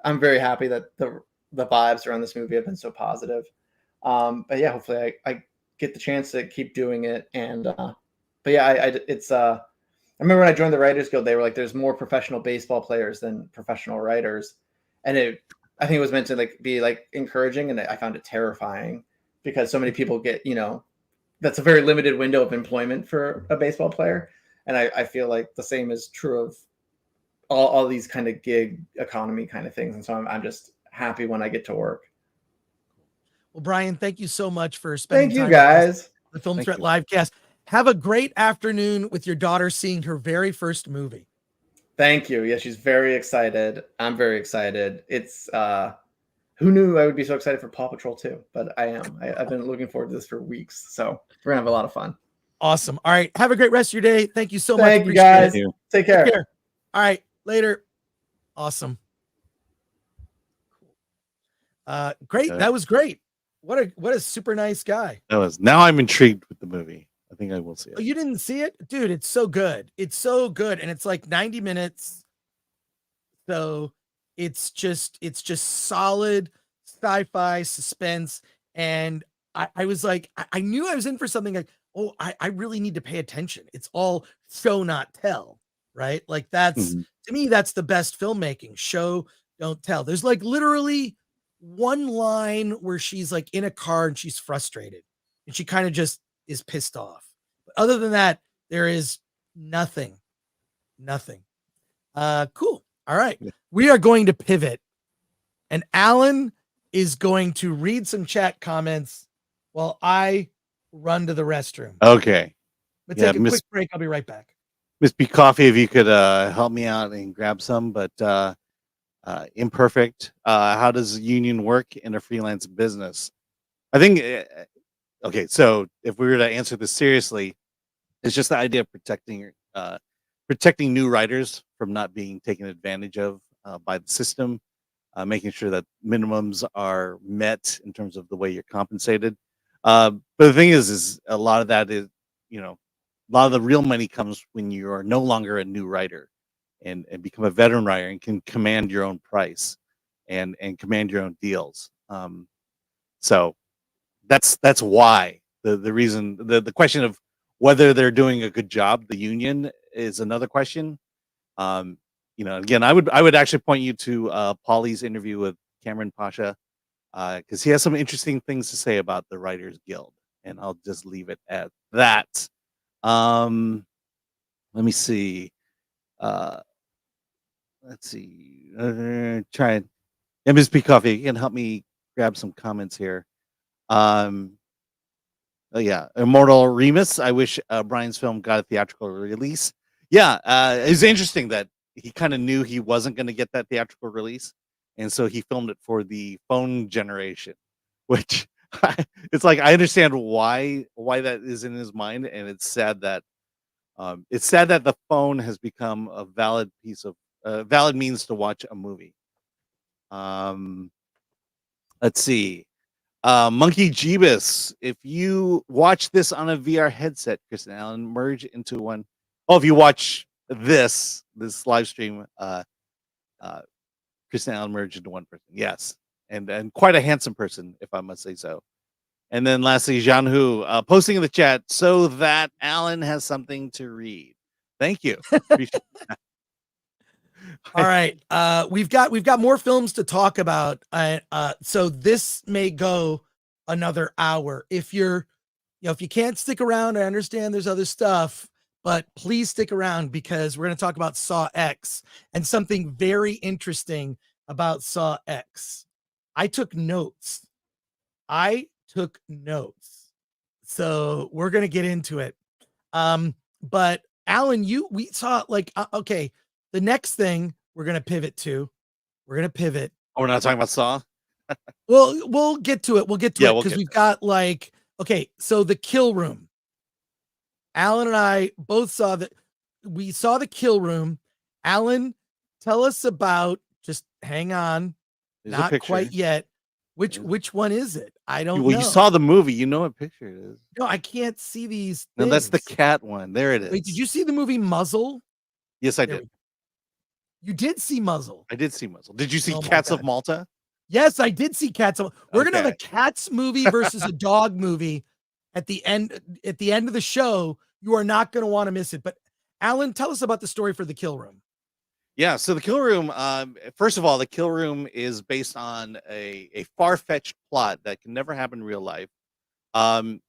I'm very happy that the vibes around this movie have been so positive. But yeah, hopefully I get the chance to keep doing it, and but yeah, it's I remember when I joined the Writers Guild, they were like, "There's more professional baseball players than professional writers," and I think it was meant to like be like encouraging, and I found it terrifying because so many people get, that's a very limited window of employment for a baseball player, and I feel like the same is true of all these kind of gig economy kind of things, and so I'm just happy when I get to work. Well, Brian, thank you so much for spending Thank you time guys. with us, the Film Threat Livecast. Have a great afternoon with your daughter seeing her very first movie. Thank you. Yeah, she's very excited. I'm very excited. It's who knew I would be so excited for Paw Patrol 2, but I am. I've been looking forward to this for weeks, so we're gonna have a lot of fun. Awesome. All right, have a great rest of your day. Thank you so much. Thank you guys. Thank you. Take care. All right, later. Awesome. Great. That was great. What a super nice guy. That was. Now I'm intrigued with the movie. I think I will see it. Oh, you didn't see it? Dude, it's so good. It's so good. And it's like 90 minutes. So it's just solid sci-fi suspense. And I was like, I knew I was in for something like, oh, I really need to pay attention. It's all show, not tell, right? Like that's, to me, that's the best filmmaking. Show, don't tell. There's like literally one line where she's like in a car and she's frustrated and she kind of just is pissed off. But other than that, there is nothing. Cool. All right. We are going to pivot, and Alan is going to read some chat comments while I run to the restroom. Okay. Let's take a quick break. I'll be right back. Miss B Coffee, if you could help me out and grab some, but imperfect. How does union work in a freelance business? I think, okay, so if we were to answer this seriously, it's just the idea of protecting new writers from not being taken advantage of by the system, making sure that minimums are met in terms of the way you're compensated. But the thing is a lot of that is, a lot of the real money comes when you are no longer a new writer and become a veteran writer and can command your own price and command your own deals. So that's why the reason, the question of whether they're doing a good job, the union, is another question. Again, I would actually point you to Paulie's interview with Cameron Pasha, because he has some interesting things to say about the Writers Guild, and I'll just leave it at that. Let me see. Let's see. Try and MSP Coffee, you can help me grab some comments here. Oh yeah, Immortal Remus. I wish Brian's film got a theatrical release. Yeah, it's interesting that he kind of knew he wasn't going to get that theatrical release, and so he filmed it for the phone generation, which it's like I understand why that is in his mind, and it's sad that the phone has become a valid piece of valid means to watch a movie. Let's see. Monkey Jeebus, if you watch this on a VR headset, Chris and Alan, merge into one. Oh, if you watch this live stream, Chris and Alan merge into one person. Yes, and quite a handsome person, if I must say so. And then lastly, Jean Hu, posting in the chat so that Alan has something to read. Thank you. Appreciate that. All right. We've got more films to talk about. So this may go another hour. If you can't stick around, I understand there's other stuff, but please stick around because we're going to talk about Saw X and something very interesting about Saw X. I took notes. So we're going to get into it. But Alan, we saw okay, the next thing we're going to pivot to. We're going to pivot. Oh, we're not talking about Saw? Well, we'll get to it. We'll get to it because we've got okay, so The Kill Room. Alan and I both saw that. We saw The Kill Room. Alan, tell us about, just hang on. There's not quite yet. Which one is it? I don't know. Well, you saw the movie. You know what picture it is. No, I can't see these No, things. that's the cat one. There it is. Wait, did you see the movie Muzzle? Yes, I did. You did see Muzzle. I did see Muzzle. Did you see Cats of Malta? Yes, I did see Cats of Malta. We're gonna have a cats movie versus a dog movie at the end of the show. You are not gonna want to miss it. But Alan, tell us about the story for The Kill Room. Yeah, so The Kill Room, first of all, The Kill Room is based on a far-fetched plot that can never happen in real life. Uma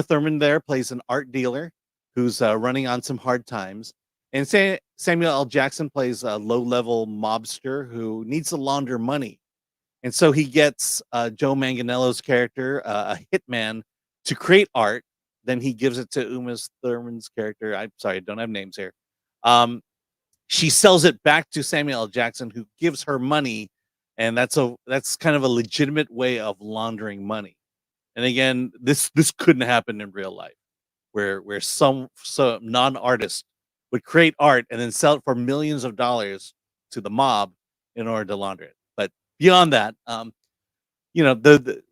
Thurman there plays an art dealer who's running on some hard times. And Samuel L. Jackson plays a low-level mobster who needs to launder money. And so he gets Joe Manganiello's character, a hitman, to create art. Then he gives it to Uma Thurman's character. I'm sorry, I don't have names here. She sells it back to Samuel L. Jackson, who gives her money, and that's kind of a legitimate way of laundering money. And again, this couldn't happen in real life, where some non-artist would create art and then sell it for millions of dollars to the mob in order to launder it. But beyond that,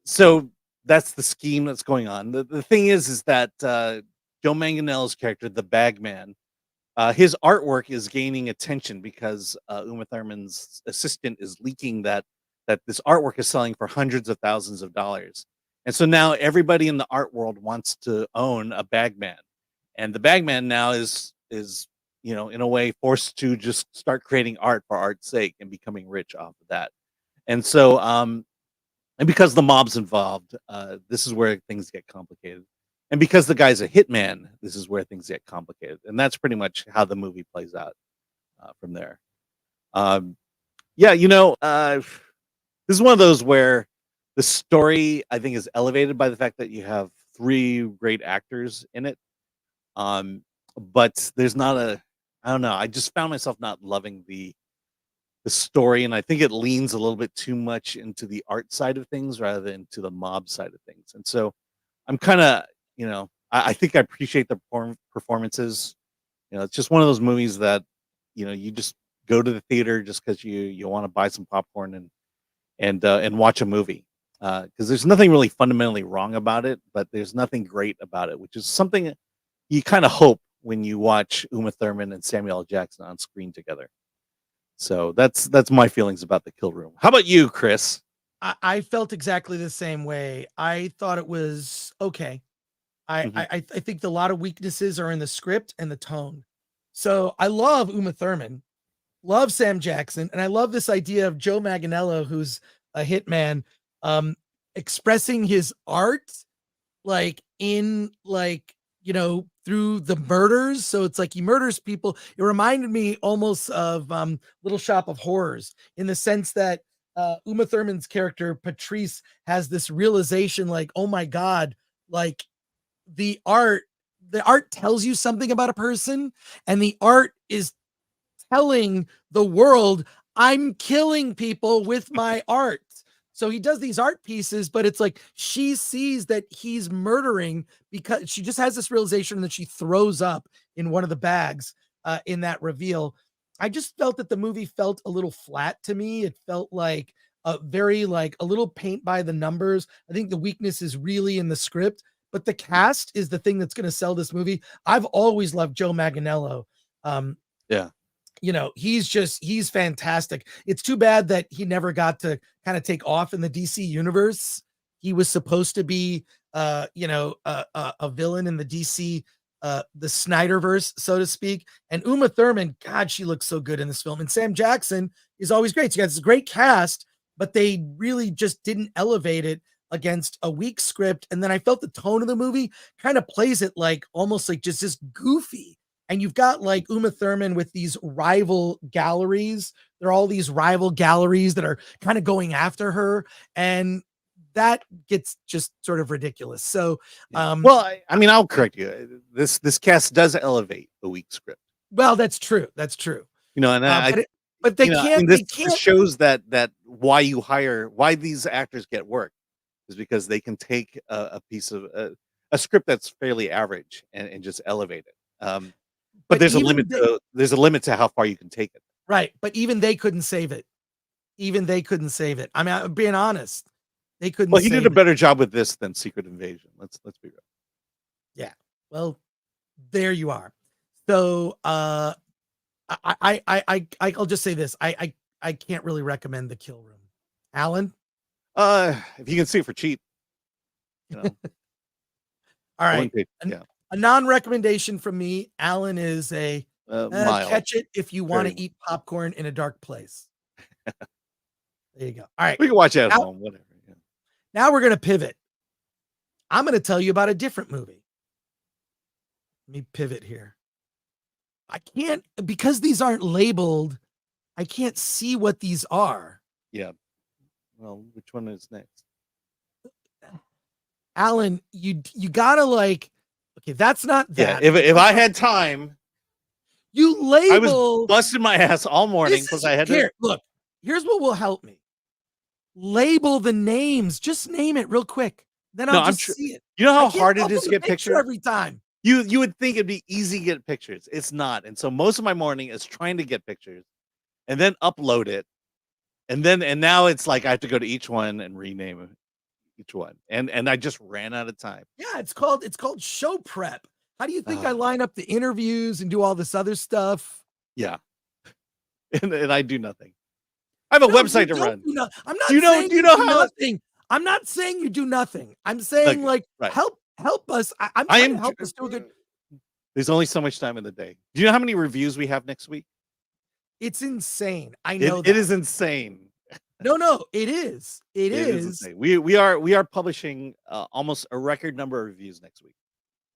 so that's the scheme that's going on. The thing is that Joe Manganiello's character, the Bagman, his artwork is gaining attention because Uma Thurman's assistant is leaking that this artwork is selling for hundreds of thousands of dollars. And so now everybody in the art world wants to own a Bagman. And the Bagman now is in a way forced to just start creating art for art's sake and becoming rich off of that. And so and because the mob's involved, this is where things get complicated. And because the guy's a hitman, this is where things get complicated. And that's pretty much how the movie plays out from there. This is one of those where the story, I think, is elevated by the fact that you have 3 great actors in it. But there's not I don't know. I just found myself not loving the story. And I think it leans a little bit too much into the art side of things rather than to the mob side of things. And so I'm kind of, I think I appreciate the performances. It's just one of those movies that, you just go to the theater just because you want to buy some popcorn and watch a movie. Because there's nothing really fundamentally wrong about it, but there's nothing great about it, which is something you kind of hope when you watch Uma Thurman and Samuel L. Jackson on screen together. So that's my feelings about The Kill Room. How about you, Chris? I felt exactly the same way. I thought it was okay. I think a lot of weaknesses are in the script and the tone. So I love Uma Thurman, love Sam Jackson, and I love this idea of Joe Manganiello, who's a hitman, expressing his art through the murders. So it's like he murders people. It reminded me almost of Little Shop of Horrors in the sense that Uma Thurman's character Patrice has this realization, oh my God, the art, the art tells you something about a person, and the art is telling the world, I'm killing people with my art. So he does these art pieces, but it's like she sees that he's murdering because she just has this realization that she throws up in one of the bags in that reveal. I just felt that the movie felt a little flat to me. It felt like a very like a little paint by the numbers. I think the weakness is really in the script, but the cast is the thing that's going to sell this movie. I've always loved Joe Manganiello. Yeah. You know, he's fantastic. It's too bad that he never got to kind of take off in the DC universe. He was supposed to be, a villain in the DC, the Snyderverse, so to speak. And Uma Thurman, God, she looks so good in this film. And Sam Jackson is always great. So you got this great cast, but they really just didn't elevate it against a weak script. And then I felt the tone of the movie kind of plays it like almost like just this goofy. And you've got like Uma Thurman with these rival galleries. There are all these rival galleries that are kind of going after her. And that gets just sort of ridiculous. So, well, I mean, I'll correct you. This cast does elevate a weak script. Well, that's true. That's true. You know, and but they can't. This can't shows that why these actors get work is because they can take a piece of a script that's fairly average and just elevate it. But there's a limit to how far you can take it. Right. But even they couldn't save it. I mean, I'm being honest. They couldn't. Well, he did a better job with this than Secret Invasion. Let's be real. Yeah. Well, there you are. So I'll just say this. I can't really recommend The Kill Room. Alan? If you can see it for cheap. You know. All right. Yeah. A non-recommendation from me. Alan is a catch it if you want to eat popcorn in a dark place. There you go. All right. We can watch it at home, whatever. Yeah. Now we're going to pivot. I'm going to tell you about a different movie. Let me pivot here. I can't, because these aren't labeled, I can't see what these are. Yeah. Well, which one is next? Alan, you gotta like, okay, that's not that. Yeah, if I had time, you label. I was busting my ass all morning because I had to. Here, look, here's what will help me. Label the names. Just name it real quick. Then I'll see it. You know how hard it is to get pictures every time. You would think it'd be easy to get pictures. It's not. And so most of my morning is trying to get pictures and then upload it. And now it's like I have to go to each one and rename each one. And I just ran out of time. Yeah, it's called show prep. How do you think I line up the interviews and do all this other stuff? Yeah. And I do nothing. I have a website to run. I'm not saying you do nothing. I'm not saying you do nothing. I'm saying help us. I'm trying to help us do a good. There's only so much time in the day. Do you know how many reviews we have next week? It's insane. I know it is insane. No, it is. It is. We are publishing almost a record number of reviews next week.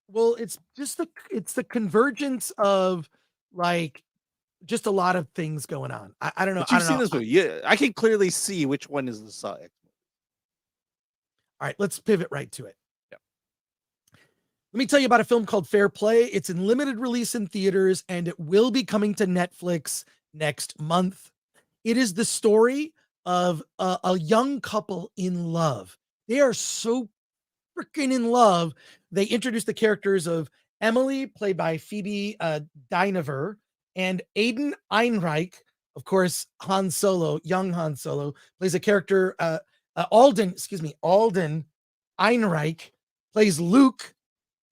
Well, it's just the convergence of like just a lot of things going on. I don't know. But you've seen this movie. Yeah, I can clearly see which one is the Saw X movie. All right, let's pivot right to it. Yeah. Let me tell you about a film called Fair Play. It's in limited release in theaters, and it will be coming to Netflix next month. It is the story of a young couple in love. They are so freaking in love. They introduce the characters of Emily, played by Phoebe Dynevor, and Aiden Einreich, of course, Han Solo, young Han Solo, plays a character, Alden Einreich plays Luke.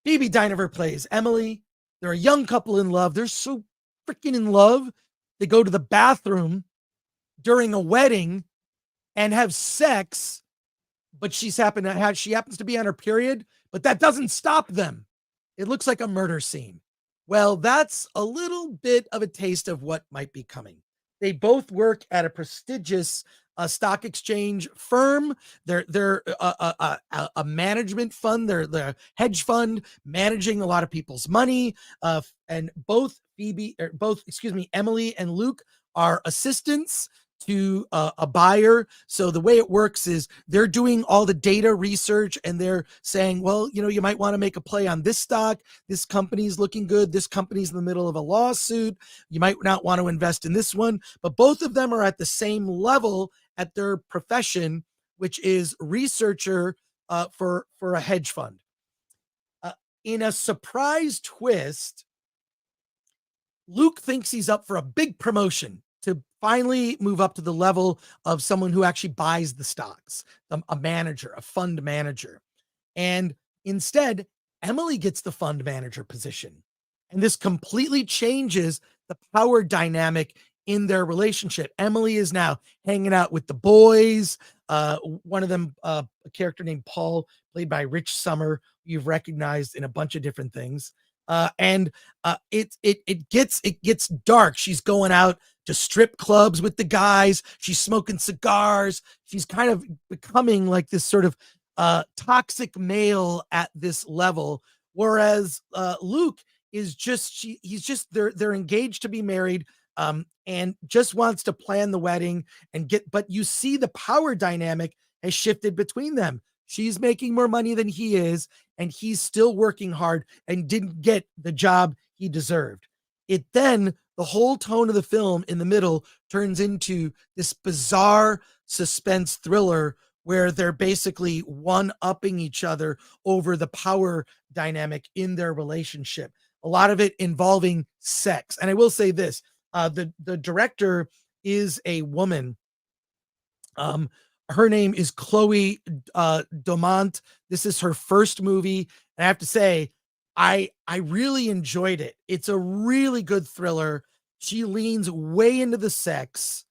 Phoebe Dynevor plays Emily. They're a young couple in love. They're so freaking in love. They go to the bathroom during a wedding and have sex, but she happens to be on her period, but that doesn't stop them. It looks like a murder scene. Well, that's a little bit of a taste of what might be coming. They both work at a prestigious stock exchange firm. They're a management fund. They're a hedge fund managing a lot of people's money. And Emily and Luke are assistants to a buyer. So the way it works is they're doing all the data research and they're saying, well, you might want to make a play on this stock. This company's looking good. This company's in the middle of a lawsuit. You might not want to invest in this one, but both of them are at the same level at their profession, which is researcher for a hedge fund. In a surprise twist, Luke thinks he's up for a big promotion to finally move up to the level of someone who actually buys the stocks, a manager, a fund manager. And instead, Emily gets the fund manager position. And this completely changes the power dynamic in their relationship. Emily is now hanging out with the boys. One of them, a character named Paul, played by Rich Sommer, you've recognized in a bunch of different things. And it gets dark. She's going out to strip clubs with the guys. She's smoking cigars. She's kind of becoming like this sort of toxic male at this level. Whereas Luke is they're engaged to be married, and just wants to plan the wedding but you see the power dynamic has shifted between them. She's making more money than he is, and he's still working hard and didn't get the job he deserved. The whole tone of the film in the middle turns into this bizarre suspense thriller where they're basically one-upping each other over the power dynamic in their relationship. A lot of it involving sex. And I will say this, the director is a woman. Her name is Chloe Domont. This is her first movie. And I have to say, I really enjoyed it. It's a really good thriller. She leans way into the sex,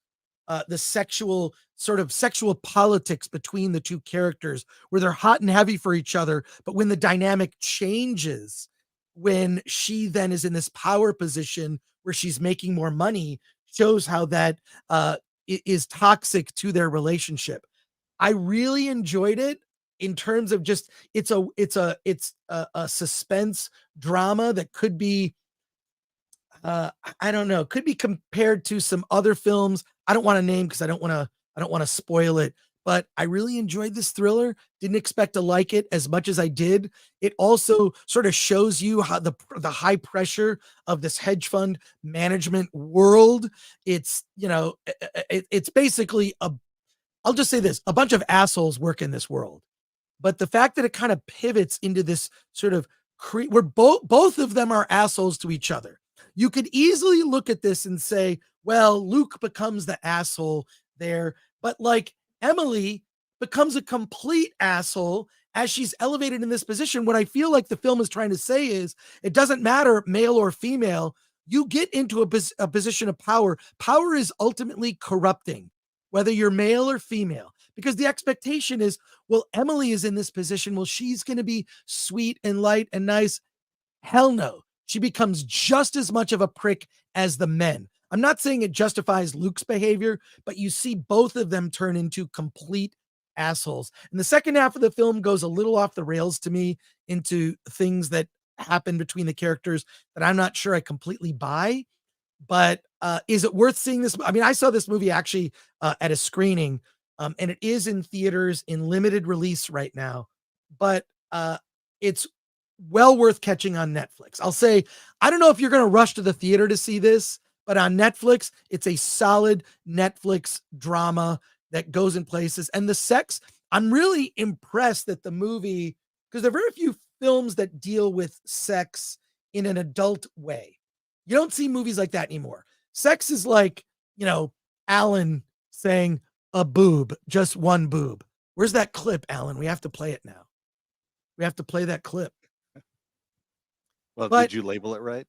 the sexual politics between the two characters, where they're hot and heavy for each other. But when the dynamic changes, when she then is in this power position where she's making more money, shows how that is toxic to their relationship. I really enjoyed it in terms of just it's a suspense drama that could be I don't know, could be compared to some other films. I don't want to name because I don't want to spoil it, but I really enjoyed this thriller. Didn't expect to like it as much as I did. It also sort of shows you how the high pressure of this hedge fund management world. It's, it's basically I'll just say this, a bunch of assholes work in this world. But the fact that it kind of pivots into this sort of where both of them are assholes to each other. You could easily look at this and say, well, Luke becomes the asshole there, but like Emily becomes a complete asshole as she's elevated in this position. What I feel like the film is trying to say is it doesn't matter male or female. You get into a position of power. Power is ultimately corrupting, whether you're male or female, because the expectation is, well, Emily is in this position. Well, she's going to be sweet and light and nice. Hell no. She becomes just as much of a prick as the men. I'm not saying it justifies Luke's behavior, but you see both of them turn into complete assholes. And the second half of the film goes a little off the rails to me into things that happen between the characters that I'm not sure I completely buy. But is it worth seeing this? I mean, I saw this movie actually at a screening, and it is in theaters in limited release right now, but it's well worth catching on Netflix. I'll say, I don't know if you're going to rush to the theater to see this, but on Netflix, it's a solid Netflix drama that goes in places. And the sex, I'm really impressed that the movie, because there are very few films that deal with sex in an adult way. You don't see movies like that anymore. Sex is like, Alan saying a boob, just one boob. Where's that clip, Alan? We have to play it now. We have to play that clip. Well, did you label it right?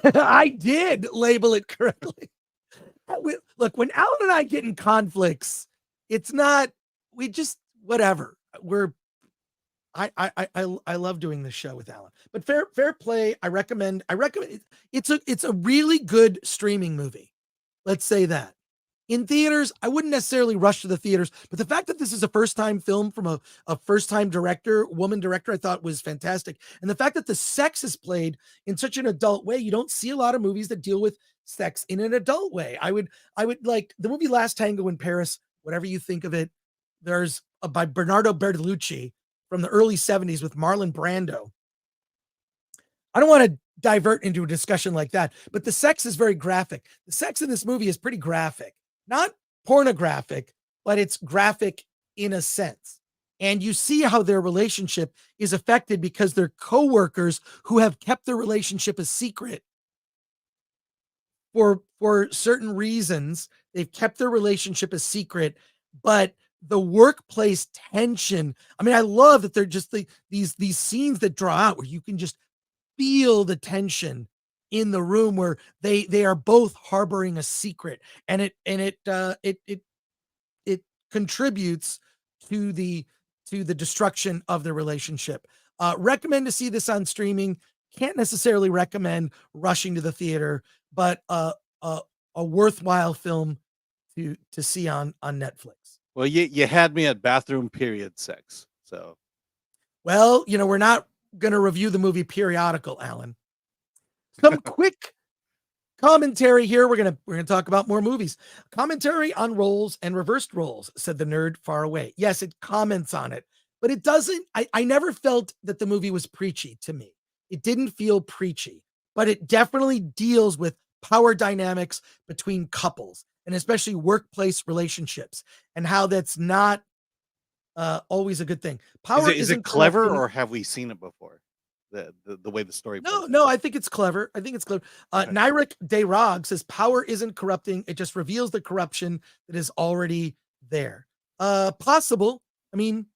I did label it correctly. Look, when Alan and I get in conflicts, it's not, we just, whatever. I love doing this show with Alan, but fair play. I recommend it's a really good streaming movie. Let's say that. In theaters, I wouldn't necessarily rush to the theaters, but the fact that this is a first-time film from a first-time woman director, I thought was fantastic. And the fact that the sex is played in such an adult way, you don't see a lot of movies that deal with sex in an adult way. I would like the movie Last Tango in Paris, whatever you think of it. There's by Bernardo Bertolucci from the early 70s with Marlon Brando. I don't want to divert into a discussion like that, but the sex is very graphic. The sex in this movie is pretty graphic, not pornographic, but it's graphic in a sense. And you see how their relationship is affected because they're coworkers who have kept their relationship a secret for certain reasons. They've kept their relationship a secret, but the workplace tension. I mean, I love that they're just these scenes that draw out where you can just feel the tension in the room where they are both harboring a secret, and it contributes to the destruction of the relationship. Recommend to see this on streaming. Can't necessarily recommend rushing to the theater, but a worthwhile film to see on Netflix. Well, you had me at bathroom period sex. So, well, we're not going to review the movie Periodical, Alan. Some quick commentary here. We're gonna talk about more movies. Commentary on roles and reversed roles, said the nerd far away. Yes, it comments on it, but it doesn't. I never felt that the movie was preachy to me. It didn't feel preachy, but it definitely deals with power dynamics between couples and especially workplace relationships and how that's not always a good thing. Power is it clever, or have we seen it before? The way the story no, I think it's clever. Okay. Nyrik Dayrog says power isn't corrupting, it just reveals the corruption that is already there. Possible. I mean,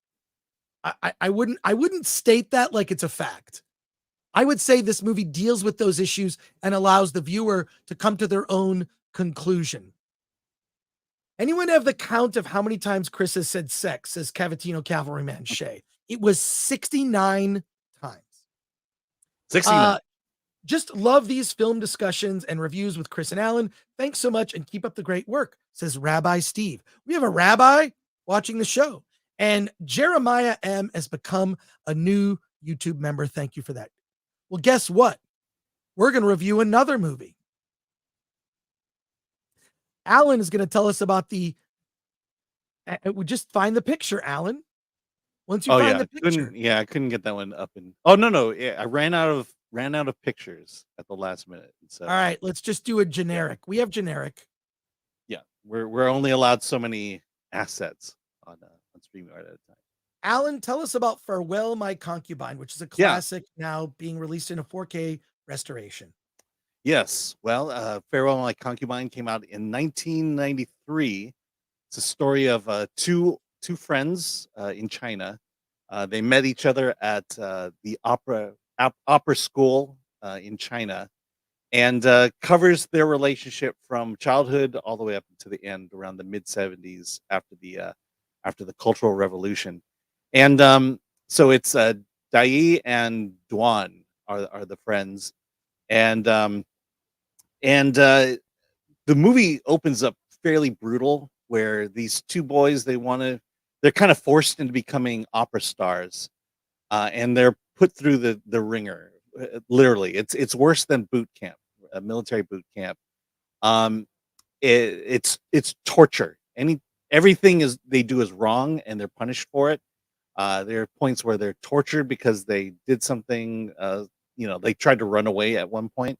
I wouldn't state that like it's a fact. I would say this movie deals with those issues and allows the viewer to come to their own conclusion. Anyone have the count of how many times Chris has said sex, says Cavatino Cavalryman Shay? It was 69 times. 69. Just love these film discussions and reviews with Chris and Alan. Thanks so much and keep up the great work, says Rabbi Steve. We have a rabbi watching the show. And Jeremiah M has become a new YouTube member. Thank you for that. Well, guess what? We're going to review another movie. Alan is going to tell us about we just find the picture, Alan. Once you find the picture. I couldn't get that one up. No. Yeah, I ran out of pictures at the last minute. So, all right, let's just do a generic. We have generic. Yeah, we're only allowed so many assets on StreamYard at a time. Alan, tell us about Farewell, My Concubine, which is a classic now being released in a 4K restoration. Yes. Well, Farewell, My Concubine came out in 1993. It's a story of two friends in China. They met each other at the opera school in China, and covers their relationship from childhood all the way up to the end, around the mid 70s after the Cultural Revolution. And so it's Dai and Duan are the friends, and the movie opens up fairly brutal, where these two boys, they're kind of forced into becoming opera stars, and they're put through the ringer. Literally, it's worse than boot camp, a military boot camp. It's torture. Everything they do is wrong, and they're punished for it. There are points where they're tortured because they did something. They tried to run away at one point.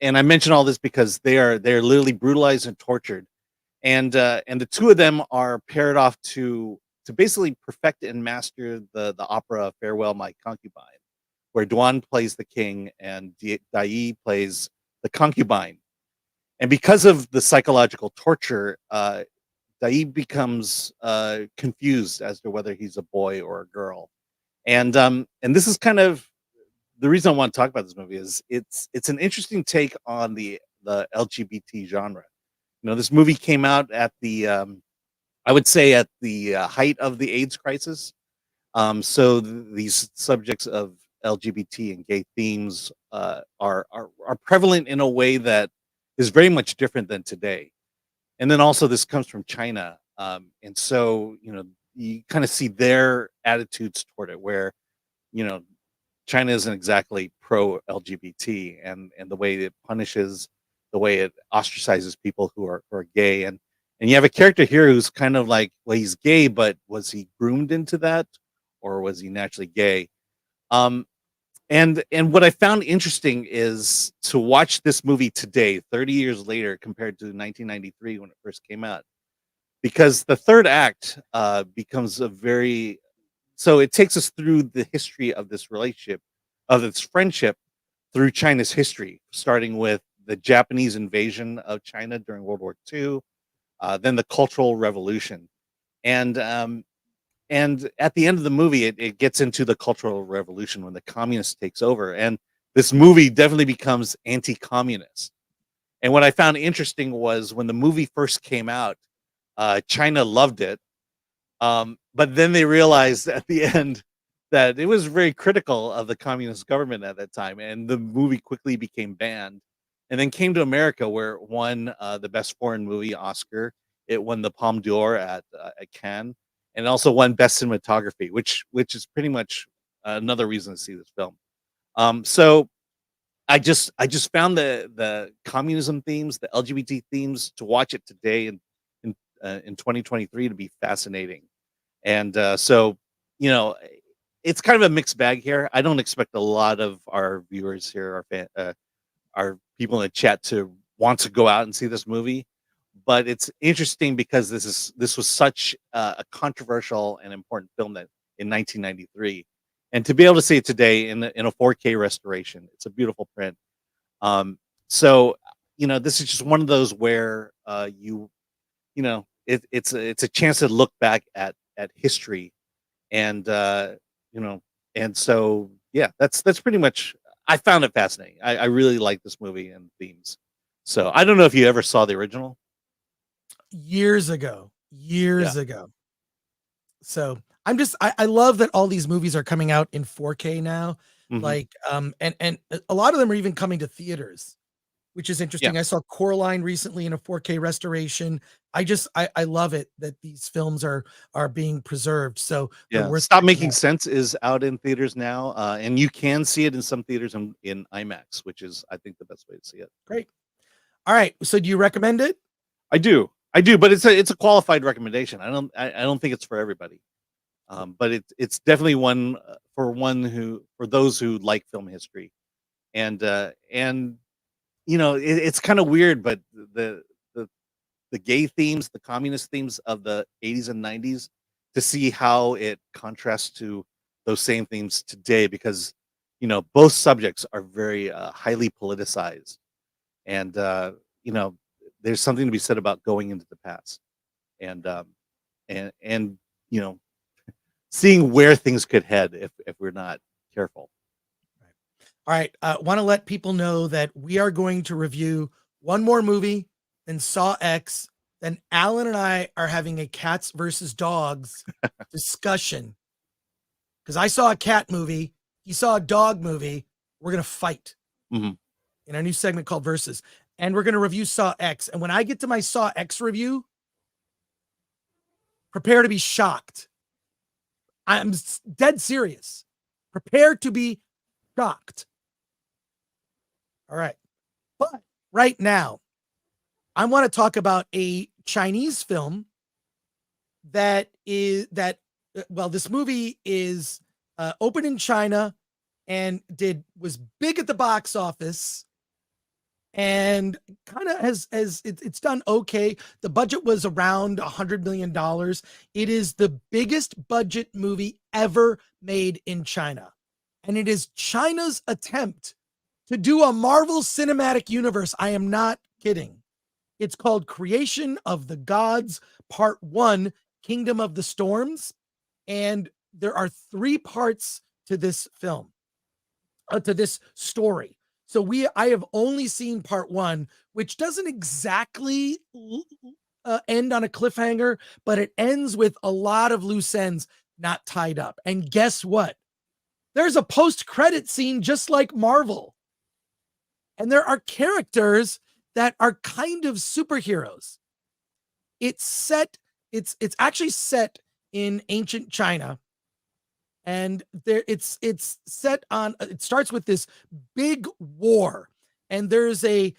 And I mention all this because they're literally brutalized and tortured. And the two of them are paired off to basically perfect and master the opera Farewell, My Concubine, where Duan plays the king and Dai plays the concubine. And because of the psychological torture, Dai becomes confused as to whether he's a boy or a girl. And this is kind of the reason I want to talk about this movie. Is it's an interesting take on the LGBT genre. This movie came out at the I would say at the height of the AIDS crisis. So these subjects of LGBT and gay themes are prevalent in a way that is very much different than today. And then also this comes from China, and so you kind of see their attitudes toward it, where China isn't exactly pro LGBT, and the way it punishes the way it ostracizes people who are gay, and you have a character here who's kind of like, well, he's gay, but was he groomed into that, or was he naturally gay? Um, and what I found interesting is to watch this movie today, 30 years later, compared to 1993 when it first came out, because the third act becomes a very so it takes us through the history of this relationship, of this friendship, through China's history, starting with the Japanese invasion of China during World War II, then the Cultural Revolution, and at the end of the movie, it gets into the Cultural Revolution when the communist takes over, and this movie definitely becomes anti-communist. And what I found interesting was when the movie first came out, China loved it, but then they realized at the end that it was very critical of the communist government at that time, and the movie quickly became banned, and then came to America, where it won the Best Foreign Movie Oscar. It won the Palme d'Or at Cannes, and also won Best Cinematography, which is pretty much another reason to see this film. So I just found the communism themes, the LGBT themes, to watch it today in 2023 to be fascinating. And so, you know, it's kind of a mixed bag here. I don't expect a lot of our viewers here, our people in the chat, to want to go out and see this movie. But it's interesting because this was such a controversial and important film that in 1993, and to be able to see it today in a 4K restoration, it's a beautiful print. So you know, this is just one of those where you know, it's a chance to look back at history, and you know, and so yeah, that's pretty much. I found it fascinating. I really like this movie and themes. So I don't know if you ever saw the original. Years ago. So I love that all these movies are coming out in 4K now. Mhm. Like, and a lot of them are even coming to theaters, which is interesting. I saw Coraline recently in a 4K restoration. I love it that these films are being preserved. So they're Yeah, worth Stop checking Making out. Sense is out in theaters now, and you can see it in some theaters in IMAX, which is, I think, the best way to see it. Great. All right. So do you recommend it? I do, but it's a qualified recommendation. I don't think it's for everybody, but it's definitely one for those who like film history, and you know, it's kind of weird, but the the gay themes, the communist themes of the 80s and 90s, to see how it contrasts to those same themes today, because you know, both subjects are very highly politicized, and you know, there's something to be said about going into the past, and and you know, seeing where things could head if we're not careful. All right. Want to let people know that we are going to review one more movie, then Saw X. Then Alan and I are having a cats versus dogs discussion, because I saw a cat movie. He saw a dog movie. We're going to fight Mhm. in our new segment called Versus. And we're going to review Saw X. And when I get to my Saw X review, prepare to be shocked. I'm dead serious. Prepare to be shocked. All right. But right now, I want to talk about a Chinese film well, this movie is open in China and was big at the box office, and kind of it's done okay. The budget was around $100 million. It is the biggest budget movie ever made in China, and it is China's attempt to do a Marvel Cinematic Universe. I am not kidding. It's called Creation of the Gods, Part 1, Kingdom of the Storms. And there are 3 parts to this film, to this story. So I have only seen part 1, which doesn't exactly end on a cliffhanger, but it ends with a lot of loose ends not tied up. And guess what? There's a post-credit scene just like Marvel. And there are characters that are kind of superheroes. It's actually set in ancient China, and it's set on. It starts with this big war, and there's a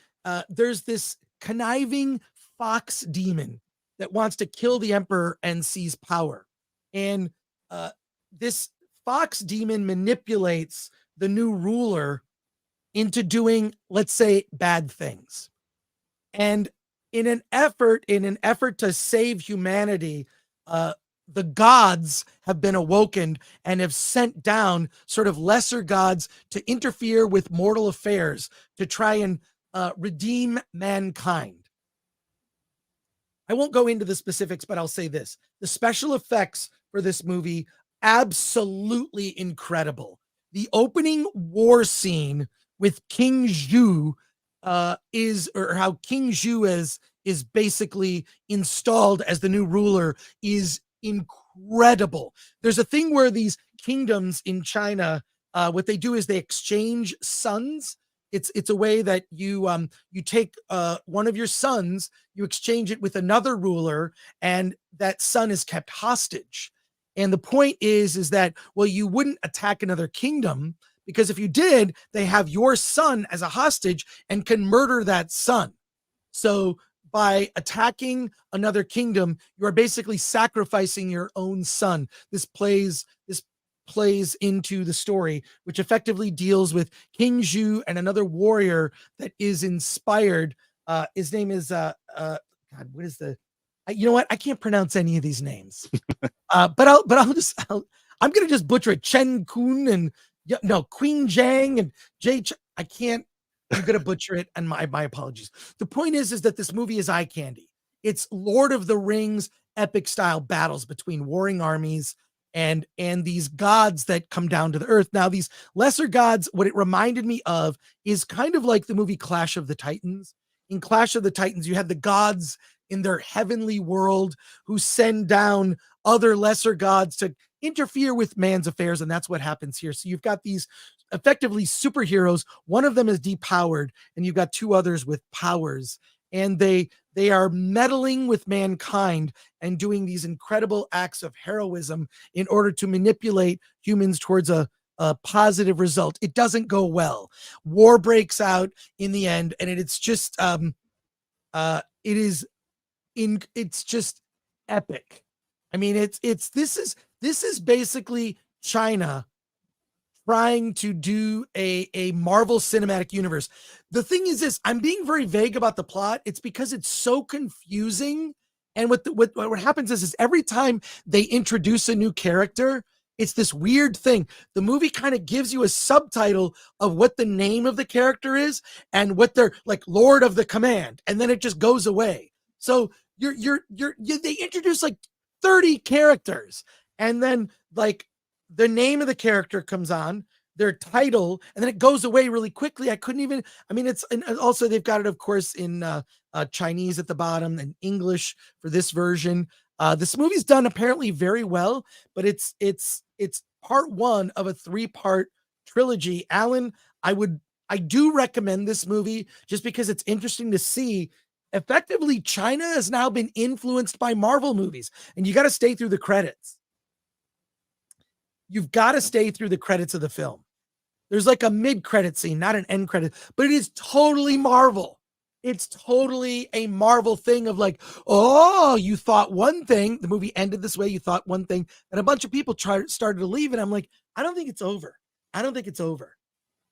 there's this conniving fox demon that wants to kill the emperor and seize power. And this fox demon manipulates the new ruler into doing, let's say, bad things. And in an effort to save humanity, the gods have been awoken and have sent down sort of lesser gods to interfere with mortal affairs to try and redeem mankind. I won't go into the specifics, but I'll say this. The special effects for this movie, absolutely incredible. The opening war scene with King Zhu how King Zhu is basically installed as the new ruler is incredible. There's a thing where these kingdoms in China, what they do is they exchange sons. It's a way that you take one of your sons, you exchange it with another ruler, and that son is kept hostage. And the point is that, well, you wouldn't attack another kingdom, because if you did, they have your son as a hostage and can murder that son. So by attacking another kingdom, you are basically sacrificing your own son. This plays into the story, which effectively deals with King Zhu and another warrior that is inspired. His name is God. What is the? You know what? I can't pronounce any of these names. I'm gonna just butcher it. Chen Kun and Queen Zhang and Jay. I can't. I'm gonna butcher it, and my apologies. The point is that this movie is eye candy. It's Lord of the Rings epic style battles between warring armies and these gods that come down to the earth. Now, these lesser gods, what it reminded me of is kind of like the movie Clash of the Titans. In Clash of the Titans, you had the gods in their heavenly world who send down other lesser gods to interfere with man's affairs, and that's what happens here. So you've got these effectively superheroes. One of them is depowered, and you've got two others with powers, and they are meddling with mankind and doing these incredible acts of heroism in order to manipulate humans towards a positive result. It doesn't go well. War breaks out in the end, and it's just it's just epic. I mean, this is basically China trying to do a Marvel Cinematic Universe. The thing is this, I'm being very vague about the plot. It's because it's so confusing. And what happens is every time they introduce a new character, it's this weird thing. The movie kind of gives you a subtitle of what the name of the character is and what they're like, Lord of the Command, and then it just goes away. So they introduce like 30 characters, and then like the name of the character comes on, their title, and then it goes away really quickly. And also they've got it, of course, in Chinese at the bottom and English for this version. This movie's done apparently very well, but it's part one of a 3-part trilogy. Alan, I do recommend this movie just because it's interesting to see. Effectively, China has now been influenced by Marvel movies, and you got to stay through the credits. You've got to stay through the credits of the film. There's like a mid-credit scene, not an end credit, but it is totally Marvel. It's totally a Marvel thing of like, oh, you thought one thing, the movie ended this way, you thought one thing, and a bunch of people started to leave, and I'm like, I don't think it's over.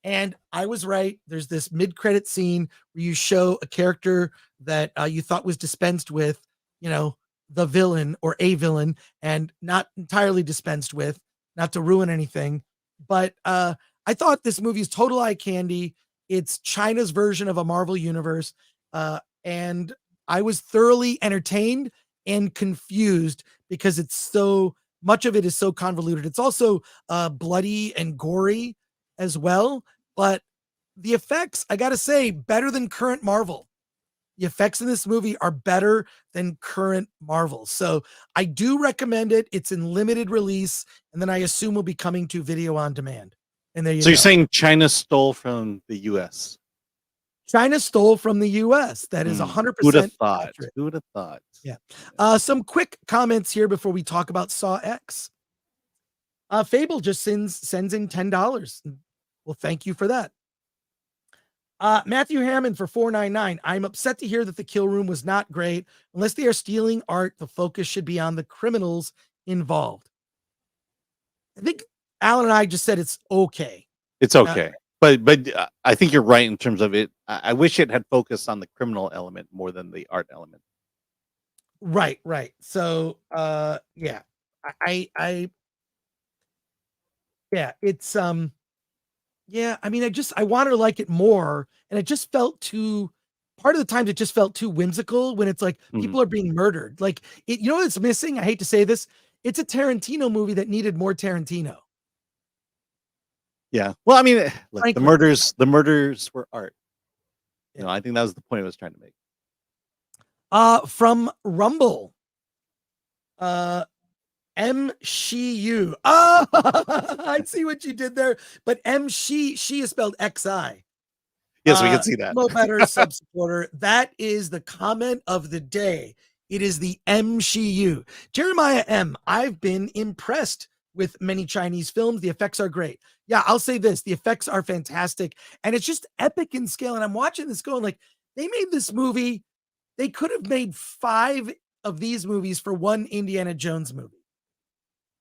And I was right. There's this mid-credit scene where you show a character that you thought was dispensed with, the villain or a villain, and not entirely dispensed with, not to ruin anything. But I thought this movie is total eye candy. It's China's version of a Marvel universe. And I was thoroughly entertained and confused because it's so much of it is so convoluted. It's also bloody and gory as well. But the effects, I got to say, better than current Marvel. The effects in this movie are better than current Marvel. So I do recommend it. It's in limited release, and then I assume will be coming to video on demand. And there you go. So you're saying China stole from the U.S.? China stole from the U.S. That is 100% Who'd have thought? accurate. Who would have thought? Yeah. Some quick comments here before we talk about Saw X. Fable just sends in $10. Well, thank you for that. Matthew Hammond for 499. I'm upset to hear that the kill room was not great. Unless they are stealing art, the focus should be on the criminals involved. I think Alan and I just said it's okay. It's okay. But I think you're right in terms of it. I wish it had focused on the criminal element more than the art element. Right. So yeah. Yeah, it's yeah, I mean, I wanted to like it more, and it just felt too part of the times it just felt too whimsical when it's like Mhm. people are being murdered. Like it, you know what's missing? I hate to say this, it's a Tarantino movie that needed more Tarantino. Yeah. Well, I mean, look, Frankly. the murders were art. You know, I think that was the point I was trying to make. From Rumble. MCU. Oh, I see what you did there. But she is spelled XI. Yes, we can see that. Mo better sub supporter. That is the comment of the day. It is the MCU. Jeremiah M. I've been impressed with many Chinese films. The effects are great. Yeah, I'll say this. The effects are fantastic. And it's just epic in scale. And I'm watching this going like, they made this movie. They could have made 5 of these movies for one Indiana Jones movie.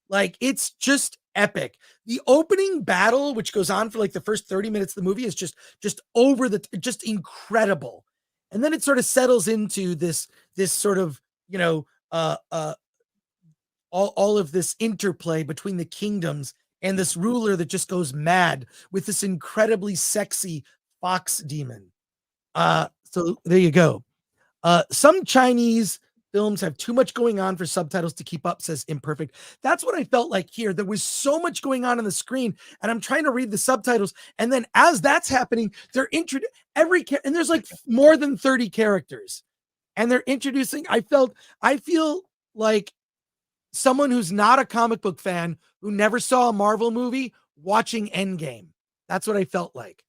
Like, it's just epic. The opening battle, which goes on for like the first 30 minutes of the movie, is just just incredible. And then it sort of settles into this sort of, you know, all of this interplay between the kingdoms and this ruler that just goes mad with this incredibly sexy fox demon. So there you go. Some Chinese films have too much going on for subtitles to keep up, says Imperfect. That's what I felt like here. There was so much going on the screen, and I'm trying to read the subtitles. And then as that's happening, they're introducing and there's like more than 30 characters, and they're introducing. I feel like someone who's not a comic book fan, who never saw a Marvel movie, watching Endgame. That's what I felt like.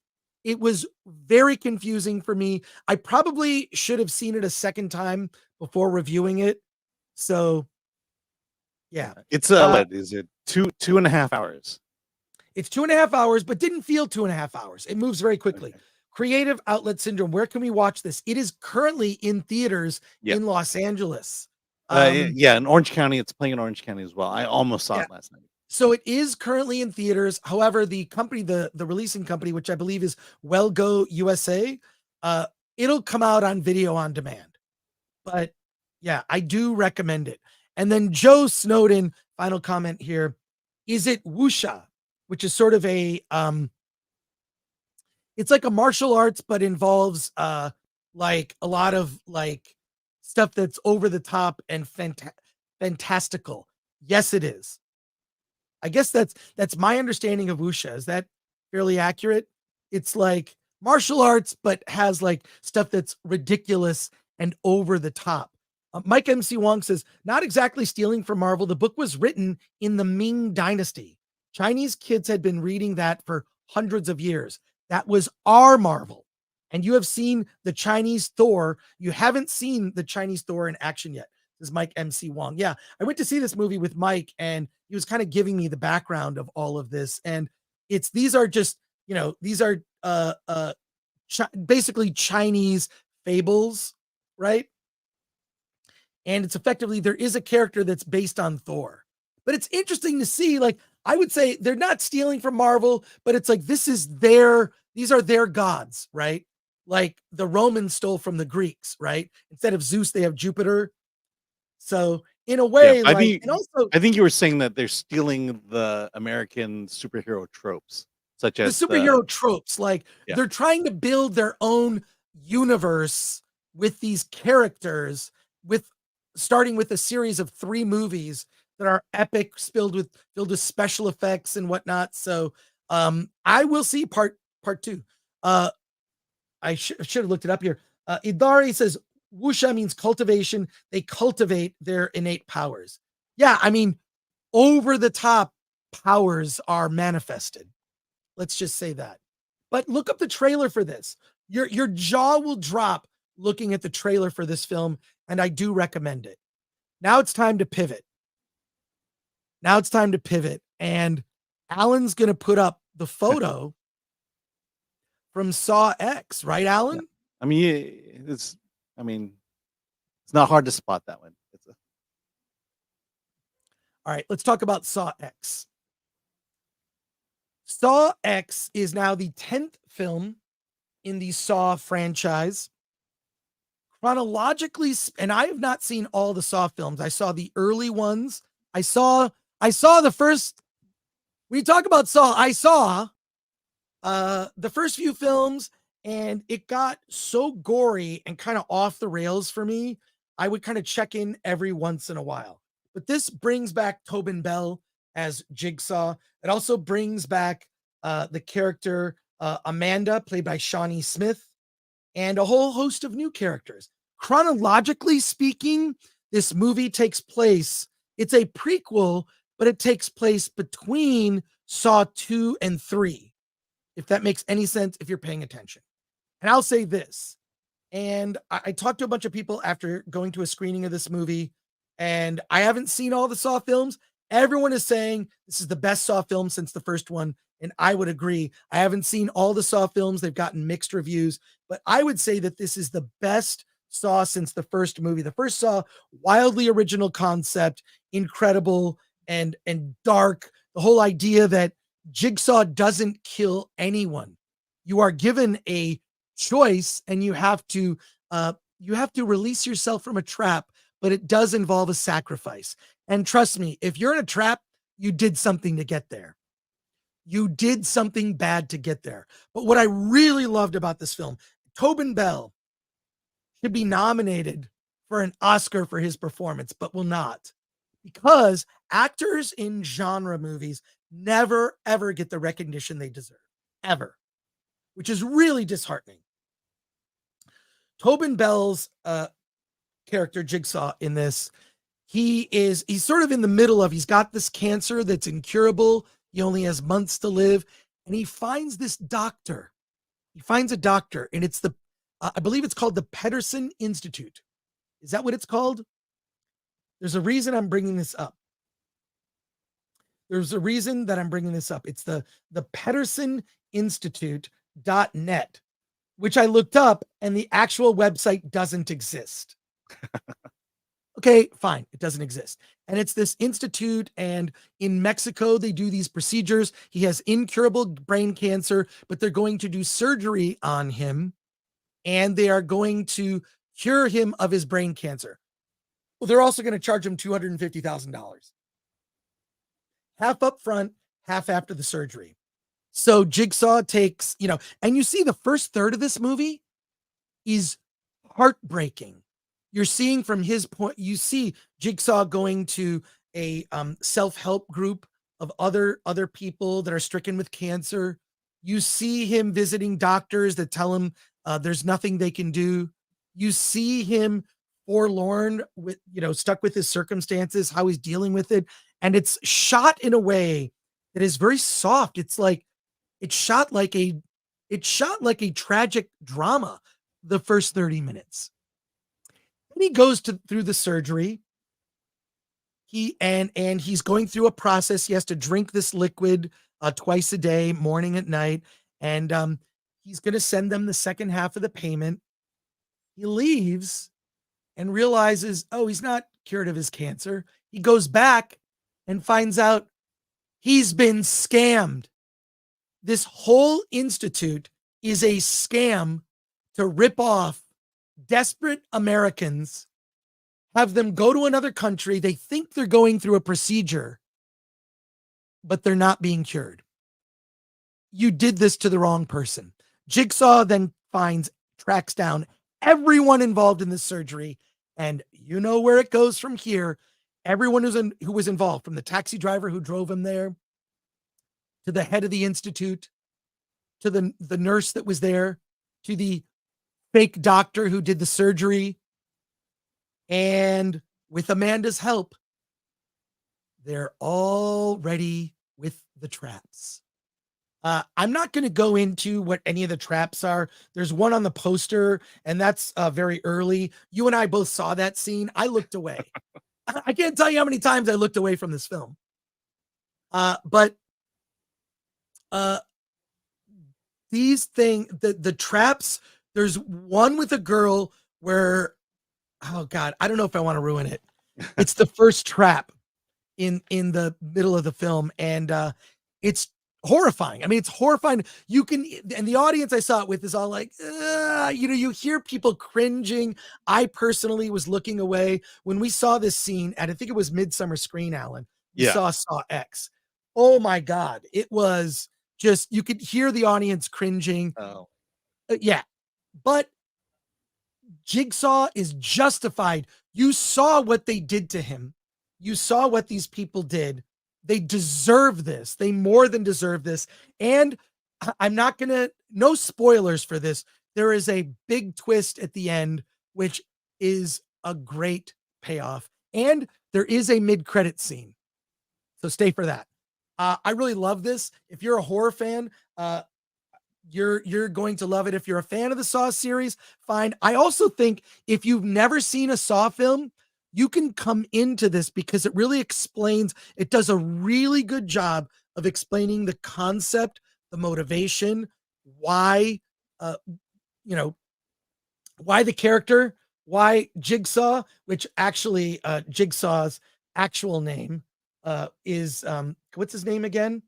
It was very confusing for me. I probably should have seen it a second time before reviewing it. So, yeah. It's what is it? 2.5 hours. It's 2.5 hours, but didn't feel 2.5 hours. It moves very quickly. Okay. Creative Outlet Syndrome. Where can we watch this? It is currently in theaters in Los Angeles. Yeah, in Orange County. It's playing in Orange County as well. I almost saw it last night. So it is currently in theaters. However, the company, the releasing company, which I believe is Well Go USA, it'll come out on video on demand. But yeah, I do recommend it. And then Joe Snowden, final comment here. Is it wuxia, which is sort of a it's like a martial arts, but involves like a lot of like stuff that's over the top and fantastical. Yes, it is. I guess that's my understanding of wuxia. Is that fairly accurate? It's like martial arts, but has like stuff that's ridiculous and over the top. Mike MC Wong says, not exactly stealing from Marvel. The book was written in the Ming Dynasty. Chinese kids had been reading that for hundreds of years. That was our Marvel. And you have seen the Chinese Thor. You haven't seen the Chinese Thor in action yet. This is Mike MC Wong. Yeah, I went to see this movie with Mike, and he was kind of giving me the background of all of this. And these are just, you know, these are basically Chinese fables, right? And it's effectively, there is a character that's based on Thor. But it's interesting to see, like, I would say they're not stealing from Marvel, but it's like, these are their gods, right? Like the Romans stole from the Greeks, right? Instead of Zeus, they have Jupiter. So in a way, I think you were saying that they're stealing the American superhero tropes, such as the superhero tropes. Like they're trying to build their own universe with these characters, starting with a series of 3 movies that are epic, filled with special effects and whatnot. So I will see part 2. I should have looked it up here. Idari says wuxia means cultivation. They cultivate their innate powers. Yeah, I mean, over the top powers are manifested. Let's just say that. But look up the trailer for this. Your jaw will drop looking at the trailer for this film, and I do recommend it. Now it's time to pivot. And Alan's going to put up the photo from Saw X, right, Alan? I mean, it's not hard to spot that one. All right, let's talk about Saw X. Saw X is now the 10th film in the Saw franchise. Chronologically, and I have not seen all the Saw films. I saw the early ones. I saw the first. When you talk about Saw, I saw the first few films, and it got so gory and kind of off the rails for me. I would kind of check in every once in a while. But this brings back Tobin Bell as Jigsaw. It also brings back the character Amanda, played by Shawnee Smith, and a whole host of new characters. Chronologically speaking, this movie takes place, it's a prequel, but it takes place between Saw 2 and 3, if that makes any sense, if you're paying attention. And I'll say this, and I talked to a bunch of people after going to a screening of this movie, and I haven't seen all the Saw films. Everyone is saying this is the best Saw film since the first one, and I would agree. I haven't seen all the Saw films. They've gotten mixed reviews, but I would say that this is the best Saw since the first movie. The first Saw, wildly original concept, incredible and dark. The whole idea that Jigsaw doesn't kill anyone. You are given a choice, and you have to release yourself from a trap, but it does involve a sacrifice. And trust me, if you're in a trap, you did something to get there. You did something bad to get there. But what I really loved about this film, Tobin Bell should be nominated for an Oscar for his performance, but will not, because actors in genre movies never, ever get the recognition they deserve, ever, which is really disheartening. Tobin Bell's character, Jigsaw, in this, he's sort of in the middle of, he's got this cancer that's incurable. He only has months to live, and he finds this doctor. He finds a doctor, and it's I believe it's called the Pedersen Institute. Is that what it's called? There's a reason I'm bringing this up. There's a reason that I'm bringing this up. It's the Pedersen Institute.net, which I looked up, and the actual website doesn't exist. Okay, fine. It doesn't exist. And it's this institute, and in Mexico, they do these procedures. He has incurable brain cancer, but they're going to do surgery on him, and they are going to cure him of his brain cancer. Well, they're also going to charge him $250,000. Half up front, half after the surgery. So Jigsaw takes, and you see the first third of this movie is heartbreaking. You're seeing from his point, you see Jigsaw going to a self-help group of other people that are stricken with cancer. You see him visiting doctors that tell him there's nothing they can do. You see him forlorn with, stuck with his circumstances, how he's dealing with it. And it's shot in a way that is very soft. It's shot like a tragic drama the first 30 minutes. Then he goes through the surgery. And he's going through a process. He has to drink this liquid twice a day, morning and night. And he's going to send them the second half of the payment. He leaves and realizes, he's not cured of his cancer. He goes back and finds out he's been scammed. This whole institute is a scam to rip off desperate Americans, have them go to another country. They think they're going through a procedure, but they're not being cured. You did this to the wrong person. Jigsaw then tracks down everyone involved in this surgery, and you know where it goes from here. Everyone who was involved, from the taxi driver who drove him there, to the head of the institute, to the nurse that was there, to the fake doctor who did the surgery. And with Amanda's help, they're all ready with the traps. I'm not going to go into what any of the traps are. There's one on the poster, and that's very early. You and I both saw that scene. I looked away. I can't tell you how many times I looked away from this film. But the traps, there's one with a girl where, oh God, I don't know if I want to ruin it. It's the first trap in the middle of the film, and it's horrifying. I mean, it's horrifying. You can, and the audience I saw it with is all like, you hear people cringing. I personally was looking away when we saw this scene at, I think it was Midsummer Screen, Alan. We saw X. Oh my God. It was just, you could hear the audience cringing. Oh. Yeah. But Jigsaw is justified. You saw what they did to him. You saw what these people did. They deserve this. They more than deserve this. And I'm not going to, no spoilers for this. There is a big twist at the end, which is a great payoff. And there is a mid-credit scene. So stay for that. I really love this. If you're a horror fan, you're going to love it. If you're a fan of the Saw series, fine. I also think if you've never seen a Saw film, you can come into this because it really explains, it does a really good job of explaining the concept, the motivation, why, why the character, why Jigsaw, which actually Jigsaw's actual name is, what's his name again?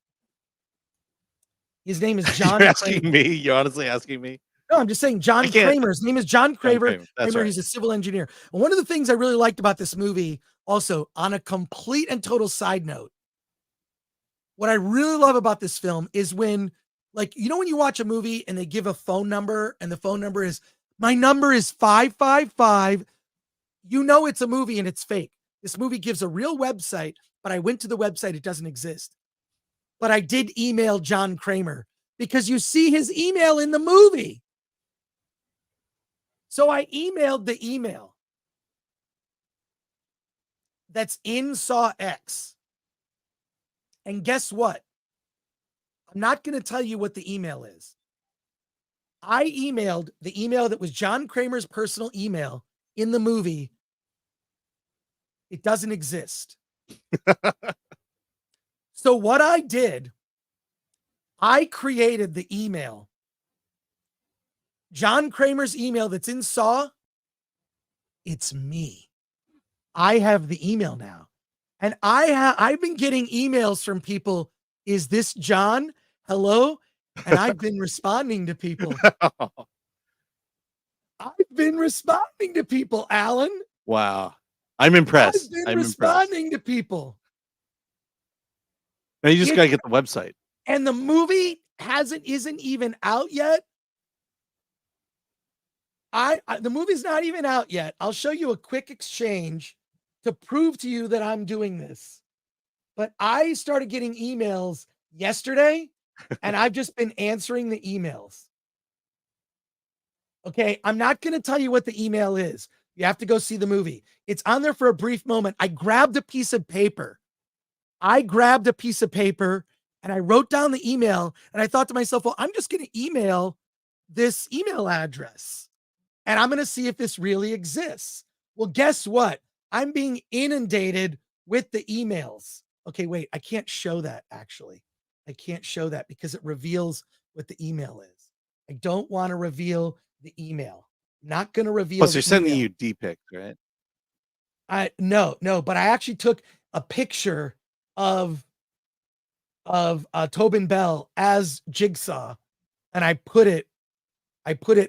His name is John. You're asking me? You're honestly asking me? No, I'm just saying John Kramer. His name is John Kramer. That's right. He's a civil engineer. And one of the things I really liked about this movie, also on a complete and total side note, what I really love about this film is when, like, when you watch a movie and they give a phone number and the phone number is, my number is 555, it's a movie and it's fake. This movie gives a real website, but I went to the website. It doesn't exist. But I did email John Kramer because you see his email in the movie. So I emailed the email that's in Saw X. And guess what? I'm not going to tell you what the email is. I emailed the email that was John Kramer's personal email in the movie. It doesn't exist. So what I did, I created the email. John Kramer's email that's in Saw, it's me. I have the email now. And I've been getting emails from people, is this John? Hello? And I've been responding to people. I've been responding to people, Alan. Wow. I'm impressed. I've been responding to people. Now you just got to get the website. And the movie isn't even out yet. The movie's not even out yet. I'll show you a quick exchange to prove to you that I'm doing this. But I started getting emails yesterday, and I've just been answering the emails. Okay, I'm not going to tell you what the email is. You have to go see the movie. It's on there for a brief moment. I grabbed a piece of paper. And I wrote down the email, and I thought to myself, well, I'm just going to email this email address, and I'm going to see if this really exists. Well, guess what? I'm being inundated with the emails. Okay, wait, I can't show that, actually. I can't show that because it reveals what the email is. I don't want to reveal the email. I'm not going to reveal. Plus, they're sending you D-pics, right? No, but I actually took a picture of Tobin Bell as Jigsaw, and I put it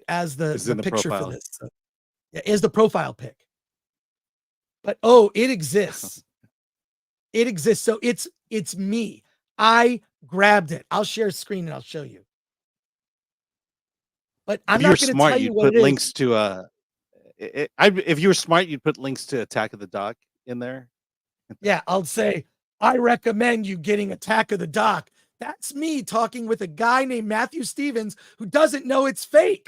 as the picture profile for this. So, yeah, is the profile pic. But it exists. It exists. So it's me. I grabbed it. I'll share a screen and I'll show you. But I'm not going to tell you what it is. Links to if you were smart, you'd put links to Attack of the Dock in there. Yeah, I'll say, I recommend you getting Attack of the Dock. That's me talking with a guy named Matthew Stevens who doesn't know it's fake.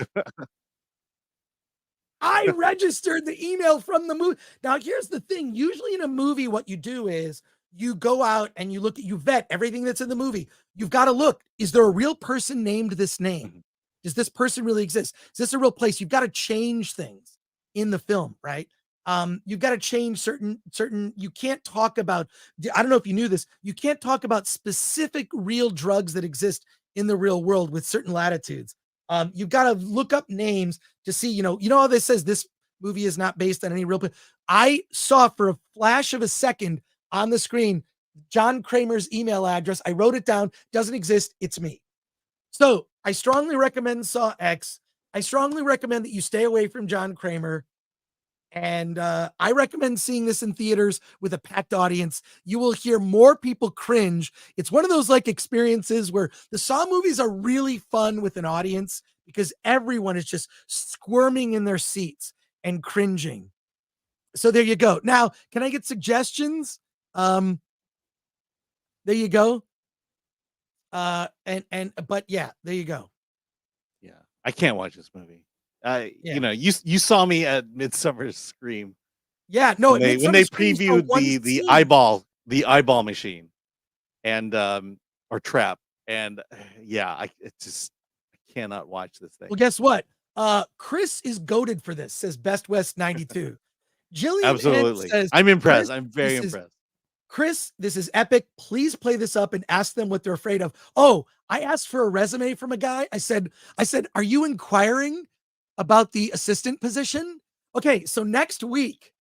I registered the email from the movie. Now, here's the thing. Usually in a movie, what you do is you go out and you vet everything that's in the movie. You've got to look. Is there a real person named this name? Does this person really exist? Is this a real place? You've got to change things in the film, right? You've got to change certain, you can't talk about, I don't know if you knew this, you can't talk about specific real drugs that exist in the real world with certain latitudes. You've got to look up names to see, you know how this says this movie is not based on any real. I saw for a flash of a second on the screen John Kramer's email address. I wrote it down. Doesn't exist. It's me. So I strongly recommend Saw X. I strongly recommend that you stay away from John Kramer. And I recommend seeing this in theaters with a packed audience. You will hear more people cringe. It's one of those like experiences where the Saw movies are really fun with an audience because everyone is just squirming in their seats and cringing. So there you go. Now, can I get suggestions? There you go. But yeah, there you go. Yeah, I can't watch this movie. Yeah. You know, you saw me at Midsummer's Scream. Yeah, no, when they previewed the eyeball machine, and or trap, and yeah, I cannot watch this thing. Well, guess what? Chris is goated for this. Says Best West 92. Jillian Absolutely, says, I'm impressed. I'm very impressed. Chris, this is epic. Please play this up and ask them what they're afraid of. Oh, I asked for a resume from a guy. I said, are you inquiring about the assistant position? Okay, so next week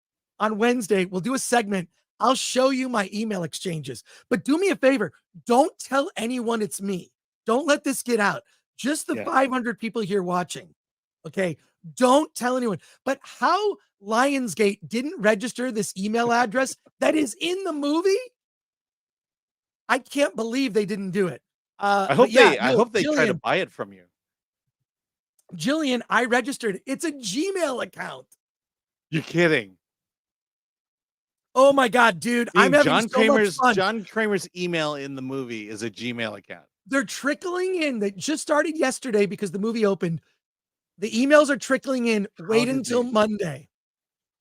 on Wednesday, we'll do a segment. I'll show you my email exchanges. But do me a favor. Don't tell anyone it's me. Don't let this get out. Just the 500 people here watching. Okay, don't tell anyone. But how Lionsgate didn't register this email address that is in the movie? I can't believe they didn't do it. I hope they try to buy it from you. Jillian, I registered. It's a Gmail account. You're kidding. Oh my God, dude. I'm having much fun. John Kramer's email in the movie is a Gmail account. They're trickling in. They just started yesterday because the movie opened. The emails are trickling in. Wait until Monday.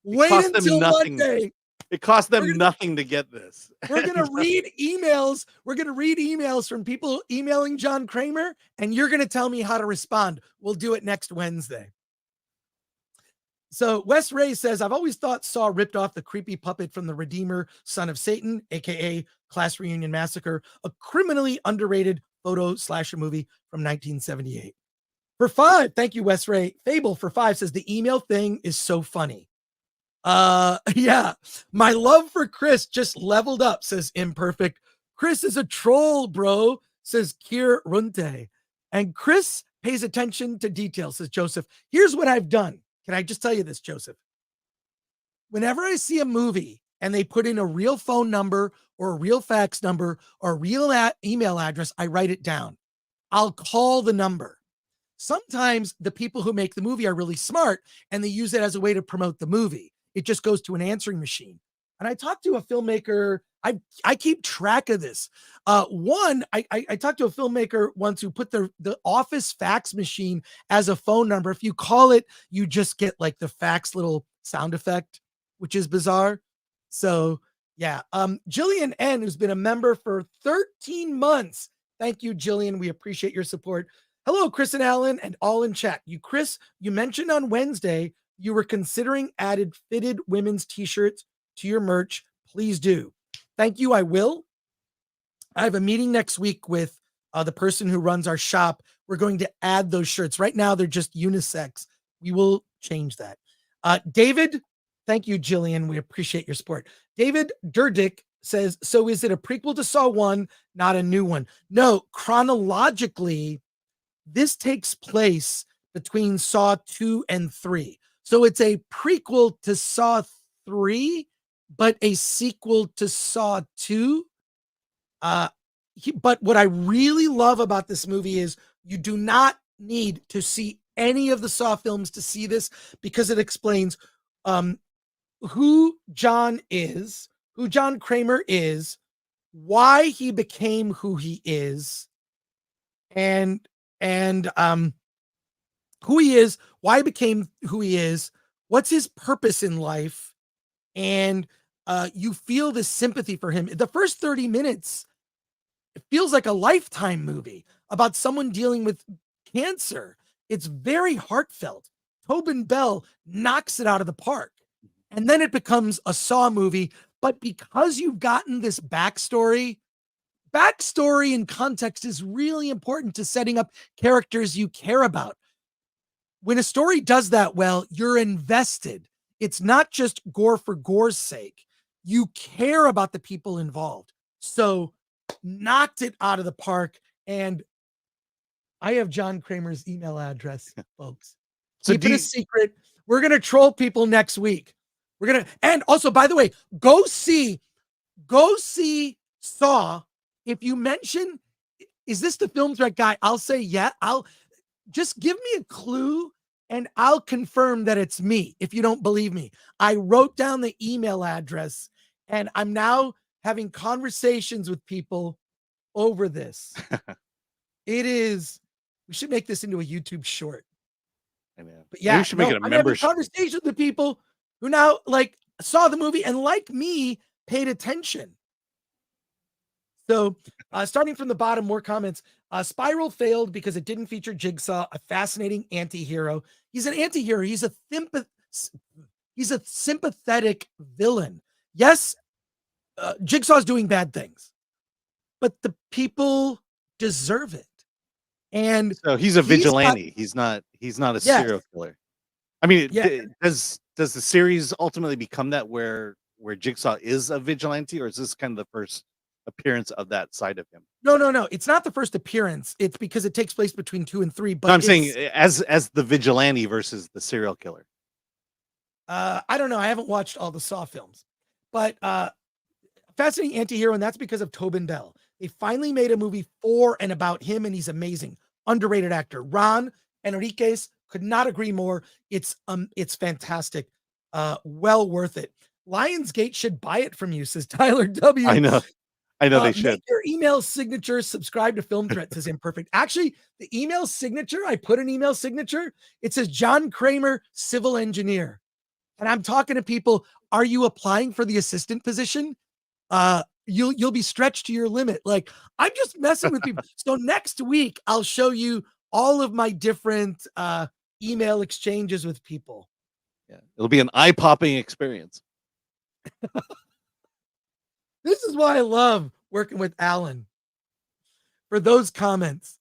Wait until Monday. It cost them nothing to get this. We're going to read emails. We're going to read emails from people emailing John Kramer, and you're going to tell me how to respond. We'll do it next Wednesday. So Wes Ray says, I've always thought Saw ripped off the creepy puppet from the Redeemer, Son of Satan, aka Class Reunion Massacre, a criminally underrated photo slasher movie from 1978. For 5, thank you, Wes Ray. Fable for 5 says the email thing is so funny. Yeah, my love for Chris just leveled up, says Imperfect. Chris is a troll, bro, says Kier Runte. And Chris pays attention to details, says Joseph. Here's what I've done. Can I just tell you this, Joseph? Whenever I see a movie and they put in a real phone number or a real fax number or a real email address, I write it down. I'll call the number. Sometimes the people who make the movie are really smart and they use it as a way to promote the movie. It just goes to an answering machine. And I talked to a filmmaker. I keep track of this. I talked to a filmmaker once who put the office fax machine as a phone number. If you call it, you just get like the fax little sound effect, which is bizarre. So yeah. Jillian N, who's been a member for 13 months. Thank you, Jillian. We appreciate your support. Hello, Chris and Alan, and all in chat. Chris, you mentioned on Wednesday you were considering added fitted women's t-shirts to your merch. Please do. Thank you. I will. I have a meeting next week with the person who runs our shop. We're going to add those shirts. Right now, they're just unisex. We will change that. David, thank you, Jillian. We appreciate your support. David Durdick says, so is it a prequel to Saw 1, not a new one? No, chronologically, this takes place between Saw 2 and 3. So it's a prequel to Saw 3, but a sequel to Saw 2. But what I really love about this movie is you do not need to see any of the Saw films to see this, because it explains who John is, who John Kramer is, why he became who he is, and who he is, why he became who he is, what's his purpose in life, and you feel this sympathy for him. The first 30 minutes, it feels like a Lifetime movie about someone dealing with cancer. It's very heartfelt. Tobin Bell knocks it out of the park. And then it becomes a Saw movie. But because you've gotten this backstory backstory and context is really important to setting up characters you care about. When a story does that well, you're invested. It's not just gore for gore's sake. You care about the people involved. So knocked it out of the park. And I have John Kramer's email address, folks. So Keep it a secret. We're going to troll people next week. And also, by the way, go see Saw. If you mention, is this the Film Threat guy? I'll say, yeah. I'll just give me a clue and I'll confirm that it's me. If you don't believe me, I wrote down the email address and I'm now having conversations with people over this. We should make this into a YouTube short. I know. But yeah, we should make it a I'm membership. having conversations with people who now like saw the movie and like me paid attention. So starting from the bottom, more comments. Spiral failed because it didn't feature Jigsaw, a fascinating anti-hero. He's an anti-hero. He's a sympathetic villain. Yes, Jigsaw's doing bad things, but the people deserve it. And so he's a vigilante. He's not a serial killer. I mean, does the series ultimately become that where Jigsaw is a vigilante, or is this kind of the first appearance of that side of him? No. It's not the first appearance. It's because it takes place between 2 and 3. But no, I'm saying as the vigilante versus the serial killer. I don't know. I haven't watched all the Saw films, but fascinating anti-hero, and that's because of Tobin Bell. They finally made a movie for and about him, and he's amazing. Underrated actor. Ron Enriquez, could not agree more. It's fantastic. Well worth it. Lionsgate should buy it from you, says Tyler W. I know they should. Make your email signature, subscribe to Film Threat, says Imperfect. Actually, the email signature, I put an email signature. It says John Kramer, civil engineer. And I'm talking to people, are you applying for the assistant position? You'll be stretched to your limit. Like, I'm just messing with people. So next week, I'll show you all of my different email exchanges with people. Yeah, it'll be an eye-popping experience. This is why I love working with Alan for those comments.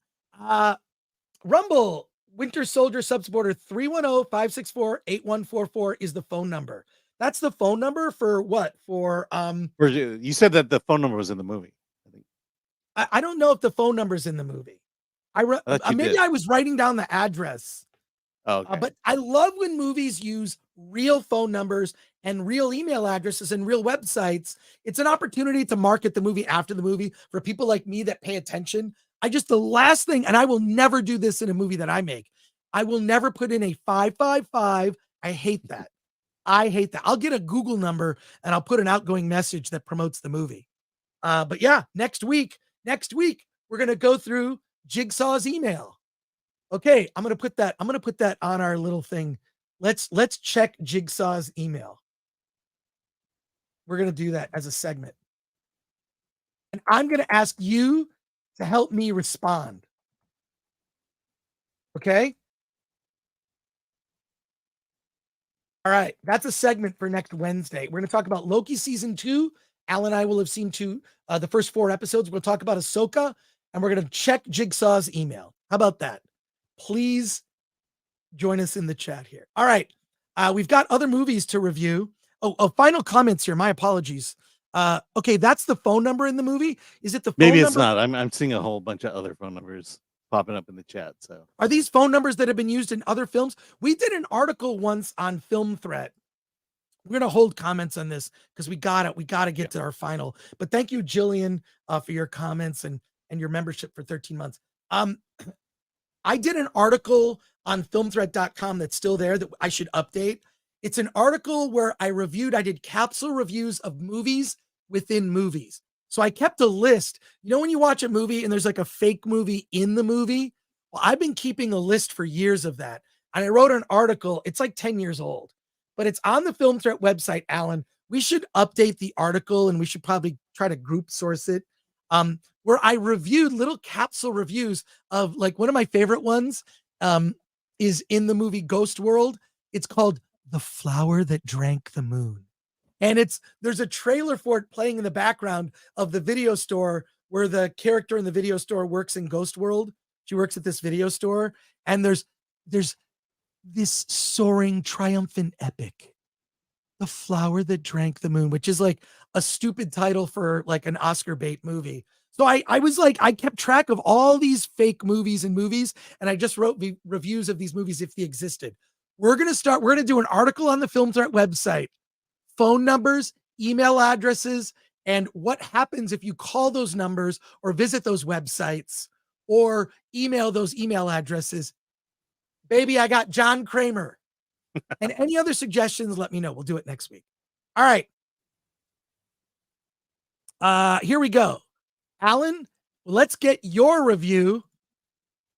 Rumble, Winter Soldier Subsupporter 310-564-8144 is the phone number. That's the phone number for what? You said that the phone number was in the movie. I think. I don't know if the phone number is in the movie. Maybe I was writing down the address. Oh, okay. But I love when movies use real phone numbers and real email addresses and real websites. It's an opportunity to market the movie after the movie for people like me that pay attention. The last thing, and I will never do this in a movie that I make, I will never put in a 555. I hate that. I'll get a Google number and I'll put an outgoing message that promotes the movie. But yeah, next week, we're going to go through Jigsaw's email. Okay, I'm going to put that on our little thing. Let's check Jigsaw's email. We're going to do that as a segment. And I'm going to ask you to help me respond. Okay? All right, that's a segment for next Wednesday. We're going to talk about Loki season 2. Al and I will have seen the first 4 episodes. We'll talk about Ahsoka, and we're going to check Jigsaw's email. How about that? Please join us in the chat here. All right, we've got other movies to review. Oh, final comments here. My apologies. Okay, that's the phone number in the movie. Is it the phone Maybe it's number? not. I'm seeing a whole bunch of other phone numbers popping up in the chat. So are these phone numbers that have been used in other films? We did an article once on Film Threat. We're gonna hold comments on this because we got to get to our final. But thank you, Jillian, for your comments and your membership for 13 months. I did an article on filmthreat.com that's still there that I should update. It's an article where I did capsule reviews of movies within movies. So I kept a list. You know, when you watch a movie and there's like a fake movie in the movie? Well, I've been keeping a list for years of that. And I wrote an article. It's like 10 years old, but it's on the Film Threat website, Alan. We should update the article and we should probably try to group source it. Where I reviewed little capsule reviews of, like, one of my favorite ones is in the movie Ghost World. It's called The Flower That Drank the Moon. And there's a trailer for it playing in the background of the video store where the character in the video store works in Ghost World. She works at this video store, and there's this soaring, triumphant epic, The Flower That Drank the Moon, which is like a stupid title for like an Oscar bait movie. So I was like, I kept track of all these fake movies, and I just wrote reviews of these movies if they existed. We're going to do an article on the Film Threat website, phone numbers, email addresses, and what happens if you call those numbers or visit those websites or email those email addresses. Baby, I got John Kramer. And any other suggestions, let me know. We'll do it next week. All right. Here we go. Alan, let's get your review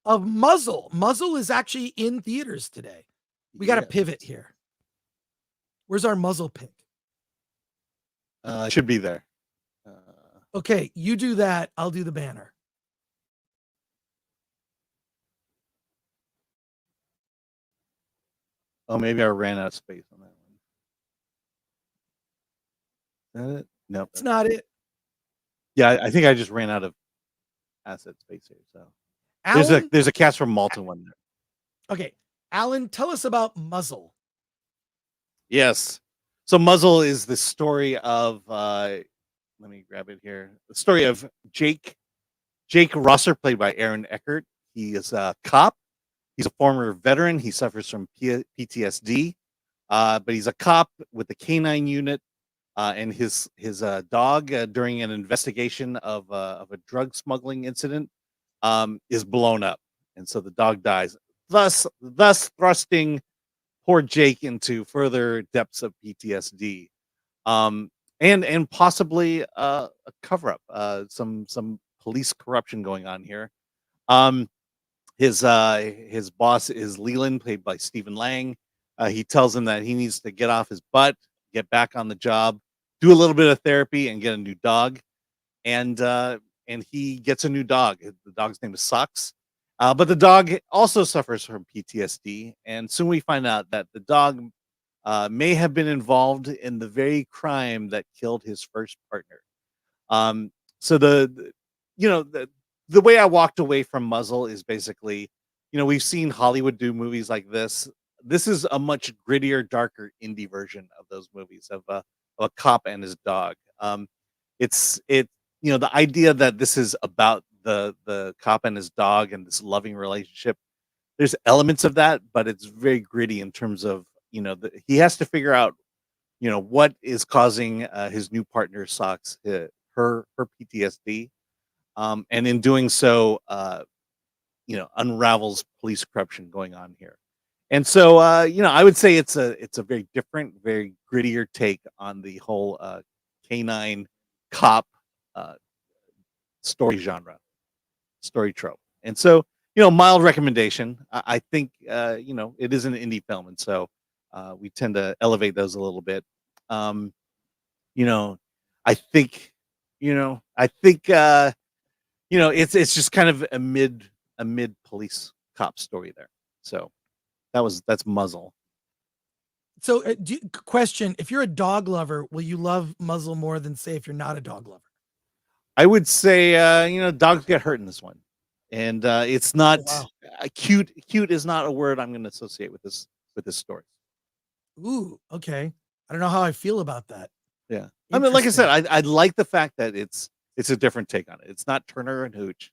of Muzzle. Muzzle is actually in theaters today. We got to pivot here. Where's our Muzzle pick? Should be there. Okay, you do that. I'll do the banner. Oh, maybe I ran out of space on that one. Is that it? Nope. It's not it. Yeah, I think I just ran out of asset space here. So Alan, there's a cast from Malta one there. okay, Alan, tell us about Muzzle. Yes. So Muzzle is the story of let me grab it here. The story of Jake Rosser, played by Aaron Eckert. He is a cop. He's a former veteran. He suffers from PTSD, but he's a cop with the K9 unit. And his dog, during an investigation of a drug smuggling incident, is blown up, and so the dog dies, thus thrusting poor Jake into further depths of PTSD, and possibly a cover up, some police corruption going on here. His boss is Leland, played by Stephen Lang. He tells him that he needs to get off his butt, get back on the job, do a little bit of therapy, and get a new dog. And he gets a new dog. The dog's name is Socks. But the dog also suffers from PTSD. And soon we find out that the dog may have been involved in the very crime that killed his first partner. So the way I walked away from Muzzle is basically, we've seen Hollywood do movies like this. This is a much grittier, darker indie version of those movies of a cop and his dog. The idea that this is about the cop and his dog and this loving relationship. There's elements of that, but it's very gritty in terms of, he has to figure out, what is causing his new partner Socks her PTSD. And in doing so, unravels police corruption going on here. And so, I would say it's a very different, very grittier take on the whole K9 cop story genre, story trope. And so, mild recommendation. I think, it is an indie film, and so we tend to elevate those a little bit. I think, it's just kind of a mid police cop story there. So that's Muzzle. So, question: if you're a dog lover, will you love Muzzle more than, say, if you're not a dog lover? I would say, dogs get hurt in this one, and it's not cute. Cute is not a word I'm going to associate with this story. Ooh, okay. I don't know how I feel about that. Yeah, I mean, like I said, I like the fact that it's a different take on it. It's not Turner and Hooch.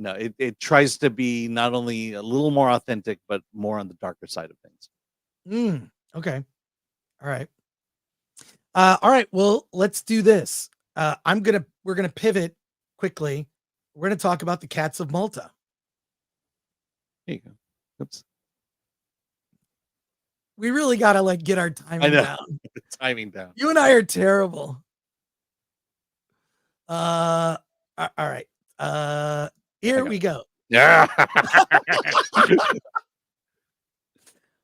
No, it tries to be not only a little more authentic, but more on the darker side of things. Okay. All right. All right. Well, let's do this. We're gonna pivot quickly. We're gonna talk about the Cats of Malta. There you go. Oops. We really gotta get our timing down. Timing down. You and I are terrible. All right. Here we go. Yeah.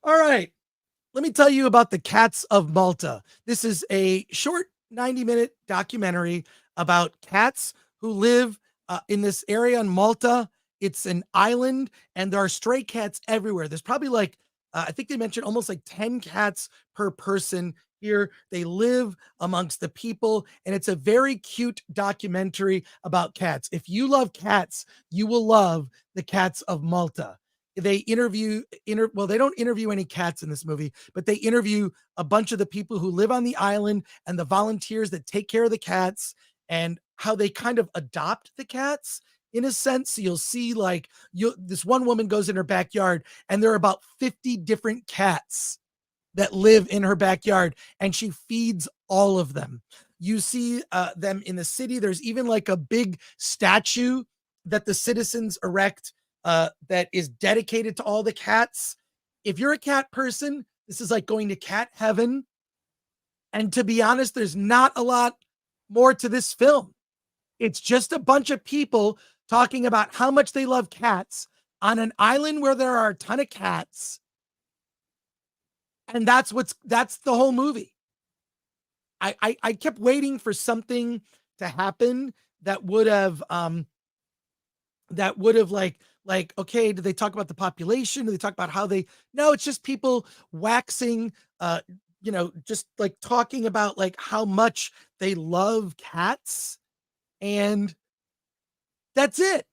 All right. Let me tell you about the Cats of Malta. This is a short 90-minute documentary about cats who live in this area in Malta. It's an island, and there are stray cats everywhere. There's probably I think they mentioned almost 10 cats per person here. They live amongst the people, and it's a very cute documentary about cats. If you love cats, you will love The Cats of Malta. They well, they don't interview any cats in this movie, but they interview a bunch of the people who live on the island and the volunteers that take care of the cats and how they kind of adopt the cats in a sense. So you'll see like this one woman goes in her backyard and there are about 50 different cats that live in her backyard and she feeds all of them. You see them in the city. There's even like a big statue that the citizens erect that is dedicated to all the cats. If you're a cat person, this is like going to cat heaven. And to be honest, there's not a lot more to this film. It's just a bunch of people talking about how much they love cats on an island where there are a ton of cats. And that's the whole movie. I kept waiting for something to happen that would have like, okay, do they talk about the population? Do they talk about how no, it's just people waxing, just like talking about like how much they love cats. And that's it.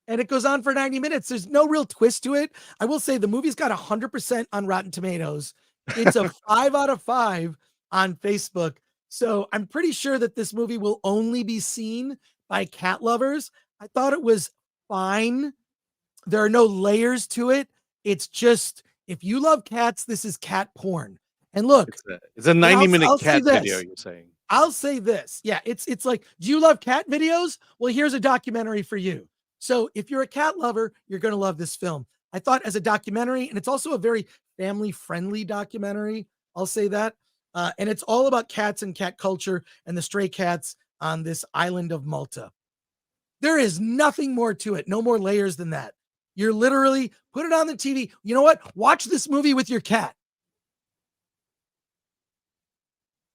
And it goes on for 90 minutes. There's no real twist to it. I will say the movie's got 100% on Rotten Tomatoes. It's a 5 out of 5 on Facebook. So I'm pretty sure that this movie will only be seen by cat lovers. I thought it was fine. There are no layers to it. It's just, if you love cats, this is cat porn. And look, it's a 90-minute cat video, you're saying. I'll say this. Yeah, it's like, do you love cat videos? Well, here's a documentary for you. So if you're a cat lover, you're going to love this film. I thought as a documentary, and it's also a very family-friendly documentary, I'll say that. And it's all about cats and cat culture and the stray cats on this island of Malta. There is nothing more to it. No more layers than that. You're literally put it on the TV. You know what? Watch this movie with your cat.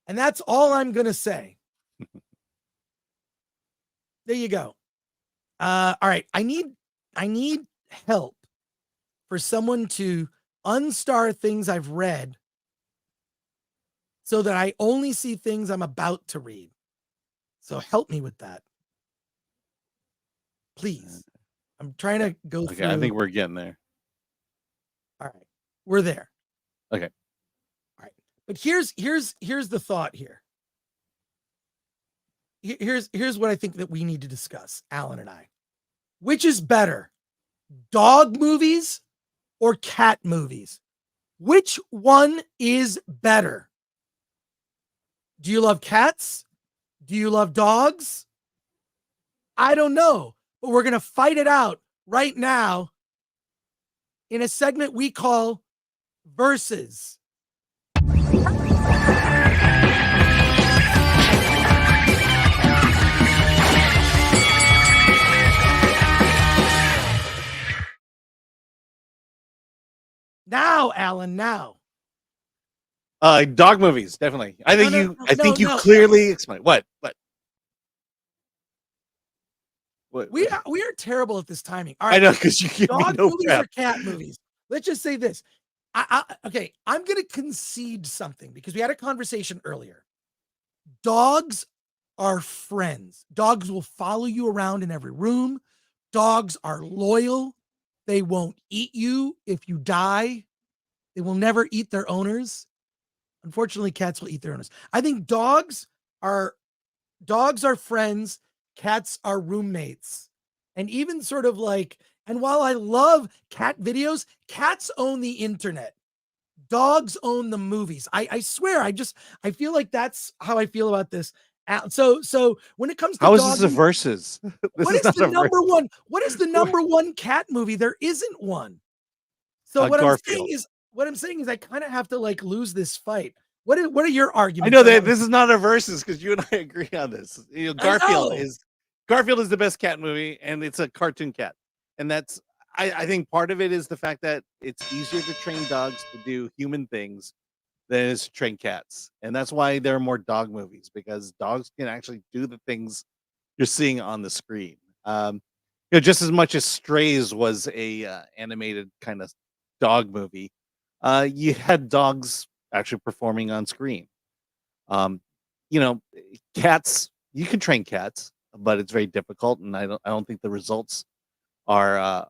And that's all I'm going to say. There you go. All right. I need help for someone to unstar things I've read so that I only see things I'm about to read. So help me with that. Please. I'm trying to go through. I think we're getting there. All right. We're there. Okay. All right. But here's the thought here. Here's what I think that we need to discuss, Alan and I. Which is better, dog movies or cat movies? Which one is better? Do you love cats? Do you love dogs? I don't know, but we're going to fight it out right now in a segment we call Versus. Now, Alan, now. Dog movies, definitely. I think you clearly explained. What? We are terrible at this timing. All right, I know, because you give dog me no movies prep. or cat movies. Let's just say this. Okay, I'm going to concede something because we had a conversation earlier. Dogs are friends. Dogs will follow you around in every room. Dogs are loyal. They won't eat you if you die. They will never eat their owners. Unfortunately, cats will eat their owners. I think dogs are friends. Cats are roommates. And even sort of like, and while I love cat videos, cats own the internet. Dogs own the movies. I swear, I feel like that's how I feel about this. So when it comes to how is this a versus? What is the number one? What is the number one cat movie? There isn't one. So what I'm saying is I kind of have to like lose this fight. What are your arguments? I know that this is not a versus because you and I agree on this. You know, Garfield is the best cat movie, and it's a cartoon cat, and that's I think part of it is the fact that it's easier to train dogs to do human things than it is to train cats, and that's why there are more dog movies, because dogs can actually do the things you're seeing on the screen. Just as much as Strays was a animated kind of dog movie, you had dogs actually performing on screen. You know, cats, you can train cats, but it's very difficult, and I don't think the results are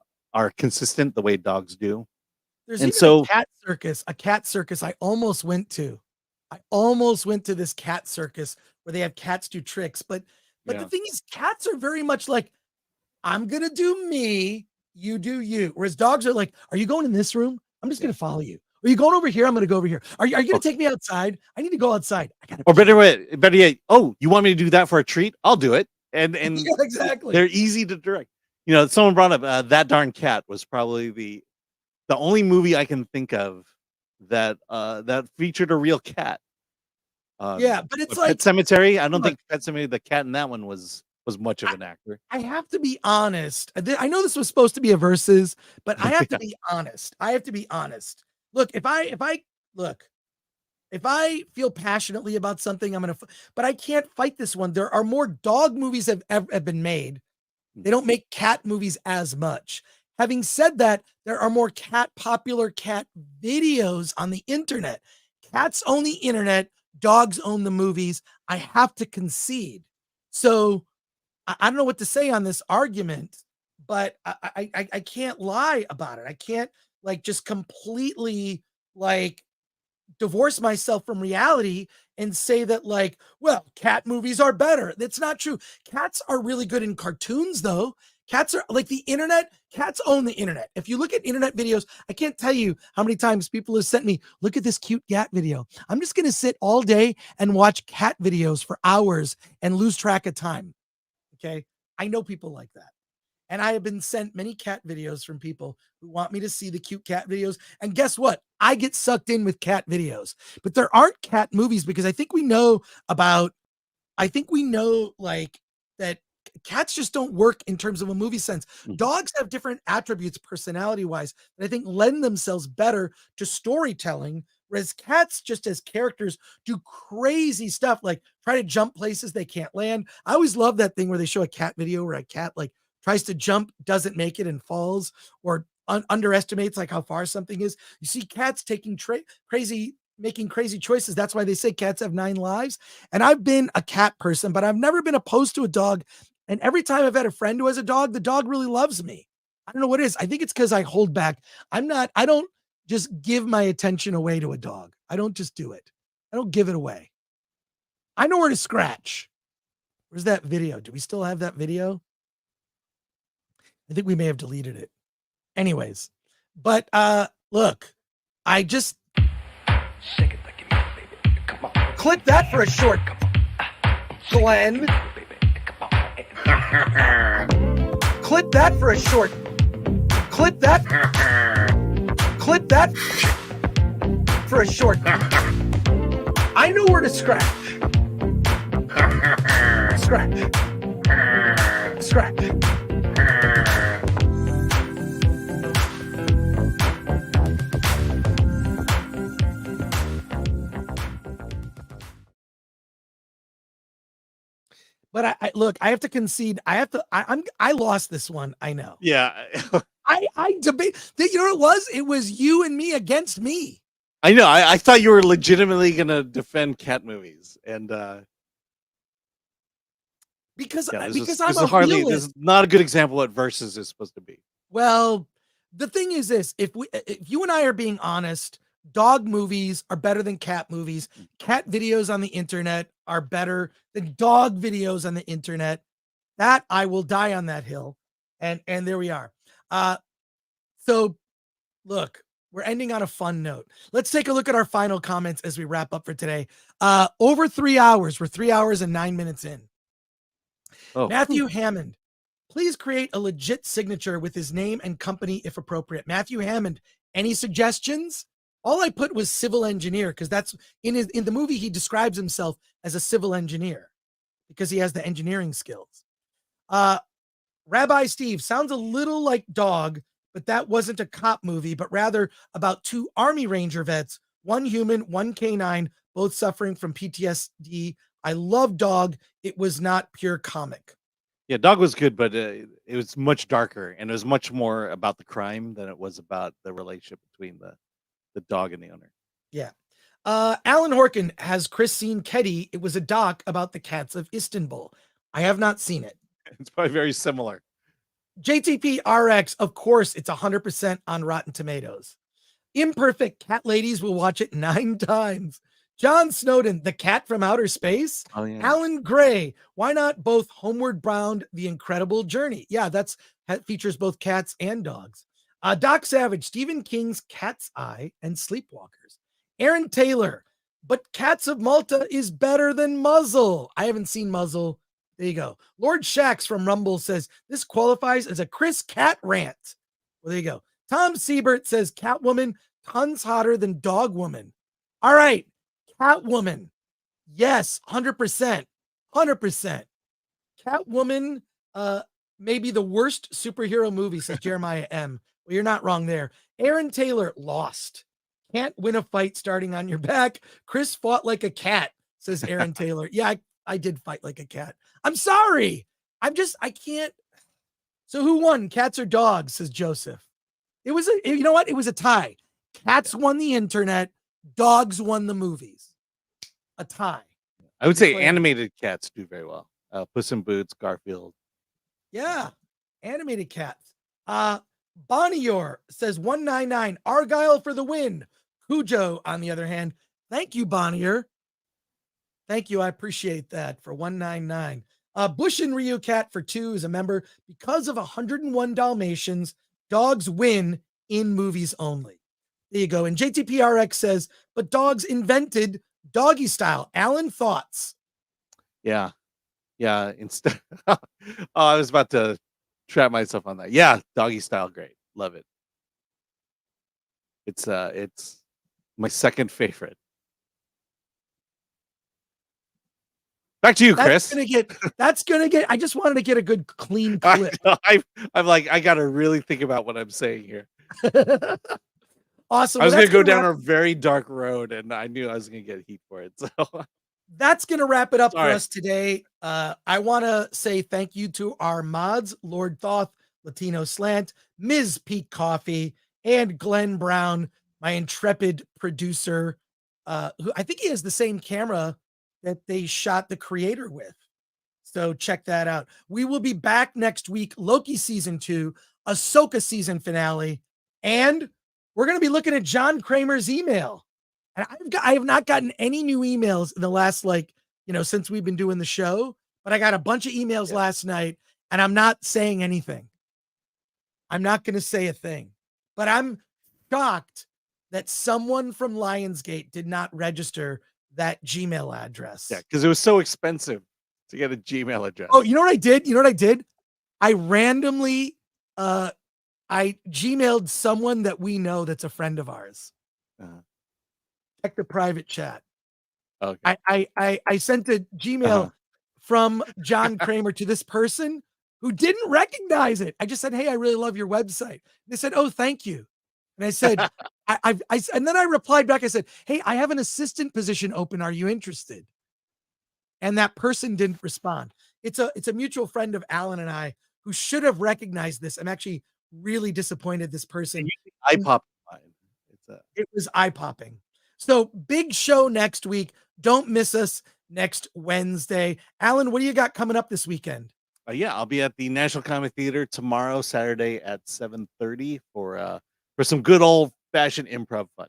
consistent the way dogs do. There's And even so a cat circus I almost went to. I almost went to this cat circus where they have cats do tricks, but the yeah. thing is, cats are very much like, I'm gonna do me, you do you. Whereas dogs are like, are you going in this room? I'm just Yeah. gonna follow you. Are you going over here? I'm gonna go over here. Are you gonna Okay. take me outside? I need to go outside. I gotta Or pee." better yet, oh, you want me to do that for a treat? I'll do it. And Yeah, exactly. they're easy to direct. You know, someone brought up That Darn Cat was probably the only movie I can think of that featured a real cat. Yeah, but it's Pet like, Cemetery. I don't look, think Pet Cemetery. The cat in that one was much of an actor. I have to be honest. I know this was supposed to be a versus, but I have to Yeah. be honest. I have to be honest. Look, if I feel passionately about something, but I can't fight this one. There are more dog movies have been made. They don't make cat movies as much. Having said that, there are more popular cat videos on the internet. Cats own the internet, dogs own the movies. I have to concede. So I don't know what to say on this argument, but I can't lie about it. I can't like just completely like divorce myself from reality and say that like, well, cat movies are better. That's not true. Cats are really good in cartoons though. Cats are like the internet. Cats own the internet. If you look at internet videos, I can't tell you how many times people have sent me, look at this cute cat video. I'm just going to sit all day and watch cat videos for hours and lose track of time. Okay. I know people like that. And I have been sent many cat videos from people who want me to see the cute cat videos. And guess what? I get sucked in with cat videos, but there aren't cat movies because I think we know like that cats just don't work in terms of a movie sense. Dogs have different attributes personality wise that I think lend themselves better to storytelling. Whereas cats, just as characters, do crazy stuff like try to jump places they can't land. I always love that thing where they show a cat video where a cat like tries to jump, doesn't make it, and falls, or underestimates like how far something is. You see cats taking making crazy choices. That's why they say cats have 9 lives. And I've been a cat person, but I've never been opposed to a dog. And every time I've had a friend who has a dog, the dog really loves me. I don't know what it is. I think it's because I hold back. I don't just give my attention away to a dog. I don't just do it. I don't give it away. I know where to scratch. Where's that video? Do we still have that video? I think we may have deleted it. Anyways, but look, I just clip that for a short. Glenn. Clip that for a short. Clip that for a short. I know where to scratch. Scratch. But I look, I have to concede. I lost this one. I know. Yeah. I debate. You know what it was? It was you and me against me. I know. I thought you were legitimately going to defend cat movies, and because yeah, I'm this a realist. This is not a good example of what versus is supposed to be. Well, the thing is this: if you and I are being honest, dog movies are better than cat movies. Cat videos on the internet are better than dog videos on the internet. That I will die on that hill. And there we are. So look, we're ending on a fun note. Let's take a look at our final comments as we wrap up for today. Over 3 hours. We're 3 hours and 9 minutes in. Oh. Matthew Hammond, please create a legit signature with his name and company if appropriate. Matthew Hammond, any suggestions? All I put was civil engineer because that's in the movie he describes himself as a civil engineer because he has the engineering skills. Rabbi Steve sounds a little like Dog, but that wasn't a cop movie, but rather about 2 Army Ranger vets, one human, one canine, both suffering from PTSD. I love Dog. It was not pure comic. Yeah, Dog was good, but it was much darker, and it was much more about the crime than it was about the relationship between the dog and the owner. Yeah. Alan Horkin, has Chris seen Keddy? It was a doc about the cats of Istanbul. I have not seen it. It's probably very similar. JTP RX, of course, it's 100% on Rotten Tomatoes. Imperfect Cat Ladies will watch it 9 times. John Snowden, The Cat from Outer Space. Oh yeah. Alan Gray, why not both Homeward Bound, The Incredible Journey? Yeah, that features both cats and dogs. Doc Savage, Stephen King's Cat's Eye and Sleepwalkers. Aaron Taylor, but Cats of Malta is better than Muzzle. I haven't seen Muzzle. There you go. Lord Shax from Rumble says this qualifies as a Chris Cat rant. Well, there you go. Tom Siebert says Catwoman tons hotter than Dog Woman. All right, Catwoman. Yes, 100%. 100%. Catwoman may be the worst superhero movie, says Jeremiah M. Well, you're not wrong there. Aaron Taylor, Lost. Can't win a fight starting on your back. Chris fought like a cat, says Aaron Taylor. Yeah, I did fight like a cat. I'm sorry. I can't. So who won? Cats or dogs, says Joseph. It was you know what? It was a tie. Cats won the internet. Dogs won the movies. A tie. I would say animated cats do very well. Puss in Boots, Garfield. Yeah. Animated cats. Bonnior says 199. Argyle for the win. Cujo, on the other hand. Thank you, Bonnier. Thank you. I appreciate that for 199. Bush and Ryu Cat for 2 is a member. Because of 101 Dalmatians, dogs win in movies only. There you go. And JTPRX says, but dogs invented doggy style. Alan, thoughts? Yeah. Yeah. Instead, I was about to trap myself on that. Yeah. Doggy style. Great. Love it. It's my second favorite. Back to you, Chris. That's gonna get. I just wanted to get a good clean clip. I'm like, I gotta really think about what I'm saying here. Awesome. I was gonna go down a very dark road, and I knew I was gonna get heat for it. So that's gonna wrap it up for us today. I want to say thank you to our mods, Lord Thoth, Latino Slant, Ms. Peak Coffee, and Glenn Brown, my intrepid producer, who I think he has the same camera that they shot The Creator with. So check that out. We will be back next week. Loki season 2, Ahsoka season finale, and we're going to be looking at John Kramer's email. And I have not gotten any new emails in the last, since we've been doing the show, but I got a bunch of emails last night, and I'm not saying anything. I'm not going to say a thing, but I'm shocked that someone from Lionsgate did not register that Gmail address. Yeah, because it was so expensive to get a Gmail address. Oh, you know what I did? I randomly I Gmailed someone that we know that's a friend of ours. Check the private chat. Okay. I sent a Gmail from John Kramer to this person who didn't recognize it. I just said, "Hey, I really love your website." They said, "Oh, thank you." And I said, and then I replied back. I said, "Hey, I have an assistant position open. Are you interested?" And that person didn't respond. It's a mutual friend of Alan and I who should have recognized this. I'm actually really disappointed this person. Eye pop. It was eye popping. So big show next week. Don't miss us next Wednesday. Alan, what do you got coming up this weekend? Yeah, I'll be at the National Comedy Theater tomorrow, Saturday at 7:30 for some good old fashioned improv fun.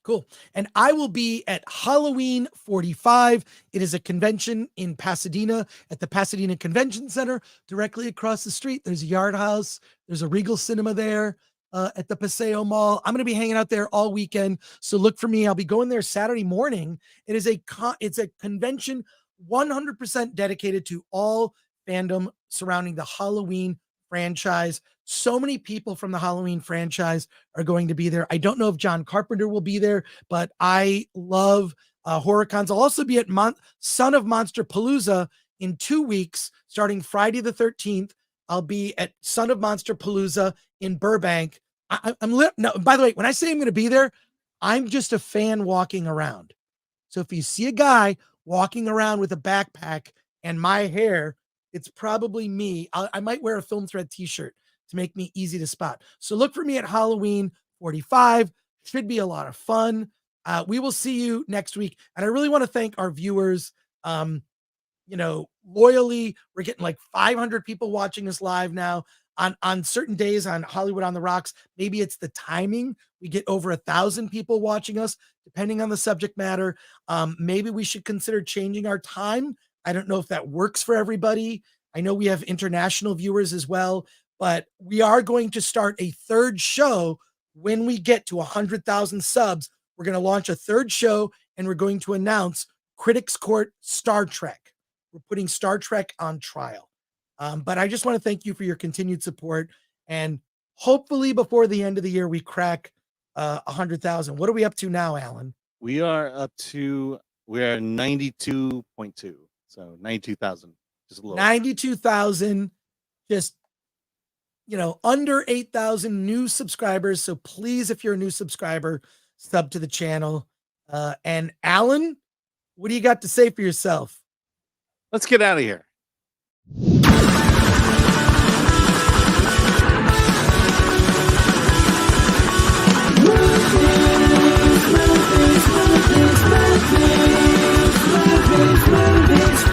Cool. And I will be at Halloween 45. It is a convention in Pasadena at the Pasadena Convention Center, directly across the street. There's a Yard House. There's a Regal Cinema there at the Paseo Mall. I'm going to be hanging out there all weekend. So look for me. I'll be going there Saturday morning. It's a convention 100% dedicated to all fandom surrounding the Halloween franchise. So many people from the Halloween franchise are going to be there. I don't know if John Carpenter will be there, but I love horror cons. I'll also be at Son of Monster Palooza in 2 weeks, starting Friday the 13th. I'll be at Son of Monster Palooza in Burbank. No, by the way, when I say I'm going to be there, I'm just a fan walking around. So if you see a guy walking around with a backpack and my hair, it's probably me. I might wear a Film Thread t-shirt to make me easy to spot. So look for me at Halloween 45. Should be a lot of fun. We will see you next week. And I really want to thank our viewers. Loyally, we're getting like 500 people watching us live now. On certain days on Hollywood on the Rocks, maybe it's the timing. We get over 1,000 people watching us, depending on the subject matter. Maybe we should consider changing our time. I don't know if that works for everybody. I know we have international viewers as well, but we are going to start a third show when we get to 100,000 subs. We're going to launch a third show, and we're going to announce Critics Court Star Trek. We're putting Star Trek on trial. But I just want to thank you for your continued support. And hopefully before the end of the year, we crack 100,000. What are we up to now, Alan? We are 92.2. So 92,000. Just a little. 92,000. Just, under 8,000 new subscribers. So please, if you're a new subscriber, sub to the channel. And Alan, what do you got to say for yourself? Let's get out of here.